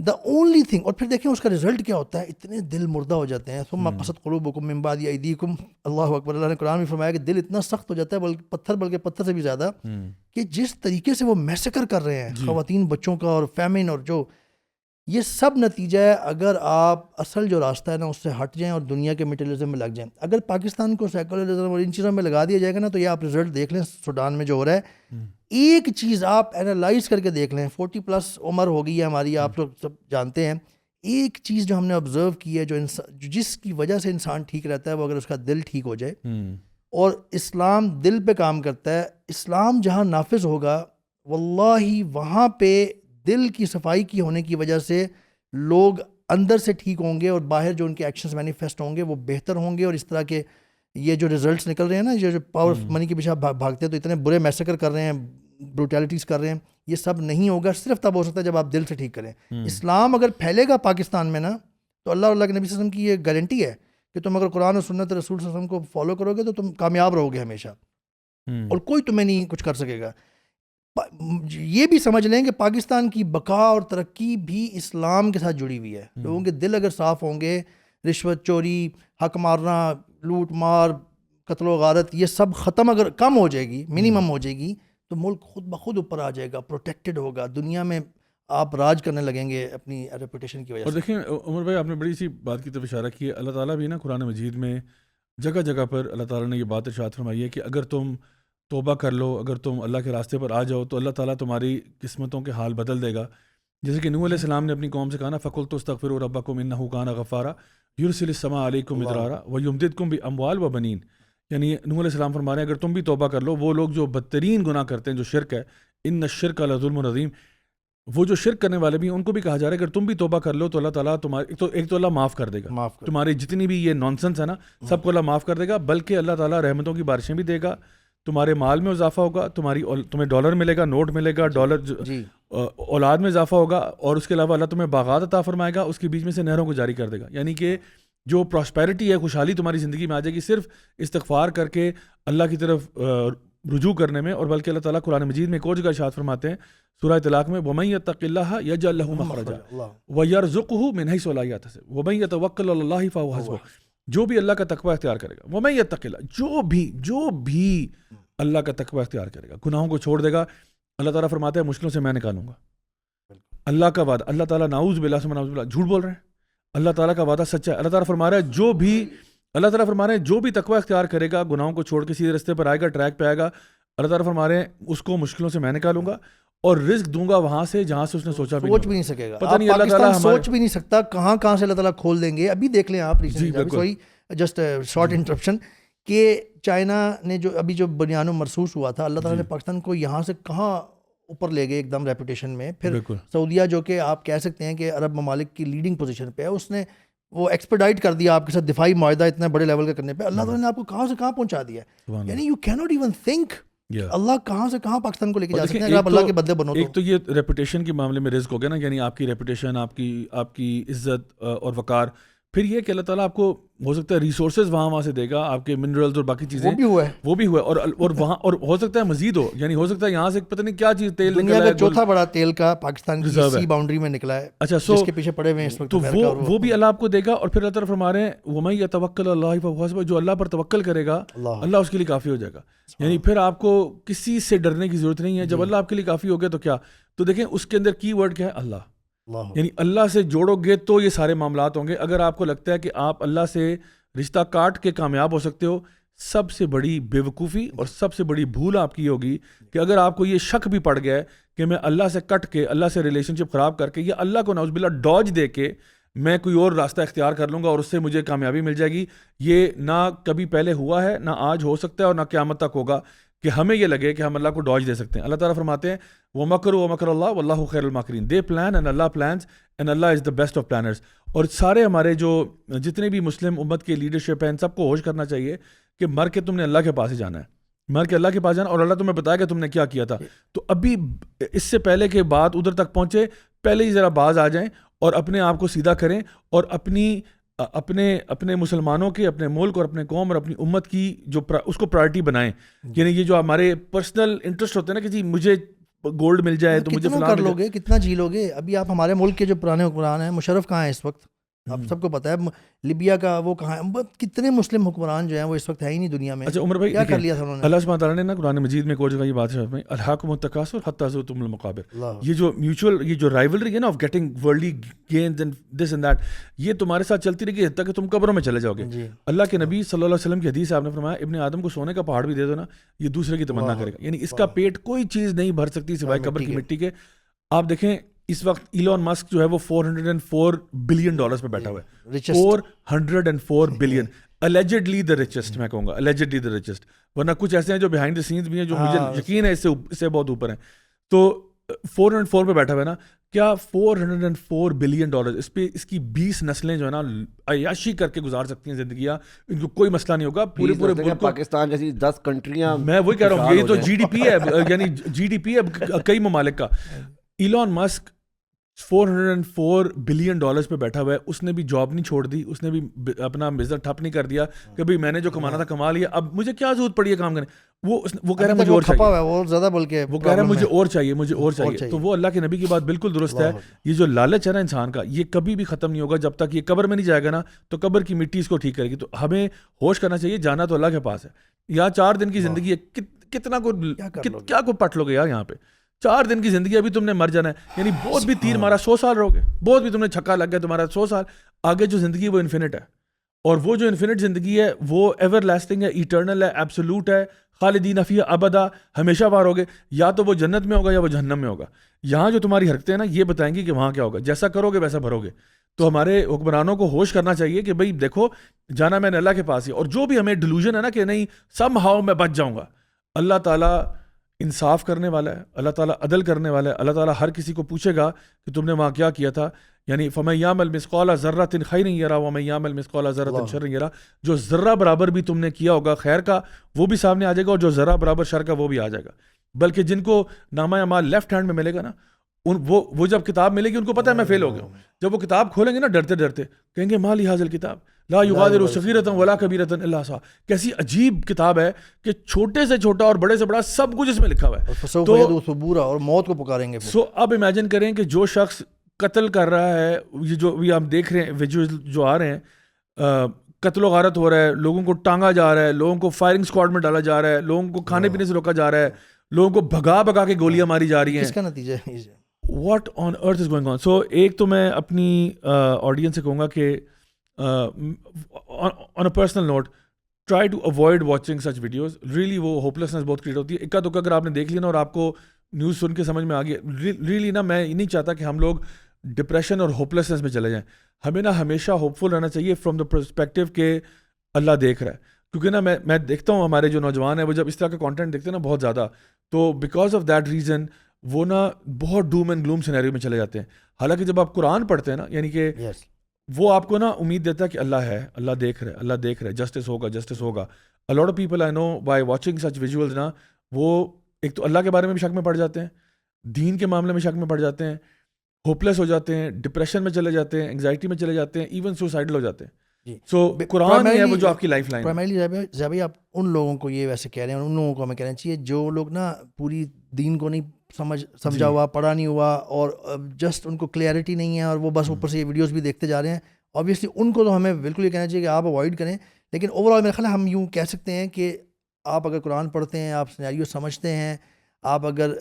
دا اونلی تھنگ, اور پھر دیکھیں اس کا رزلٹ کیا ہوتا ہے, اتنے دل مردہ ہو جاتے ہیں. ثم قست قلوبکم من بعد ایدیکم, اللہ اکبر. اللہ نے قرآن میں فرمایا کہ دل اتنا سخت ہو جاتا ہے بلکہ پتھر سے بھی زیادہ, کہ جس طریقے سے وہ میسیکر کر رہے ہیں خواتین بچوں کا اور فیمن, اور جو یہ سب نتیجہ ہے اگر آپ اصل جو راستہ ہے نا اس سے ہٹ جائیں اور دنیا کے میٹیریلزم میں لگ جائیں. اگر پاکستان کو سیکولرزم اور ان چیزوں میں لگا دیا جائے گا نا تو یہ آپ رزلٹ دیکھ لیں سوڈان میں جو ہو رہا ہے. ایک چیز آپ اینالائز کر کے دیکھ لیں, 40+ عمر ہو گئی ہے ہماری, آپ لوگ سب جانتے ہیں. ایک چیز جو ہم نے آبزرو کی ہے جو جس کی وجہ سے انسان ٹھیک رہتا ہے وہ اگر اس کا دل ٹھیک ہو جائے, اور اسلام دل پہ کام کرتا ہے. اسلام جہاں نافذ ہوگا واللہ وہاں پہ دل کی صفائی کی ہونے کی وجہ سے لوگ اندر سے ٹھیک ہوں گے اور باہر جو ان کے ایکشنز مینیفیسٹ ہوں گے وہ بہتر ہوں گے. اور اس طرح کے یہ جو ریزلٹس نکل رہے ہیں نا, یہ جو پاور منی کے پیچھے آپ بھاگتے ہیں تو اتنے برے میسیکر کر رہے ہیں, بروٹیلٹیز کر رہے ہیں, یہ سب نہیں ہوگا, صرف تب ہو سکتا ہے جب آپ دل سے ٹھیک کریں. اسلام اگر پھیلے گا پاکستان میں نا, تو اللہ کے نبی صلی اللہ علیہ وسلم کی یہ گارنٹی ہے کہ تم اگر قرآن و سنت رسول صلی اللہ علیہ وسلم کو فالو کرو گے تو تم کامیاب رہو گے ہمیشہ, اور کوئی تمہیں نہیں کچھ کر سکے گا. یہ بھی سمجھ لیں کہ پاکستان کی بقا اور ترقی بھی اسلام کے ساتھ جڑی ہوئی ہے. لوگوں کے دل اگر صاف ہوں گے, رشوت چوری, حق مارنا, لوٹ مار, قتل و غارت, یہ سب ختم اگر کم ہو جائے گی, منیمم ہو جائے گی, تو ملک خود بخود اوپر آ جائے گا, پروٹیکٹڈ ہوگا, دنیا میں آپ راج کرنے لگیں گے اپنی ریپوٹیشن کی وجہ سے. اور دیکھیں عمر بھائی, آپ نے بڑی سی بات کی طرف اشارہ کی ہے. اللہ تعالیٰ بھی نا قرآن مجید میں جگہ جگہ پر اللہ تعالیٰ نے یہ بات ارشاد فرمائی ہے کہ اگر تم توبہ کر لو, اگر تم اللہ کے راستے پر آ جاؤ, تو اللہ تعالیٰ تمہاری قسمتوں کے حال بدل دے گا. جیسے کہ نوح علیہ السلام نے اپنی قوم سے کہا نا, فَقُلْتُ اسْتَغْفِرُوا رَبَّكُمْ إِنَّهُ كَانَ غَفَّارًا يُرْسِلِ السَّمَاءَ عَلَيْكُمْ مِدْرَارًا وَيُمْدِدْكُمْ بِأَمْوَالٍ وَبَنِينَ. یعنی نوح علیہ السلام فرما رہے ہیں اگر تم بھی توبہ کر لو, وہ لوگ جو بدترین گناہ کرتے ہیں, جو شرک ہے, ان الشرک لظلم عظیم, وہ جو شرک کرنے والے بھی ہیں ان کو بھی کہا جا رہا ہے اگر تم بھی توبہ کر لو تو اللہ تعالیٰ تمہاری ایک تو اللہ معاف کر دے گا, تمہاری جتنی بھی یہ نانسنس ہے نا سب کو اللہ معاف کر دے گا, بلکہ اللہ تعالیٰ رحمتوں کی بارشیں بھی دے گا, تمہارے مال میں اضافہ ہوگا, تمہیں ڈالر ملے گا, نوٹ ملے گا, ڈالر اولاد میں اضافہ ہوگا, اور اس کے علاوہ اللہ تمہیں باغات عطا فرمائے گا, اس کے بیچ میں سے نہروں کو جاری کر دے گا. یعنی کہ جو پراسپیرٹی ہے, خوشحالی تمہاری زندگی میں آ جائے گی صرف استغفار کر کے اللہ کی طرف رجوع کرنے میں. اور بلکہ اللہ تعالیٰ قرآن مجید میں ایک اور جگہ ارشاد فرماتے ہیں سورہ طلاق میں, وَمَن يَتَّقِ اللَّهَ يَجْعَل لَّهُ مَخْرَجًا وَيَرْزُقْهُ مِنْ حَيْثُ لَا يَحْتَسِبُ وَمَن يَتَوَكَّلْ عَلَى اللَّهِ فَهُوَ حَسْبُهُ. جو بھی اللہ کا تقوی اختیار کرے گا, وَمَن يَتَّقِ اللَّهَ, جو بھی اللہ کا تقوی اختیار کرے گا, گناہوں کو چھوڑ دے گا, اللہ تعالیٰ فرماتے ہیں مشکلوں سے میں نکالوں گا. اللہ کا وعدہ, اللہ تعالیٰ نعوذ باللہ سے نعوذ باللہ جھوٹ بول رہے ہیں, اللہ تعالیٰ کا وعدہ سچا ہے. اللہ تعالیٰ فرما رہا ہے جو بھی تقوی اختیار کرے گا, گناہوں کو چھوڑ کے سیدھے رستے پر آئے گا, ٹریک پہ آئے گا, اللہ تعالیٰ فرما رہے ہیں اس کو مشکلوں سے میں نکالوں گا اور رزق دوں گا وہاں سے جہاں سے اس نے سوچا بھی نہیں سکے گا. پتہ نہیں اللہ تعالیٰ سوچ بھی نہیں سکتا کہاں سے اللہ تعالیٰ کھول دیں گے. ابھی دیکھ لیں آپ, سوری جسٹ شارٹ انٹرپشن, کہ چائنا نے جو بنیان و مرصوص ہوا تھا, اللہ تعالیٰ نے پاکستان کو یہاں سے کہاں اوپر لے گئے ایک دم ریپوٹیشن میں. پھر سعودیہ جو کہ آپ کہہ سکتے ہیں کہ عرب ممالک کی لیڈنگ پوزیشن پہ ہے, اس نے وہ ایکسپیڈائٹ کر دیا آپ کے ساتھ دفاعی معاہدہ اتنے بڑے لیول کا کرنے پہ. اللہ تعالیٰ نے آپ کو کہاں سے کہاں پہنچا دیا ہے. یعنی یو کی ناٹ ایون تھنک اللہ کہاں سے کہاں پاکستان کو لے کے جا سکتے ہیں اگر آپ اللہ کے بندے بنو. ایک تو یہ ریپوٹیشن کے معاملے میں رزق ہو گیا نا, یعنی آپ کی ریپوٹیشن, آپ کی عزت اور وقار. پھر یہ کہ اللہ تعالیٰ آپ کو ہو سکتا ہے ریسورسز وہاں سے دے گا, آپ کے منرلز اور باقی چیزیں, وہ بھی ہوا ہے, اور وہاں اور ہو سکتا ہے مزید ہو, یعنی ہو سکتا ہے یہاں سے پتہ نہیں کیا چیز تیل دنیا کا چوتھا بڑا تیل کا پاکستان کی سی باؤنڈری میں نکلا ہے. اچھا, جس کے پیچھے پڑے ہوئے ہیں اس وقت, تو وہ بھی اللہ آپ کو دے گا. اور پھر اللہ تعالیٰ فرما رہے ہیں وَمَن يَتَوَكَّلْ عَلَى اللَّهِ فَهُوَ حَسْبُهُ, جو اللہ پر توکل کرے گا اللہ اس کے لیے کافی ہو جائے گا. یعنی پھر آپ کو کسی سے ڈرنے کی ضرورت نہیں ہے. جب اللہ آپ کے لیے کافی ہو گیا تو کیا, تو دیکھیں اس کے اندر کی ورڈ کیا ہے, اللہ. یعنی اللہ سے جوڑو گے تو یہ سارے معاملات ہوں گے. اگر آپ کو لگتا ہے کہ آپ اللہ سے رشتہ کاٹ کے کامیاب ہو سکتے ہو, سب سے بڑی بے وقوفی اور سب سے بڑی بھول آپ کی ہوگی کہ اگر آپ کو یہ شک بھی پڑ گیا ہے کہ میں اللہ سے کٹ کے, اللہ سے ریلیشن شپ خراب کر کے, یا اللہ کو نعوذ باللہ ڈاج دے کے میں کوئی اور راستہ اختیار کر لوں گا اور اس سے مجھے کامیابی مل جائے گی, یہ نہ کبھی پہلے ہوا ہے, نہ آج ہو سکتا ہے, اور نہ قیامت تک ہوگا کہ ہمیں یہ لگے کہ ہم اللہ کو ڈاج دے سکتے ہیں. اللہ تعالیٰ فرماتے ہیں وَمَكَرُوا وَمَكَرَ اللَّهُ وَاللَّهُ خَيْرُ الْمَاكِرِينَ. They plan and Allah plans and Allah is the best of planners. اور سارے ہمارے جو جتنے بھی مسلم امت کے لیڈرشپ ہیں, ان سب کو ہوش کرنا چاہیے کہ مر کے تم نے اللہ کے پاس ہی جانا ہے, مر کے اللہ کے پاس جانا, اور اللہ تمہیں بتائے گا تم نے کیا کیا تھا. تو ابھی اس سے پہلے کہ بات ادھر تک پہنچے, پہلے ہی ذرا باز آ جائیں اور اپنے آپ کو سیدھا کریں, اور اپنے مسلمانوں کے, اپنے ملک اور اپنے قوم اور اپنی امت کی جو اس کو پرائرٹی بنائیں. یعنی یہ جو ہمارے پرسنل انٹرسٹ ہوتے ہیں نا کہ جی مجھے گولڈ مل جائے تو مجھے کر لو گے, کتنا جی لو گے. ابھی آپ ہمارے ملک کے جو پرانے حکمران ہیں, مشرف کہاں ہیں اس وقت, آپ سب کو پتا ہے. لیبیا کا وہ کہاں ہے, کتنے مسلم حکمران جو ہیں وہ اس وقت ہے ہی نہیں دنیا میں. اچھا عمر بھائی, کیا کر لیا تھا انہوں نے. اللہ سبحانہ تعالیٰ نے نا قرآن مجید میں کوئی جگہ یہ بات ہے, الہاکم التکاثر حتی زرتم المقابر. یہ جو میوچل, یہ جو رائیولری ہے نا of getting worldly gains and this and that, یہ تمہارے ساتھ چلتی رہے گی حتیٰ کہ تم قبروں میں چلے جاؤ گے. اللہ کے نبی صلی اللہ علیہ وسلم کی حدیث آپ نے فرمایا, ابن آدم کو سونے کا پہاڑ بھی دے دو نا, یہ دوسرے کی تمنا کرے گا. یعنی اس کا پیٹ کوئی چیز نہیں بھر سکتی سوائے قبر کی مٹی کے. آپ دیکھیں اس وقت ایلون مسک جو ہے وہ $404 بلین پہ بیٹھا ہوا ہے, 404 بلین, allegedly the richest, میں کہوں گا allegedly the richest, ورنہ کچھ ایسے ہیں جو behind the scenes بھی ہیں جو مجھے یقین ہے اس سے بہت اوپر ہیں. تو 404 پہ بیٹھا ہوا ہے نا, کیا $404 بلین اس پہ اس کی 20 نسلیں جو ہے نا عیاشی کر کے گزار سکتی ہیں زندگیاں, ان کو کوئی مسئلہ نہیں ہوگا. پورے ملک کو پاکستان جیسی 10 کنٹریاں, میں وہی کہہ رہا ہوں, یہی تو جی ڈی پی ہے, یعنی جی ڈی پی ہے کئی ممالک کا. ایلون مسک $404 بلین پہ بیٹھا ہوا ہے, اس نے بھی جاب نہیں چھوڑ دی, اس نے بھی اپنا بزنس ٹھپ نہیں کر دیا کہ بھائی میں نے جو کمانا تھا کما لیا, اب مجھے کیا ضرورت پڑی ہے کام کرنے. وہ کہہ رہا ہے مجھے اور چاہیے, وہ زیادہ بلکہ وہ کہہ رہا ہے مجھے اور چاہیے, مجھے اور چاہیے. تو وہ اللہ کے نبی کی بات بالکل درست ہے. یہ جو لالچ ہے نا انسان کا, یہ کبھی بھی ختم نہیں ہوگا جب تک یہ قبر میں نہیں جائے گا نا, تو قبر کی مٹی اس کو ٹھیک کرے گی. تو ہمیں ہوش کرنا چاہیے, جانا تو اللہ کے پاس ہے. یہاں 4 دن کی زندگی ہے, کتنا کیا کو پٹ لو گے یار, یہاں پہ 4 دن کی زندگی, ابھی تم نے مر جانا ہے. یعنی بہت بھی تیر مارا 100 سال رہو گے, بہت بھی تم نے چھکا لگ گیا تمہارا 100 سال. آگے جو زندگی ہے وہ انفینٹ ہے, اور وہ جو انفینٹ زندگی ہے وہ ایور لاسٹنگ ہے, ایٹرنل ہے, ایبسولوٹ ہے, خالدین فیہا ابدا, ہمیشہ بار ہوگے. یا تو وہ جنت میں ہوگا یا وہ جہنم میں ہوگا. یہاں جو تمہاری حرکتیں ہیں نا یہ بتائیں گی کہ وہاں کیا ہوگا, جیسا کرو گے ویسا بھرو گے. تو ہمارے حکمرانوں کو ہوش کرنا چاہیے کہ بھئی دیکھو جانا میں نے اللہ کے پاس ہی. اور جو بھی ہمیں ڈیلوژن ہے نا کہ نہیں سم ہاؤ میں بچ جاؤں گا, اللہ تعالیٰ انصاف کرنے والا ہے, اللہ تعالیٰ عدل کرنے والا ہے. اللہ تعالیٰ ہر کسی کو پوچھے گا کہ تم نے وہاں کیا کیا تھا. یعنی فَمَن يَعْمَلْ مِثْقَالَ ذَرَّةٍ خَيْرٍ يَرَهُ وَمَن يَعْمَلْ مِثْقَالَ ذَرَّةٍ شَرٍّ يَرَهُ. جو ذرہ برابر بھی تم نے کیا ہوگا خیر کا وہ بھی سامنے آ جائے گا, اور جو ذرہ برابر شر کا وہ بھی آ جائے گا. بلکہ جن کو نامہ اعمال لیفٹ ہینڈ میں ملے گا نا, وہ جب کتاب ملے گی ان کو پتہ ہے میں فیل ہو گیا ہوں. جب وہ کتاب کھولیں گے نا ڈرتے ڈرتے کہیں گے ما لی ھذا الکتاب لا یغادر صغیرۃ ولا کبیرۃ الا احصاھا. کیسی عجیب کتاب ہے کہ چھوٹے سے چھوٹا اور بڑے سے بڑا سب کچھ اس میں لکھا ہوا ہے. تو ثبورا, اور موت کو پکاریں گے. سو اب امیجن کریں کہ جو شخص قتل کر رہا ہے, یہ جو بھی ہم دیکھ رہے ہیں ویژوئل جو آ رہے ہیں, قتل و غارت ہو رہا ہے, لوگوں کو ٹانگا جا رہا ہے, لوگوں کو فائرنگ اسکواڈ میں ڈالا جا رہا ہے, لوگوں کو کھانے پینے سے روکا جا رہا ہے, لوگوں کو بھگا کے گولیاں ماری جا رہی ہیں. اس کا نتیجہ ہے what on earth is going on. سو ایک تو میں اپنی آڈینس سے کہوں گا کہ on a personal note try to avoid watching such videos. Really وہ ہوپلیسنس بہت کریٹ ہوتی ہے. اکا دکا اگر آپ نے دیکھ لیا نا اور آپ کو نیوز سن کے سمجھ میں آ گیا, ریئلی نا میں نہیں چاہتا کہ ہم لوگ ڈپریشن اور ہوپلیسنس میں چلے جائیں. ہمیں نا ہمیشہ ہوپ فل رہنا چاہیے فرام دا پرسپیکٹیو کہ اللہ دیکھ رہا ہے. کیونکہ نا میں دیکھتا ہوں ہمارے جو نوجوان ہیں وہ جب اس طرح کا کانٹینٹ دیکھتے ہیں نا بہت زیادہ, تو بیکاز آف دیٹ ریزن وہ نا بہت ڈوم اینڈ گلوم سینیریو میں چلے جاتے ہیں. حالانکہ جب آپ قرآن پڑھتے ہیں نا, یعنی کہ وہ آپ کو نا امید دیتا ہے کہ اللہ ہے, اللہ دیکھ رہے, اللہ دیکھ رہے, جسٹس ہوگا. A lot of people I know by watching such visuals نا, وہ ایک تو اللہ کے بارے میں بھی شک میں پڑ جاتے ہیں, دین کے معاملے میں شک میں پڑ جاتے ہیں, ہوپلیس ہو جاتے ہیں, ڈپریشن میں چلے جاتے ہیں, انگزائٹی میں چلے جاتے ہیں, ایون سوسائڈل ہو جاتے ہیں. سو قرآن ہے وہ جو آپ کی لائف لائن. پرائمریلی زیبی آپ ان لوگوں کو یہ ویسے کہہ رہے ہیں, ان لوگوں کو ہمیں کہنا چاہیے جو لوگ نا پوری دین کو نہیں سمجھا ہوا, پڑھا نہیں ہوا, اور جسٹ ان کو کلیئرٹی نہیں ہے, اور وہ بس اوپر سے یہ ویڈیوز بھی دیکھتے جا رہے ہیں. آبویسلی ان کو تو ہمیں بالکل یہ کہنا چاہیے کہ آپ اوائڈ کریں. لیکن اوور آل میرا خیال ہے ہم یوں کہہ سکتے ہیں کہ آپ اگر قرآن پڑھتے ہیں, آپ سینیریو سمجھتے ہیں, آپ اگر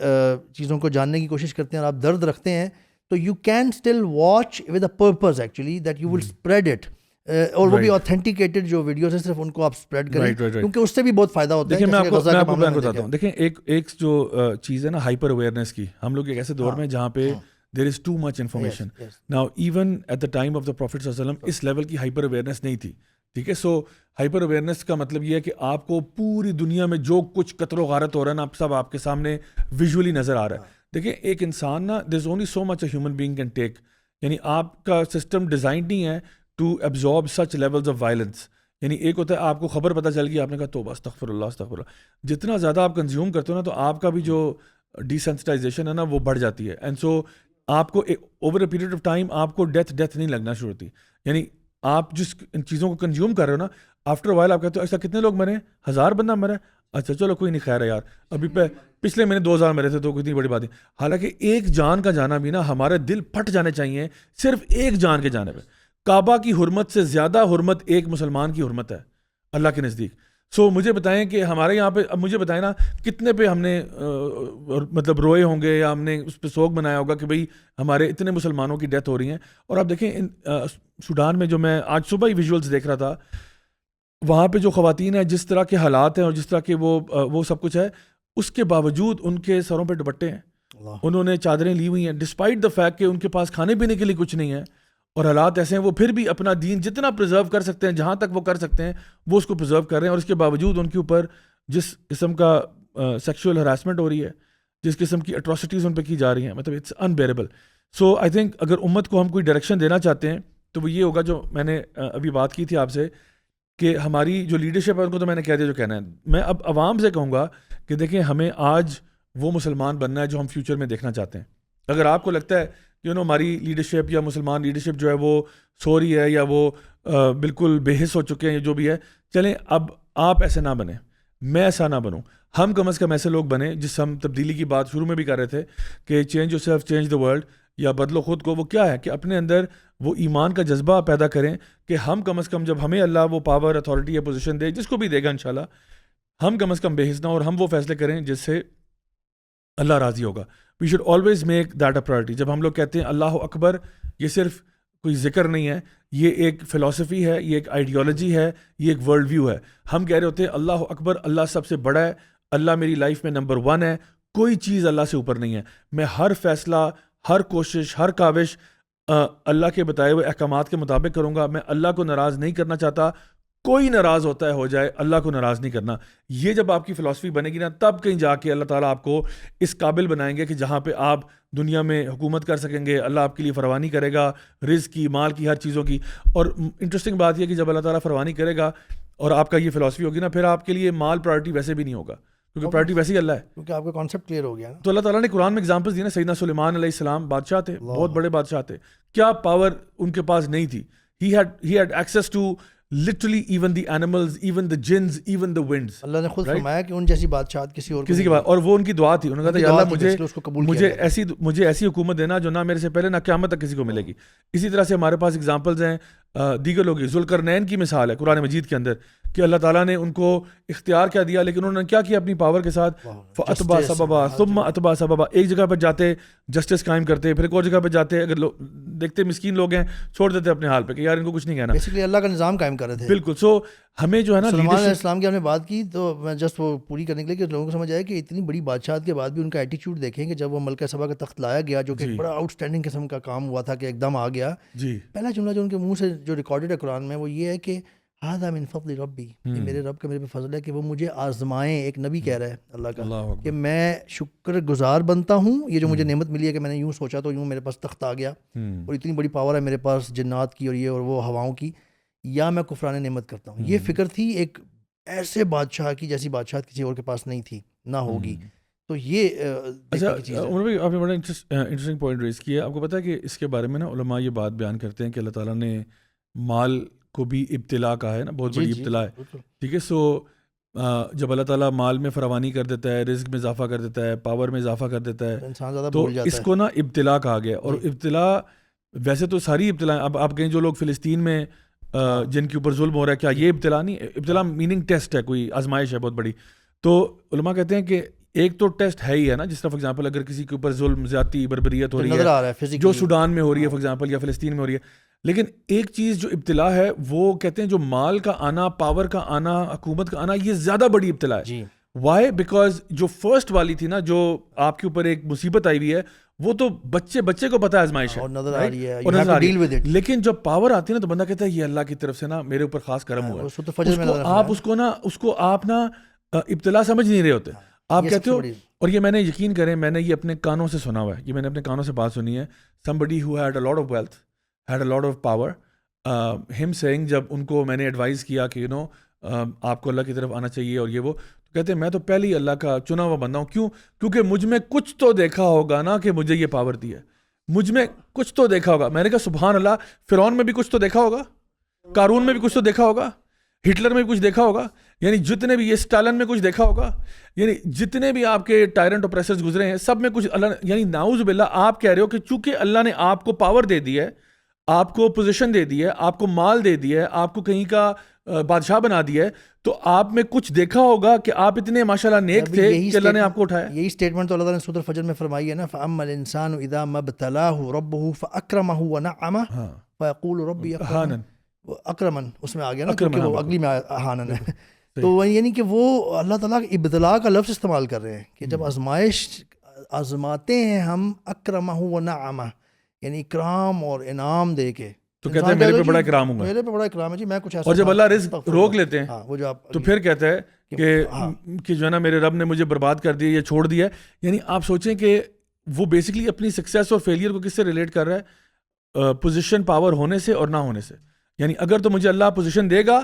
چیزوں کو جاننے کی کوشش کرتے ہیں اور آپ درد رکھتے ہیں, تو you can still watch with a purpose actually that you will spread it. اور وہ بھی آتھینٹیکیٹڈ جو ویڈیوز ہیں صرف ان کو آپ اسپریڈ کریں, کیونکہ اس سے بھی بہت فائدہ ہوتا ہے. دیکھیں میں آپ کو بتاتا ہوں, دیکھیں ایک جو چیز ہے نا ہائپر اویئرنیس کی, ہم لوگ ایک ایسے دور میں جہاں پہ there is too much information. Now even at the time of the prophet صلی اللہ علیہ وسلم اس لیول کی ہائپر اویئرنیس نہیں تھی. ٹھیک ہے, سو ہائپر اویئرنیس کا مطلب یہ ہے کہ آپ کو پوری دنیا میں جو کچھ قتل و غارت ہو رہا ہے نا سب آپ کے سامنے ویژولی نظر آ رہا ہے. دیکھیں ایک انسان نا there is only so much a human being can take. یعنی آپ کا سسٹم ڈیزائن نہیں ہے to absorb such levels of violence. یعنی ایک ہوتا ہے آپ کو خبر پتہ چل گئی, آپ نے کہا توبہ استغفر اللہ. جتنا زیادہ آپ کنزیوم کرتے ہو نا تو آپ کا بھی جو ڈیسینسٹائزیشن ہے نا وہ بڑھ جاتی ہے. اینڈ سو آپ کو over a period of time آپ کو ڈیتھ نہیں لگنا شروع ہوتی. یعنی آپ جس ان چیزوں کو کنزیوم کر رہے ہو نا, آفٹر وائل آپ کہتے ہو ایسا کتنے لوگ مرے, 1000 بندہ مرے, اچھا چلو کوئی نہیں, خیر ہے یار, ابھی پچھلے مہینے 2000 مرے تھے تو کتنی بڑی بات ہے. حالانکہ ایک جان کا جانا بھی نا ہمارے دل پھٹ جانے چاہیے صرف ایک جان کے جانے پہ. کعبہ کی حرمت سے زیادہ حرمت ایک مسلمان کی حرمت ہے اللہ کے نزدیک. سو مجھے بتائیں کہ ہمارے یہاں پہ, اب مجھے بتائیں نا کتنے پہ ہم نے مطلب روئے ہوں گے یا ہم نے اس پہ سوگ منایا ہوگا کہ بھئی ہمارے اتنے مسلمانوں کی ڈیتھ ہو رہی ہیں. اور آپ دیکھیں سوڈان میں جو میں آج صبح ہی ویژولز دیکھ رہا تھا, وہاں پہ جو خواتین ہیں جس طرح کے حالات ہیں اور جس طرح کے وہ سب کچھ ہے, اس کے باوجود ان کے سروں پہ دوپٹے ہیں, انہوں نے چادریں لی ہوئی ہیں, ڈسپائٹ دا فیکٹ کہ ان کے پاس کھانے پینے کے لیے کچھ نہیں ہے اور حالات ایسے ہیں, وہ پھر بھی اپنا دین جتنا پرزرو کر سکتے ہیں, جہاں تک وہ کر سکتے ہیں وہ اس کو پرزرو کر رہے ہیں. اور اس کے باوجود ان کے اوپر جس قسم کا سیکشول ہراسمنٹ ہو رہی ہے, جس قسم کی اٹراسٹیز ان پہ کی جا رہی ہیں, مطلب اٹس انبیئریبل. سو آئی تھنک اگر امت کو ہم کوئی ڈائریکشن دینا چاہتے ہیں تو وہ یہ ہوگا جو میں نے ابھی بات کی تھی آپ سے, کہ ہماری جو لیڈرشپ ہے ان کو تو میں نے کہہ دیا جو کہنا ہے. میں اب عوام سے کہوں گا کہ دیکھیں ہمیں آج وہ مسلمان بننا ہے جو ہم فیوچر میں دیکھنا چاہتے ہیں. اگر آپ کو لگتا ہے کہ ہماری لیڈرشپ یا مسلمان لیڈرشپ جو ہے وہ سو رہی ہے یا وہ بالکل بے حس ہو چکے ہیں یا جو بھی ہے, چلیں اب آپ ایسے نہ بنیں, میں ایسا نہ بنوں. ہم کم از کم ایسے لوگ بنیں جس ہم تبدیلی کی بات شروع میں بھی کر رہے تھے کہ change your self change the world, یا بدلو خود کو. وہ کیا ہے کہ اپنے اندر وہ ایمان کا جذبہ پیدا کریں کہ ہم کم از کم جب ہمیں اللہ وہ پاور اتھارٹی یا پوزیشن دے, جس کو بھی دے گا انشاءاللہ, ہم کم از کم بے حس نہ, اور ہم وہ فیصلے کریں جس سے اللہ راضی ہوگا. We should always make that a priority. جب ہم لوگ کہتے ہیں اللہ اکبر, یہ صرف کوئی ذکر نہیں ہے, یہ ایک فلسفی ہے, یہ ایک آئیڈیالوجی ہے, یہ ایک ورلڈ ویو ہے. ہم کہہ رہے ہوتے ہیں اللہ اکبر, اللہ سب سے بڑا ہے, اللہ میری لائف میں نمبر 1 ہے, کوئی چیز اللہ سے اوپر نہیں ہے. میں ہر فیصلہ, ہر کوشش, ہر کاوش اللہ کے بتائے ہوئے احکامات کے مطابق کروں گا. میں اللہ کو ناراض نہیں کرنا چاہتا. کوئی ناراض ہوتا ہے ہو جائے, اللہ کو ناراض نہیں کرنا. یہ جب آپ کی فلسفی بنے گی نا, تب کہیں جا کے اللہ تعالیٰ آپ کو اس قابل بنائیں گے کہ جہاں پہ آپ دنیا میں حکومت کر سکیں گے. اللہ آپ کے لیے فروانی کرے گا, رزق کی, مال کی, ہر چیزوں کی. اور انٹرسٹنگ بات یہ کہ جب اللہ تعالیٰ فروانی کرے گا اور آپ کا یہ فلسفی ہوگی نا, پھر آپ کے لیے مال پرائرٹی ویسے بھی نہیں ہوگا, کیونکہ پرائرٹی ویسے ہی اللہ ہے, کیونکہ آپ کا کانسیپٹ کلیئر ہو گیا نا. تو اللہ تعالیٰ نے قرآن میں ایگزامپلس دی نا. سیدنا سلیمان علیہ السلام بادشاہ تھے, بہت بڑے بادشاہ تھے. کیا پاور ان کے پاس نہیں تھی. He had access to literally even the animals, even the jinns, even the winds. اللہ نے خود فرمایا کہ ان جیسی بادشاہت کسی کے بعد, اور وہ ان کی دعا تھی. انہوں نے کہا تھا یا اللہ مجھے ایسی حکومت دینا جو نہ میرے سے پہلے نہ قیامت تک کسی کو ملے گی. اسی طرح سے ہمارے پاس ایگزامپلز ہیں دیگر لوگ. ذوالقرنین کی مثال ہے قرآن مجید کے اندر کہ اللہ تعالیٰ نے ان کو اختیار کیا دیا, لیکن انہوں نے کیا کیا اپنی پاور کے ساتھ, فَأَتْبَعَ سَبَبًا ثُمَّ أَتْبَعَ سَبَبًا. ایک جگہ پہ جاتے جسٹس قائم کرتے, پھر ایک اور جگہ پہ جاتے, اگر دیکھتے مسکین لوگ ہیں چھوڑ دیتے اپنے حال پہ کہ یار ان کو کچھ نہیں کہنا. بیسیکلی اللہ کا نظام قائم کر رہے تھے. بالکل. سو ہمیں جو ہے نا سلیمان علیہ السلام کی ہم نے بات کی, تو میں جسٹ وہ پوری کرنے کے لیے کہ لوگوں کو سمجھ آئے کہ اتنی بڑی بادشاہت کے بعد بھی ان کا ایٹیچیوڈ دیکھیں کہ جب وہ ملکہ سبا کا تخت لایا گیا, جو کہ بڑا آؤٹ اسٹینڈنگ قسم کا کام ہوا تھا کہ ایک دم آ گیا. جی, پہلا جملہ جو ان کے منہ سے جو ریکارڈڈ ہے قرآن میں وہ یہ ہے کہ ھذا من فضل ربی, یہ میرے رب کا میرے پہ فضل ہے کہ وہ مجھے آزمائیں. ایک نبی کہہ رہا ہے اللہ کا کہ میں شکر گزار بنتا ہوں, یہ جو مجھے نعمت ملی ہے کہ میں نے یوں سوچا تو یوں میرے پاس تخت آ گیا اور اتنی بڑی پاور ہے میرے پاس جنات کی اور یہ اور وہ ہواؤں کی, یا میں کفران نعمت کرتا ہوں. یہ فکر تھی ایک ایسے بادشاہ کی جیسی بادشاہت کسی اور کے پاس نہیں تھی, نہ ہوگی. تو یہ اچھا عمر بھائی آپ نے بڑا انٹرسٹنگ پوائنٹ ریز کیا. آپ کو پتہ ہے کہ اس کے بارے میں نا علماء یہ بات بیان کرتے ہیں کہ اللہ تعالیٰ نے مال کو بھی ابتلا کہا ہے نا, بہت بڑی ابتلا ہے. ٹھیک ہے. سو جب اللہ تعالیٰ مال میں فراوانی کر دیتا ہے, رزق میں اضافہ کر دیتا ہے, پاور میں اضافہ کر دیتا ہے, تو اس کو نا ابتلا کہا گیا. اور ابتلا ویسے تو ساری ابتلا, اب آپ کہیں جو لوگ فلسطین میں جن کے اوپر ظلم ہو رہا ہے, کیا یہ ابتلا نہیں؟ ابتلا میننگ ٹیسٹ ہے, کوئی آزمائش ہے بہت بڑی. تو علماء کہتے ہیں کہ ایک تو ٹیسٹ ہے ہی ہے نا, جس طرح فار ایگزامپل اگر کسی کے اوپر ظلم, زیادتی, بربریت ہو رہی ہے جو سوڈان میں ہو رہی ہے فار ایگزامپل, یا فلسطین میں ہو رہی ہے, لیکن ایک چیز جو ابتلا ہے وہ کہتے ہیں جو مال کا آنا, پاور کا آنا, حکومت کا آنا, یہ زیادہ بڑی ابتلا ہے. وائی؟ بیکاز جو فرسٹ والی تھی نا, جو آپ کے اوپر ایک مصیبت آئی ہوئی ہے, وہ تو بچے کو پتا ہے آزمائش ہے اور نظر آ رہی ہے, لیکن جب پاور آتی ہے نا تو بندہ کہتا ہے یہ اللہ کی طرف سے نا میرے اوپر خاص کرم ہوا ہے. آپ اس کو آپ نا ابتلا سمجھ نہیں رہے ہوتے, آپ کہتے ہو. اور یہ میں نے یقین کریں, میں نے یہ اپنے کانوں سے سنا ہوا ہے, یہ میں نے اپنے کانوں سے بات سنی ہے. somebody who had a lot of wealth, had a lot of power, him saying, جب ان کو میں نے ایڈوائز کیا کہ آپ کو اللہ کی طرف آنا چاہیے اور یہ وہ, تو کہتے ہیں میں تو پہلے ہی اللہ کا چنا ہوا بندہ ہوں. کیوں؟ کیونکہ مجھ میں کچھ تو دیکھا ہوگا نا کہ مجھے یہ پاور دی ہے, مجھ میں کچھ تو دیکھا ہوگا. میں نے کہا سبحان اللہ, فرعون میں بھی کچھ تو دیکھا ہوگا, قارون میں بھی کچھ تو دیکھا ہوگا, ہٹلر میں بھی کچھ دیکھا ہوگا, یعنی جتنے بھی, یہ اسٹالن میں کچھ دیکھا ہوگا, یعنی جتنے بھی آپ کے ٹائرنٹ اوپریسرز گزرے ہیں سب میں کچھ اللہ, یعنی نعوذ باللہ آپ کہہ رہے ہو کہ چونکہ اللہ نے آپ کو پاور دے دی ہے, آپ کو پوزیشن دے دی ہے, آپ کو مال دے دیا ہے, آپ کو کہیں کا بادشاہ بنا دیا ہے, تو آپ میں کچھ دیکھا ہوگا کہ آپ اتنے ماشاءاللہ نیک تھے کہ اللہ نے آپ کو اٹھایا. یہی اسٹیٹمنٹ تو اللہ تعالیٰ نے سورۃ الفجر میں فرمائی ہے نا, فَأَمَّا الْإِنسَانُ إِذَا مَا ابْتَلَاهُ رَبُّهُ فَأَكْرَمَهُ وَنَعَّمَهُ فَيَقُولُ رَبِّي اکرمن, اس میں آ گیا نا کیونکہ وہ اگلی میں احانن ہے. تو یعنی کہ وہ اللہ تعالیٰ ابتلا کا لفظ استعمال کر رہے ہیں کہ جب آزماتے ہیں ہم, اکرمہ و نعمہ, یعنی اکرام اور انعام دے کے, تو کہتے ہیں میرے پہ بڑا اکرام ہوں گا, میرے پہ بڑا اکرام ہے جی, میں کچھ ایسا. اور جب اللہ رزق روک لیتے ہیں وہ جو آپ تو پھر کہتا ہے کہ جو ہے نا میرے رب نے مجھے برباد کر دیا یا چھوڑ دیا. یعنی آپ سوچیں کہ وہ بیسکلی اپنی سکسیس اور فیلئر کو کس سے ریلیٹ کر رہا ہے, پوزیشن پاور ہونے سے اور نہ ہونے سے. یعنی اگر تو مجھے اللہ پوزیشن دے گا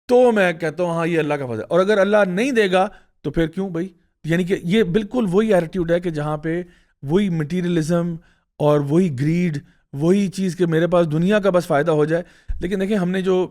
تو میں کہتا ہوں ہاں یہ اللہ کا فضل ہے, اور اگر اللہ نہیں دے گا تو پھر کیوں بھائی. یعنی کہ یہ بالکل وہی ایٹیٹیوڈ ہے کہ جہاں پہ وہی مٹیریلزم اور وہی گریڈ, وہی چیز کہ میرے پاس دنیا کا بس فائدہ ہو جائے. لیکن دیکھیں ہم نے جو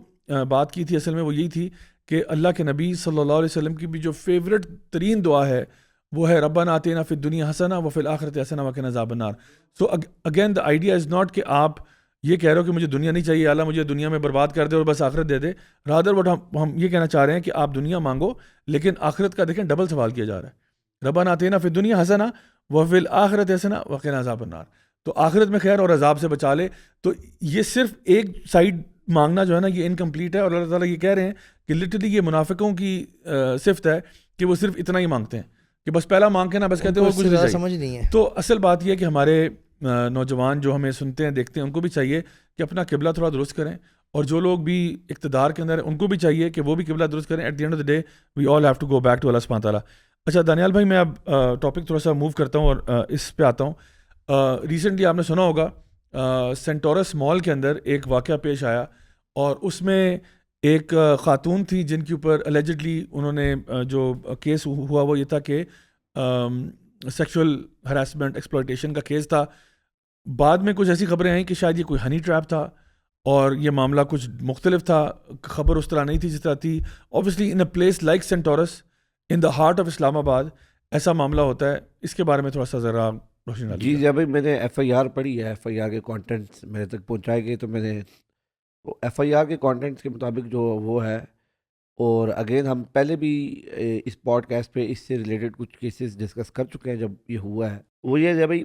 بات کی تھی اصل میں وہ یہی تھی کہ اللہ کے نبی صلی اللہ علیہ وسلم کی بھی جو فیوریٹ ترین دعا ہے وہ ہے ربنا آتینا فی الدنیا حسنہ وفی الآخرۃ حسنہ وقنا عذاب النار. So again the idea is not کہ آپ یہ کہہ رہے ہو کہ مجھے دنیا نہیں چاہیے, اللہ مجھے دنیا میں برباد کر دے اور بس آخرت دے دے. رادر وٹ ہم یہ کہنا چاہ رہے ہیں کہ آپ دنیا مانگو لیکن آخرت کا دیکھیں ڈبل سوال کیا جا رہا ہے. ربنا آتینا فی الدنیا حسنہ وفی الآخرۃ حسنہ وقنا عذاب النار, تو آخرت میں خیر اور عذاب سے بچا لے. تو یہ صرف ایک سائڈ مانگنا جو ہے نا یہ انکمپلیٹ ہے, اور اللہ تعالیٰ یہ کہہ رہے ہیں کہ لٹرلی یہ منافقوں کی صفت ہے کہ وہ صرف اتنا ہی مانگتے ہیں کہ بس پہلا مانگ کے نا بس کہتے ہیں اور کچھ نہیں سمجھ نہیں ہے. تو اصل بات یہ ہے کہ ہمارے نوجوان جو ہمیں سنتے ہیں دیکھتے ہیں ان کو بھی چاہیے کہ اپنا قبلہ تھوڑا درست کریں, اور جو لوگ بھی اقتدار کے اندر ہیں ان کو بھی چاہیے کہ وہ بھی قبلہ درست کریں. At the end of the day we all have to go back to اللہ سبحانہ تعالیٰ. اچھا دانیال بھائی, میں اب ٹاپک تھوڑا سا موو کرتا ہوں اور اس پہ آتا ہوں. ریسنٹلی آپ نے سنا ہوگا سینٹورس مال کے اندر ایک واقعہ پیش آیا, اور اس میں ایک خاتون تھی جن کے اوپر الیجڈلی انہوں نے جو کیس ہوا وہ یہ تھا کہ سیکشول ہراسمنٹ ایکسپلائٹیشن کا کیس تھا. بعد میں کچھ ایسی خبریں آئیں کہ شاید یہ کوئی ہنی ٹریپ تھا اور یہ معاملہ کچھ مختلف تھا, خبر اس طرح نہیں تھی جس طرح تھی. Obviously in a place like Centaurus in the heart of Islamabad ایسا معاملہ ہوتا ہے. اس کے بارے میں تھوڑا سا ذرا روشنی ڈالیے. جی جب میں نے ایف آئی آر پڑھی ہے, ایف آئی آر کے کانٹینٹس میرے تک پہنچائے گئے, تو میں نے ایف آئی آر کے کانٹینٹس کے مطابق جو وہ ہے, اور اگین ہم پہلے بھی اس پوڈ کاسٹ پہ اس سے ریلیٹڈ کچھ کیسز ڈسکس کر چکے ہیں جب یہ ہوا ہے. وہ یہ ہے بھائی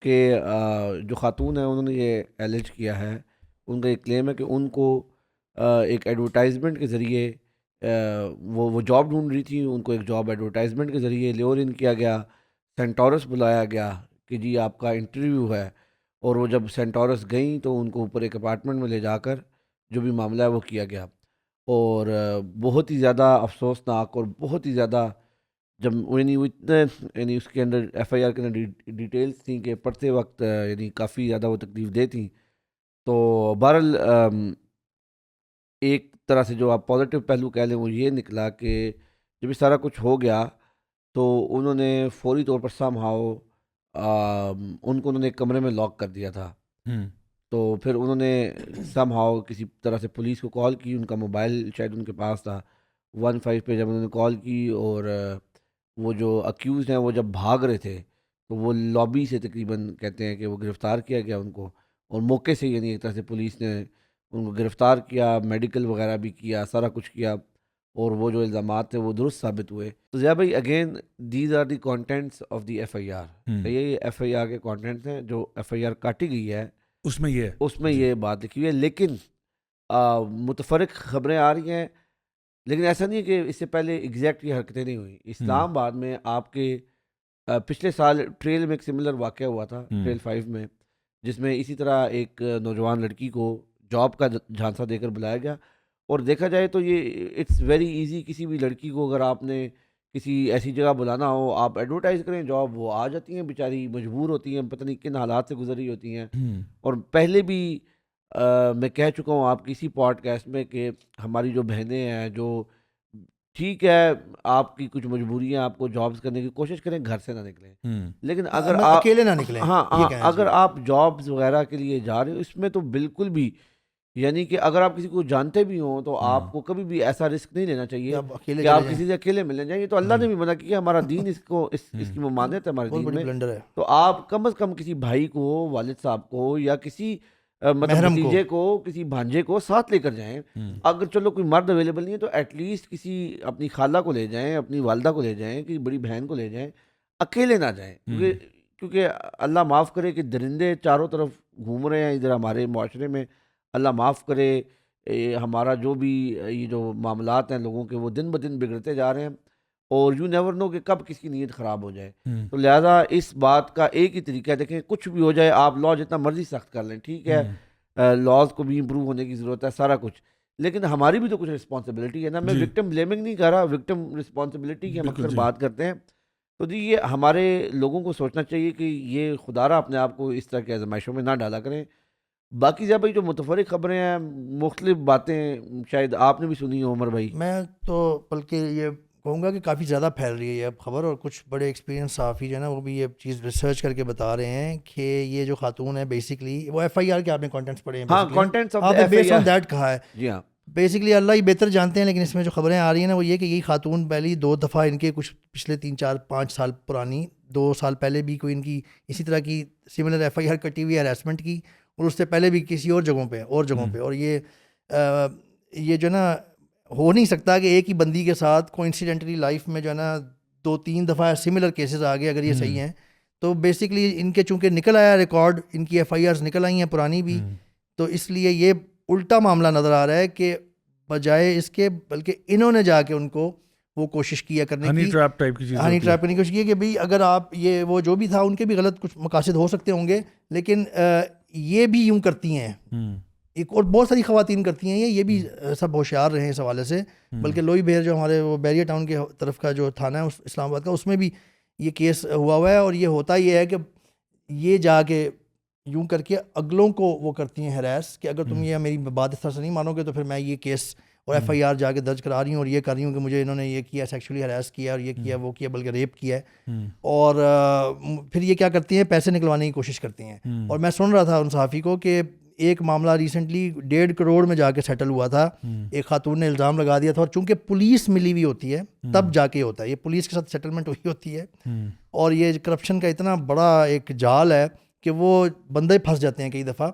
کہ جو خاتون ہیں انہوں نے یہ ایلیج کیا ہے, ان کا یہ کلیم ہے کہ ان کو ایک ایڈورٹائزمنٹ کے ذریعے وہ جاب ڈھونڈ رہی تھی, ان کو ایک جاب ایڈورٹائزمنٹ کے ذریعے لیور ان کیا گیا, سینٹورس بلایا گیا کہ جی آپ کا انٹرویو ہے. اور وہ جب سینٹورس گئیں تو ان کو اوپر ایک اپارٹمنٹ میں لے جا کر جو بھی معاملہ ہے وہ کیا گیا. اور بہت ہی زیادہ افسوسناک اور بہت ہی زیادہ جب یعنی اس کے اندر ایف آئی آر کے اندر ڈیٹیلز تھیں کہ پڑھتے وقت یعنی کافی زیادہ وہ تکلیف دہ تھیں. تو بہرحال ایک طرح سے جو آپ پازیٹیو پہلو کہہ لیں وہ یہ نکلا کہ جب یہ سارا کچھ ہو گیا تو انہوں نے فوری طور پر سم ہاؤ ان کو انہوں نے ایک کمرے میں لاک کر دیا تھا. تو پھر انہوں نے سم ہاؤ کسی طرح سے پولیس کو کال کی, ان کا موبائل شاید ان کے پاس تھا 15 پہ جب انہوں نے کال کی, اور وہ جو اکیوزڈ ہیں وہ جب بھاگ رہے تھے تو وہ لابی سے تقریباً کہتے ہیں کہ وہ گرفتار کیا گیا ان کو, اور موقع سے یعنی ایک طرح سے پولیس نے ان کو گرفتار کیا, میڈیکل وغیرہ بھی کیا, سارا کچھ کیا, اور وہ جو الزامات تھے وہ درست ثابت ہوئے. تو ضیاء بھائی again these are the contents of the F I R. یہ ایف آئی آر کے کانٹینٹس ہیں جو ایف آئی آر کاٹی گئی ہے, اس میں یہ بات لکھی ہوئی ہے. لیکن متفرق خبریں آ رہی ہیں, لیکن ایسا نہیں ہے کہ اس سے پہلے ایگزیکٹ یہ حرکتیں نہیں ہوئیں. اسلام آباد میں آپ کے پچھلے سال ٹریل میں ایک سملر واقعہ ہوا تھا, ٹریل 5 میں, جس میں اسی طرح ایک نوجوان لڑکی کو جاب کا جھانسا دے کر بلایا گیا. اور دیکھا جائے تو یہ اٹس ویری ایزی, کسی بھی لڑکی کو اگر آپ نے کسی ایسی جگہ بلانا ہو, آپ ایڈورٹائز کریں جاب, وہ آ جاتی ہیں بیچاری, مجبور ہوتی ہیں, پتہ نہیں کن حالات سے گزر رہی ہوتی ہیں. اور پہلے بھی میں کہہ چکا ہوں آپ کسی پوڈ کاسٹ میں کہ ہماری جو بہنیں ہیں جو ٹھیک ہے آپ کی کچھ مجبوریاں, آپ کو جابس کرنے کی کوشش کریں, گھر سے نہ نکلیں, لیکن اگر آپ اکیلے نہ نکلیں. ہاں اگر آپ جابس وغیرہ کے لیے جا رہے ہو, اس میں تو بالکل بھی یعنی کہ اگر آپ کسی کو جانتے بھی ہوں تو آپ کو کبھی بھی ایسا رسک نہیں لینا چاہیے کہ آپ کسی سے اکیلے ملنے جائیں. تو اللہ نے بھی منع کیا, ہمارا دین اس کو اس کی ممانعت ہے ہمارے دین میں. تو آپ کم از کم کسی بھائی کو, والد صاحب کو, یا کسی مطلب بھتیجے کو, کسی بھانجے کو ساتھ لے کر جائیں. اگر چلو کوئی مرد اویلیبل نہیں ہے تو ایٹ لیسٹ کسی اپنی خالہ کو لے جائیں, اپنی والدہ کو لے جائیں, کسی بڑی بہن کو لے جائیں, اکیلے نہ جائیں. کیونکہ اللہ معاف کرے کہ درندے چاروں طرف گھوم رہے ہیں ادھر ہمارے معاشرے میں. اللہ معاف کرے ہمارا جو بھی یہ جو معاملات ہیں لوگوں کے وہ دن بدن بگڑتے جا رہے ہیں, اور یو نیور نو کہ کب کس کی نیت خراب ہو جائے. تو لہٰذا اس بات کا ایک ہی طریقہ ہے, دیکھیں کچھ بھی ہو جائے آپ لا جتنا مرضی سخت کر لیں, ٹھیک ہے, لاز کو بھی امپروو ہونے کی ضرورت ہے, سارا کچھ, لیکن ہماری بھی تو کچھ رسپانسبلٹی ہے نا. میں وکٹم بلیمنگ نہیں کر رہا, وکٹم رسپانسبلٹی کی ہم اکثر بات کرتے ہیں. تو جی یہ ہمارے لوگوں کو سوچنا چاہیے کہ یہ خدا را اپنے آپ کو اس طرح کی آزمائشوں میں نہ ڈالا کریں. باقی جب بھائی جو متفرق خبریں ہیں, مختلف باتیں شاید آپ نے بھی سنی ہو عمر بھائی. میں تو بلکہ یہ کہوں گا کہ کافی زیادہ پھیل رہی ہے یہ اب خبر, اور کچھ بڑے ایکسپیرینس صحافی جو ہے نا وہ بھی یہ چیز ریسرچ کر کے بتا رہے ہیں کہ یہ جو خاتون ہے بیسکلی وہ ایف آئی آر کے آپ نے کانٹینٹس پڑھے ہیں, ہاں کانٹینٹس آپ نے بیس آن دیٹ کہا ہے. جی ہاں, بیسکلی اللہ ہی بہتر جانتے ہیں, لیکن اس میں جو خبریں آ رہی ہیں نا وہ یہ کہ یہی خاتون پہلی 2 دفعہ ان کے کچھ پچھلے 3-4-5 سال پرانی 2 سال پہلے بھی کوئی ان کی اسی طرح کی سملر ایف آئی آر کٹی ہوئی ہراسمنٹ کی, اور اس سے پہلے بھی کسی اور جگہوں پہ. اور یہ جو ہے نا ہو نہیں سکتا کہ ایک ہی بندی کے ساتھ کوئنسیڈنٹلی لائف میں جو ہے نا 2-3 دفعہ سملر کیسز آ گئے, اگر یہ صحیح ہیں تو بیسکلی ان کے چونکہ نکل آیا ریکارڈ, ان کی ایف آئی آرز نکل آئی ہیں پرانی بھی, تو اس لیے یہ الٹا معاملہ نظر آ رہا ہے کہ بجائے اس کے بلکہ انہوں نے جا کے ان کو وہ کوشش کیا کرنے کی, ہنی ٹریپ کرنے کی کوشش کی کہ بھئی اگر آپ یہ وہ جو بھی تھا ان کے بھی غلط کچھ مقاصد ہو سکتے ہوں گے, لیکن یہ بھی یوں کرتی ہیں, ایک اور بہت ساری خواتین کرتی ہیں یہ بھی سب ہوشیار رہے ہیں اس حوالے سے. بلکہ لوئی بہر جو ہمارے وہ بیریا ٹاؤن کے طرف کا جو تھانہ ہے اسلام آباد کا, اس میں بھی یہ کیس ہوا ہے. اور یہ ہوتا یہ ہے کہ یہ جا کے یوں کر کے اگلوں کو وہ کرتی ہیں ہراس کہ اگر تم یہ میری بات اس طرح سے نہیں مانو گے تو پھر میں یہ کیس اور ایف آئی آر جا کے درج کرا رہی ہوں اور یہ کر رہی ہوں کہ مجھے انہوں نے یہ کیا, سیکشولی ہراس کیا اور یہ کیا وہ کیا, بلکہ ریپ کیا ہے. اور پھر یہ کیا کرتی ہیں, پیسے نکلوانے کی کوشش کرتی ہیں. اور میں سن رہا تھا ان صحافی کو کہ ایک معاملہ ریسنٹلی 1.5 کروڑ میں جا کے سیٹل ہوا تھا. ایک خاتون نے الزام لگا دیا تھا, اور چونکہ پولیس ملی ہوئی ہوتی ہے تب جا کے ہوتا ہے, یہ پولیس کے ساتھ سیٹلمنٹ ہوئی ہوتی ہے. اور یہ کرپشن کا اتنا بڑا ایک جال ہے کہ وہ بندے پھنس جاتے ہیں کئی دفعہ,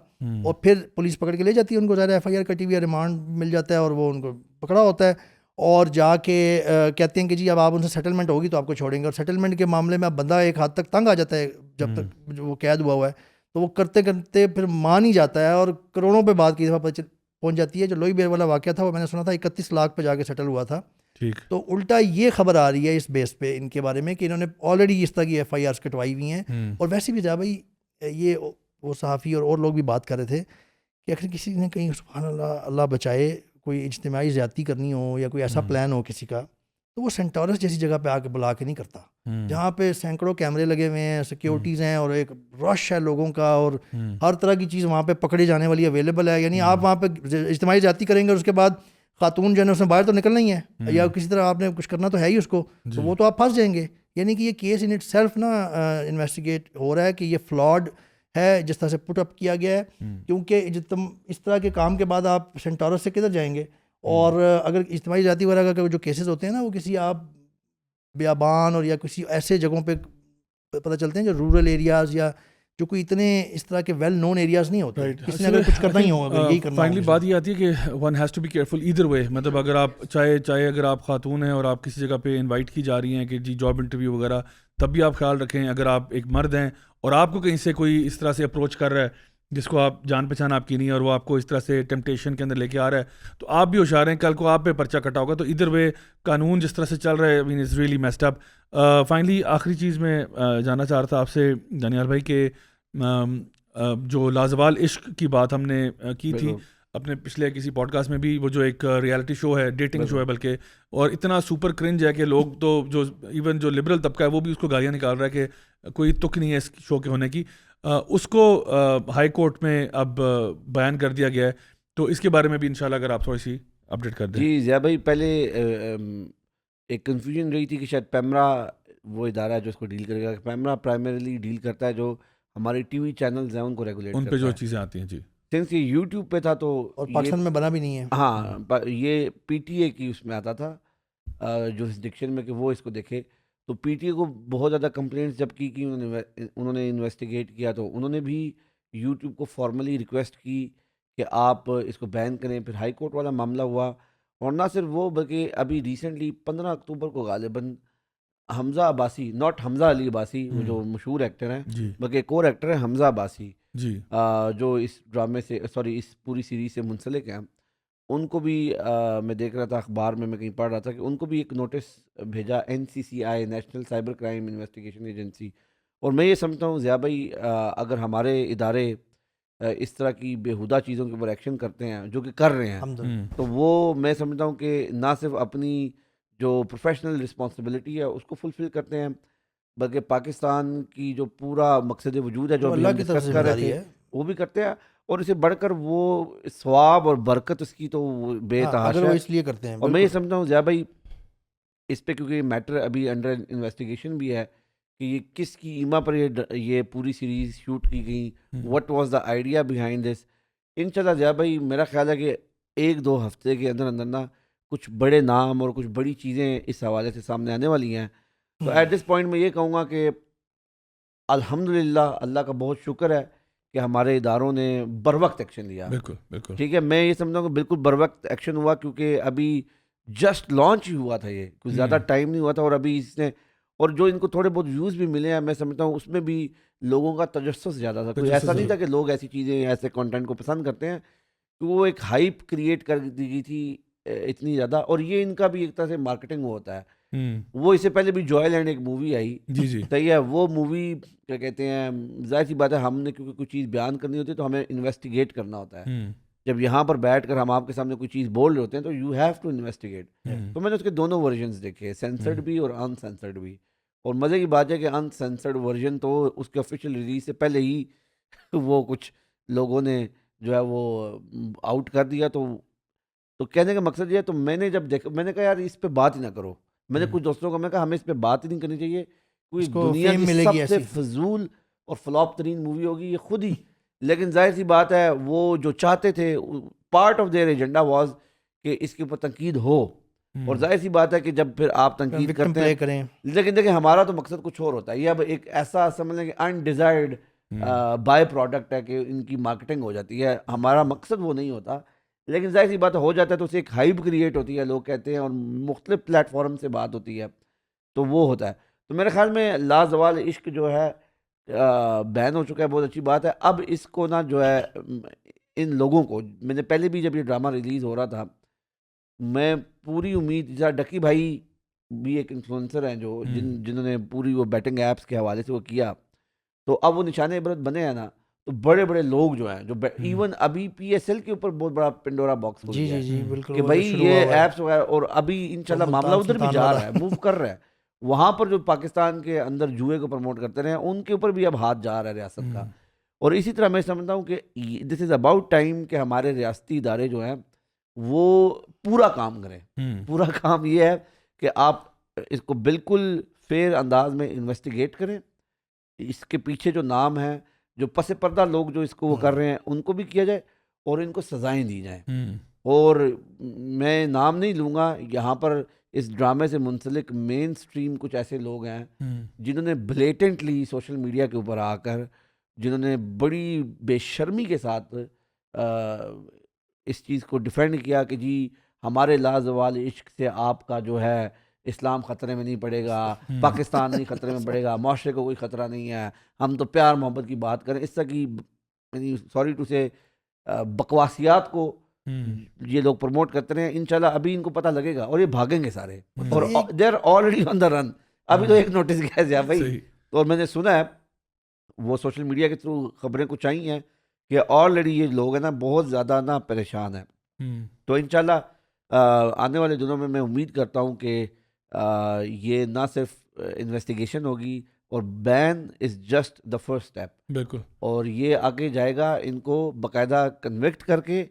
اور پھر پولیس پکڑ کے لے جاتی ہے ان کو, ظاہر ایف آئی آر کٹی ہوئی ہے, ریمانڈ مل جاتا ہے اور وہ ان کو پکڑا ہوتا ہے, اور جا کے کہتے ہیں کہ جی اب آپ ان سے سیٹلمنٹ ہوگی تو آپ کو چھوڑیں گے. اور سیٹلمنٹ کے معاملے میں اب بندہ ایک حد تک تنگ آ جاتا ہے جب تک وہ قید ہوا ہے, تو وہ کرتے کرتے پھر مان ہی جاتا ہے, اور کروڑوں پہ بات کی دفعہ پہنچ جاتی ہے. جو لوئی بیر والا واقعہ تھا وہ میں نے سنا تھا 31 لاکھ پہ جا کے سیٹل ہوا تھا. تو الٹا یہ خبر آ رہی ہے اس بیس پہ ان کے بارے میں کہ انہوں نے آلریڈی اس طرح کی ایف آئی آرز کٹوائی ہوئی ہیں. اور ویسے بھی بھائی یہ وہ صحافی اور لوگ بھی بات کر رہے تھے کہ اگر کسی نے کہیں سبحان اللہ بچائے کوئی اجتماعی زیادتی کرنی ہو یا کوئی ایسا پلان ہو کسی کا, تو وہ سینٹورس جیسی جگہ پہ آ کے بلا کے نہیں کرتا, جہاں پہ سینکڑوں کیمرے لگے ہوئے ہیں, سیکیورٹیز ہیں, اور ایک رش ہے لوگوں کا, اور ہر طرح کی چیز وہاں پہ پکڑی جانے والی اویلیبل ہے. یعنی آپ وہاں پہ اجتماعی زیادتی کریں گے اور اس کے بعد خاتون جو ہے اس نے باہر تو نکلنا ہی ہے, یا کسی طرح آپ نے کچھ کرنا تو ہے ہی اس کو, تو وہ تو آپ پھنس جائیں گے. یعنی کہ یہ کیس ان اٹ سیلف نا انویسٹیگیٹ ہو رہا ہے کہ یہ فلاڈ ہے جس طرح سے پٹ اپ کیا گیا ہے, کیونکہ تم اس طرح کے کام کے بعد آپ سینٹورس سے کدھر جائیں گے. اور اگر اجتماعی ذاتی وغیرہ کا جو کیسز ہوتے ہیں نا, وہ کسی آپ بیابان اور یا کسی ایسے جگہوں پہ پتہ چلتے ہیں جو رورل ایریاز یا جو کوئی اتنے اس طرح کے ویل نون ایریاز نہیں ہوتے. کسی نے اگر کچھ کرنا ہی ہوگا یہی کرنا. فائنلی بات یہ آتی ہے کہ one has to be careful either way. مطلب اگر آپ چاہے اگر آپ خاتون ہیں اور آپ کسی جگہ پہ انوائٹ کی جا رہی ہیں کہ جی جاب انٹرویو وغیرہ, تب بھی آپ خیال رکھیں. اگر آپ ایک مرد ہیں اور آپ کو کہیں سے کوئی اس طرح سے اپروچ کر رہا ہے جس کو آپ جان پہچان آپ کی نہیں ہے, اور وہ آپ کو اس طرح سے ٹیمپٹیشن کے اندر لے کے آ رہا ہے, تو آپ بھی ہوشیار ہیں, کل کو آپ پہ پرچہ کٹا ہوگا. تو ادھر وے قانون جس طرح سے چل رہا ہے is really messed up. Finally آخری چیز میں جاننا چاہ رہا تھا آپ سے دانیال بھائی کہ جو لازوال عشق کی بات ہم نے کی تھی اپنے پچھلے کسی پوڈ کاسٹ میں بھی, وہ جو ایک ریالٹی شو ہے, ڈیٹنگ شو ہے بلکہ, اور اتنا سپر کرنج ہے کہ لوگ تو جو ایون جو لبرل طبقہ ہے وہ بھی اس کو گالیاں نکال رہا ہے کہ کوئی تک نہیں ہے اس شو کے ہونے کی. اس کو ہائی کورٹ میں اب بیان کر دیا گیا ہے, تو اس کے بارے میں بھی انشاءاللہ اگر آپ تھوڑی سی اپڈیٹ کر دیں. جی ضیاء بھائی, پہلے ایک کنفیوژن رہی تھی کہ شاید پیمرا وہ ادارہ ہے جو اس کو ڈیل کرے گا. پیمرا پرائمریلی ڈیل کرتا ہے جو ہمارے ٹی وی چینلز ہیں ان کو ریگولیٹ ان پہ جو چیزیں آتی ہیں. جی سنس یہ یوٹیوب پہ تھا تو, اور پاکستان میں بنا بھی نہیں ہے. ہاں یہ پی ٹی اے کی اس میں آتا تھا جورسڈکشن میں کہ وہ اس کو دیکھے. تو پی ٹی اے کو بہت زیادہ کمپلینٹس جب کی انہوں نے انویسٹیگیٹ کیا, تو انہوں نے بھی یوٹیوب کو فارملی ریکویسٹ کی کہ آپ اس کو بین کریں. پھر ہائی کورٹ والا معاملہ ہوا, اور نہ صرف وہ بلکہ ابھی ریسنٹلی 15 اکتوبر کو غالباً حمزہ عباسی, ناٹ حمزہ علی عباسی وہ جو مشہور ایکٹر ہیں, بلکہ ایک اور ایکٹر ہے حمزہ عباسی جو اس ڈرامے سے اس پوری سیریز سے منسلک ہیں, ان کو بھی میں دیکھ رہا تھا اخبار میں کہیں پڑھ رہا تھا کہ ان کو بھی ایک نوٹس بھیجا NCCI, national cyber crime investigation agency. اور میں یہ سمجھتا ہوں ضیاء بھائی, اگر ہمارے ادارے اس طرح کی بیہودہ چیزوں کے اوپر ایکشن کرتے ہیں جو کہ کر رہے ہیں، الحمدللہ. تو وہ میں سمجھتا ہوں کہ نہ صرف اپنی جو پروفیشنل رسپانسبلٹی ہے اس کو فلفل کرتے ہیں، بلکہ پاکستان کی جو پورا مقصد وجود ہے جو ابھی اللہ ہم کی طرف ڈسکس سے کر رہے ذمہ داری تھے ہے. وہ بھی کرتے ہیں، اور اسے بڑھ کر وہ ثواب اور برکت اس کی تو بے ہاں، تحاشا اگر وہ ہے. اس لیے کرتے ہیں. اور میں یہ بالکل. سمجھتا ہوں ضیاء بھائی اس پہ کیونکہ یہ میٹر ابھی انڈر انویسٹیگیشن بھی ہے کہ یہ کس کی ایما پر یہ پوری سیریز شوٹ کی گئی، what was the idea behind this. انشاءاللہ ضیاء بھائی میرا خیال ہے کہ 1-2 ہفتے کے اندر اندر نا کچھ بڑے نام اور کچھ بڑی چیزیں اس حوالے سے سامنے آنے والی ہیں. تو ایٹ دس پوائنٹ میں یہ کہوں گا کہ الحمدللہ اللہ کا بہت شکر ہے کہ ہمارے اداروں نے بر وقت ایکشن لیا. بالکل بالکل ٹھیک ہے، میں یہ سمجھتا ہوں کہ بالکل بر وقت ایکشن ہوا، کیونکہ ابھی جسٹ لانچ ہی ہوا تھا، یہ کچھ زیادہ ٹائم نہیں ہوا تھا، اور ابھی اس نے اور جو ان کو تھوڑے بہت ویوز بھی ملے ہیں میں سمجھتا ہوں اس میں بھی لوگوں کا تجسس زیادہ تھا. کوئی ایسا نہیں تھا کہ لوگ ایسی چیزیں ایسے کنٹینٹ کو پسند کرتے ہیں، کہ وہ ایک ہائپ کریٹ کر دی گئی تھی اتنی زیادہ. اور یہ ان کا بھی ایک طرح سے مارکیٹنگ ہوتا ہے. وہ اس سے پہلے بھی جوائے لینڈ ایک مووی آئی، جی جی صحیح ہے، وہ مووی کیا کہتے ہیں، ظاہر سی بات ہے ہم نے کیونکہ کوئی چیز بیان کرنی ہوتی ہے تو ہمیں انویسٹیگیٹ کرنا ہوتا ہے. جب یہاں پر بیٹھ کر ہم آپ کے سامنے کوئی چیز بول رہے ہوتے ہیں تو یو ہیو ٹو انویسٹیگیٹ. تو میں نے اس کے دونوں ورژنس دیکھے، سینسرڈ بھی اور ان سینسرڈ بھی. اور مزے کی بات ہے کہ ان سینسرڈ ورژن تو اس کے آفیشیل ریلیز سے پہلے ہی وہ کچھ لوگوں نے جو ہے وہ آؤٹ کر دیا. تو کہنے کا مقصد یہ ہے، تو میں نے جب دیکھا میں نے کہا یار اس پہ بات ہی نہ کرو. میں نے کچھ دوستوں کو میں کہا ہمیں اس پہ بات ہی نہیں کرنی چاہیے، کوئی دنیا کی سب سے فضول اور فلاپ ترین مووی ہوگی یہ خود ہی. لیکن ظاہر سی بات ہے وہ جو چاہتے تھے part of their agenda was کہ اس کے اوپر تنقید ہو. اور ظاہر سی بات ہے کہ جب پھر آپ تنقید کرتے ہیں، لیکن دیکھیں ہمارا تو مقصد کچھ اور ہوتا ہے. یہ اب ایک ایسا سمجھ لیں کہ انڈیزائرڈ بائی پروڈکٹ ہے کہ ان کی مارکیٹنگ ہو جاتی ہے. ہمارا مقصد وہ نہیں ہوتا، لیکن ظاہر سی بات ہو جاتا ہے تو اسے ایک ہائپ کریٹ ہوتی ہے، لوگ کہتے ہیں، اور مختلف پلیٹ فارم سے بات ہوتی ہے تو وہ ہوتا ہے. تو میرے خیال میں لازوال عشق جو ہے بین ہو چکا ہے، بہت اچھی بات ہے. اب اس کو نا جو ہے ان لوگوں کو، میں نے پہلے بھی جب یہ ڈرامہ ریلیز ہو رہا تھا میں پوری امید، جیسا ڈکی بھائی بھی ایک انفلوئنسر ہیں جو جنہوں نے پوری وہ بیٹنگ ایپس کے حوالے سے وہ کیا، تو اب وہ نشان عبرت بنے ہیں نا. تو بڑے بڑے لوگ جو ہیں جو ایون ابھی پی ایس ایل کے اوپر بہت بڑا پنڈورا باکس کھل گیا ہے کہ بھائی یہ ایپس وغیرہ، اور ابھی انشاءاللہ معاملہ ادھر بھی جا رہا ہے، موو کر رہا ہے. وہاں پر جو پاکستان کے اندر جوئے کو پروموٹ کرتے رہے ان کے اوپر بھی اب ہاتھ جا رہا ہے ریاست کا. اور اسی طرح میں سمجھتا ہوں کہ دس از اباؤٹ ٹائم کہ ہمارے ریاستی ادارے جو ہیں وہ پورا کام کریں. پورا کام یہ ہے کہ آپ اس کو بالکل فیئر انداز میں انویسٹیگیٹ کریں، اس کے پیچھے جو نام ہیں، جو پس پردہ لوگ جو اس کو وہ کر رہے ہیں ان کو بھی کیا جائے اور ان کو سزائیں دی جائیں. اور میں نام نہیں لوں گا یہاں پر، اس ڈرامے سے منسلک مین سٹریم کچھ ایسے لوگ ہیں جنہوں نے بلیٹنٹلی سوشل میڈیا کے اوپر آ کر، جنہوں نے بڑی بے شرمی کے ساتھ اس چیز کو ڈیفینڈ کیا کہ جی ہمارے لازوال عشق سے آپ کا جو ہے اسلام خطرے میں نہیں پڑے گا، پاکستان نہیں خطرے میں پڑے گا، معاشرے کو کوئی خطرہ نہیں ہے، ہم تو پیار محبت کی بات کریں. اس طرح کی یعنی سوری ٹو سے بکواسیات کو یہ لوگ پروموٹ کرتے رہے. انشاءاللہ ابھی ان کو پتہ لگے گا اور یہ بھاگیں گے سارے، اور دے آر آلریڈی آن دا رن. ابھی تو ایک نوٹس گیا ہے بھائی، اور میں نے سنا ہے وہ سوشل میڈیا کے تھرو خبریں کچھ آئی ہیں کہ آلریڈی یہ لوگ ہیں نا بہت زیادہ نا پریشان ہیں. تو انشاءاللہ آنے والے دنوں میں امید کرتا ہوں کہ یہ نہ صرف انویسٹیگیشن ہوگی اور ban is just the first step, بالکل، اور یہ آگے جائے گا. ان کو باقاعدہ کنوکٹ کر کے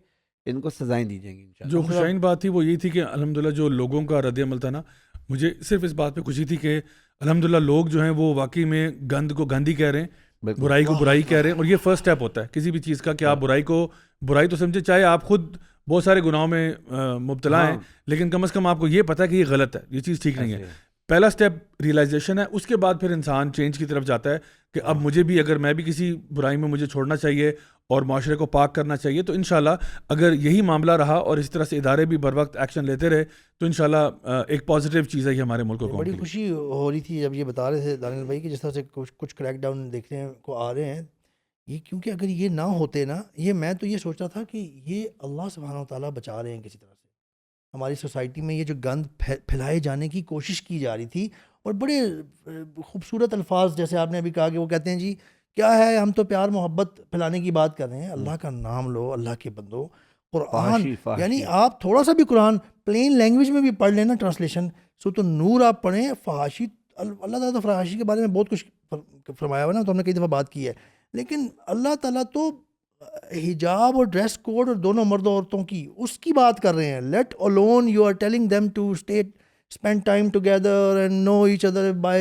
ان کو سزائیں دی جائیں گی انشاءاللہ. جو خوشائن بات تھی وہ یہ تھی کہ الحمدللہ جو لوگوں کا رد عمل تھا نا، مجھے صرف اس بات پہ خوشی تھی کہ الحمدللہ لوگ جو ہیں وہ واقعی میں گند کو گند ہی کہہ رہے ہیں، برائی کو برائی کہہ رہے ہیں. اور یہ فرسٹ اسٹیپ ہوتا ہے کسی بھی چیز کا کہ آپ برائی کو برائی تو سمجھے، چاہے آپ خود بہت سارے گناہوں میں مبتلا ہیں لیکن کم از کم آپ کو یہ پتہ ہے کہ یہ غلط ہے، یہ چیز ٹھیک نہیں ہے. پہلا اسٹیپ ریئلائزیشن ہے، اس کے بعد پھر انسان چینج کی طرف جاتا ہے کہ اب مجھے بھی، اگر میں بھی کسی برائی میں مجھے چھوڑنا چاہیے اور معاشرے کو پاک کرنا چاہیے، تو انشاءاللہ اگر یہی معاملہ رہا اور اس طرح سے ادارے بھی بر وقت ایکشن لیتے رہے تو انشاءاللہ ایک پازیٹیو چیز ہے یہ ہمارے ملک کو. بڑی خوشی ہو رہی تھی جب یہ بتا رہے تھے دانیال بھائی کہ جس طرح سے کچھ کریک ڈاؤن دیکھنے کو آ رہے ہیں یہ، کیونکہ اگر یہ نہ ہوتے نا، یہ میں تو یہ سوچ رہا تھا کہ یہ اللہ سبحانہ و تعالیٰ بچا رہے ہیں کسی طرح سے. ہماری سوسائٹی میں یہ جو گند پھیلائے جانے کی کوشش کی جا رہی تھی، اور بڑے خوبصورت الفاظ جیسے آپ نے ابھی کہا کہ وہ کہتے ہیں جی کیا ہے, ہم تو پیار محبت پھیلانے کی بات کر رہے ہیں. اللہ کا نام لو, اللہ کے بندو. قرآن یعنی آپ تھوڑا سا بھی قرآن پلین لینگویج میں بھی پڑھ لیں نا, ٹرانسلیشن سورۃ النور آپ پڑھیں, فحاشی, اللہ تعالیٰ تو فحاشی کے بارے میں بہت کچھ فرمایا ہوا نا, تو ہم نے کئی دفعہ بات کی ہے, لیکن اللہ تعالیٰ تو حجاب اور ڈریس کوڈ اور دونوں مرد و عورتوں کی اس کی بات کر رہے ہیں. Let alone you are telling them to spend time together and know each other by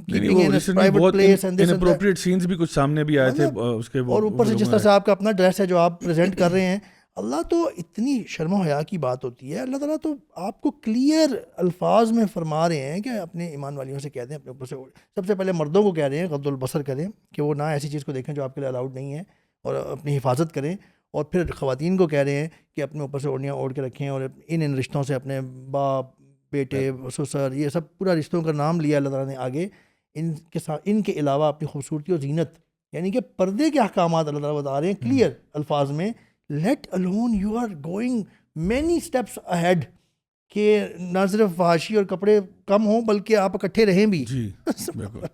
keeping in a private place and this and that. inappropriate scenes بھی کچھ سامنے بھی آئے تھے اس کے, اور اوپر سے جس طرح سے آپ کا اپنا ڈریس ہے جو آپ پریزنٹ کر رہے ہیں, اللہ تو اتنی شرم و حیا کی بات ہوتی ہے. اللہ تعالیٰ تو آپ کو کلیئر الفاظ میں فرما رہے ہیں کہ اپنے ایمان والیوں سے کہہ دیں, اپنے اوپر سے سب سے پہلے مردوں کو کہہ رہے ہیں غض البصر کریں کہ وہ نہ ایسی چیز کو دیکھیں جو آپ کے لیے الاؤڈ نہیں ہے, اور اپنی حفاظت کریں. اور پھر خواتین کو کہہ رہے ہیں کہ اپنے اوپر سے اوڑھنیاں اوڑھ کے رکھیں, اور ان رشتوں سے اپنے باپ, بیٹے, سسر, یہ سب پورا رشتوں کا نام لیا اللہ تعالیٰ نے آگے. ان کے علاوہ اپنی خوبصورتی اور زینت, یعنی کہ پردے کے احکامات اللہ تعالیٰ بتا رہے ہیں کلیئر الفاظ میں. Let alone you are going many steps ahead, کہ نہ صرف فحاشی اور کپڑے کم ہوں بلکہ آپ اکٹھے رہیں بھی. جی بالکل.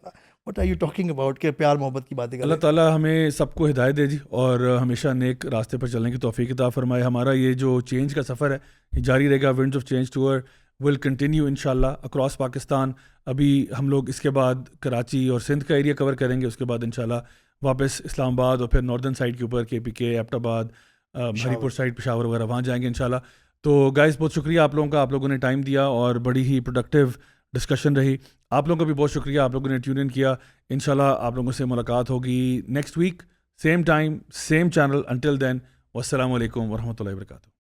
What are you talking about کہ پیار محبت کی باتیں کریں. اللہ تعالیٰ ہمیں سب کو ہدایت دے جی, اور ہمیشہ نیک راستے پر چلنے کی توفیق عطا فرمائے. ہمارا یہ جو چینج کا سفر ہے یہ جاری رہے گا. Winds of change tour will continue انشاءاللہ اکراس پاکستان. ابھی ہم لوگ اس کے بعد کراچی اور سندھ کا ایریا کور کریں گے, اس کے بعد انشاءاللہ واپس اسلام آباد اور پھر ناردرن سائڈ کے اوپر KPK, ایبٹ آباد, ہری پور سائڈ, پشاور وغیرہ, وہاں جائیں گے انشاءاللہ. تو گائز بہت شکریہ آپ لوگوں کا, آپ لوگوں نے ٹائم دیا اور بڑی ہی پروڈکٹیو ڈسکشن رہی. آپ لوگوں کا بھی بہت شکریہ, آپ لوگوں نے ٹیون ان کیا. انشاءاللہ آپ لوگوں سے ملاقات ہوگی next week, same time same channel. Until then والسلام علیکم ورحمۃ اللہ وبرکاتہ.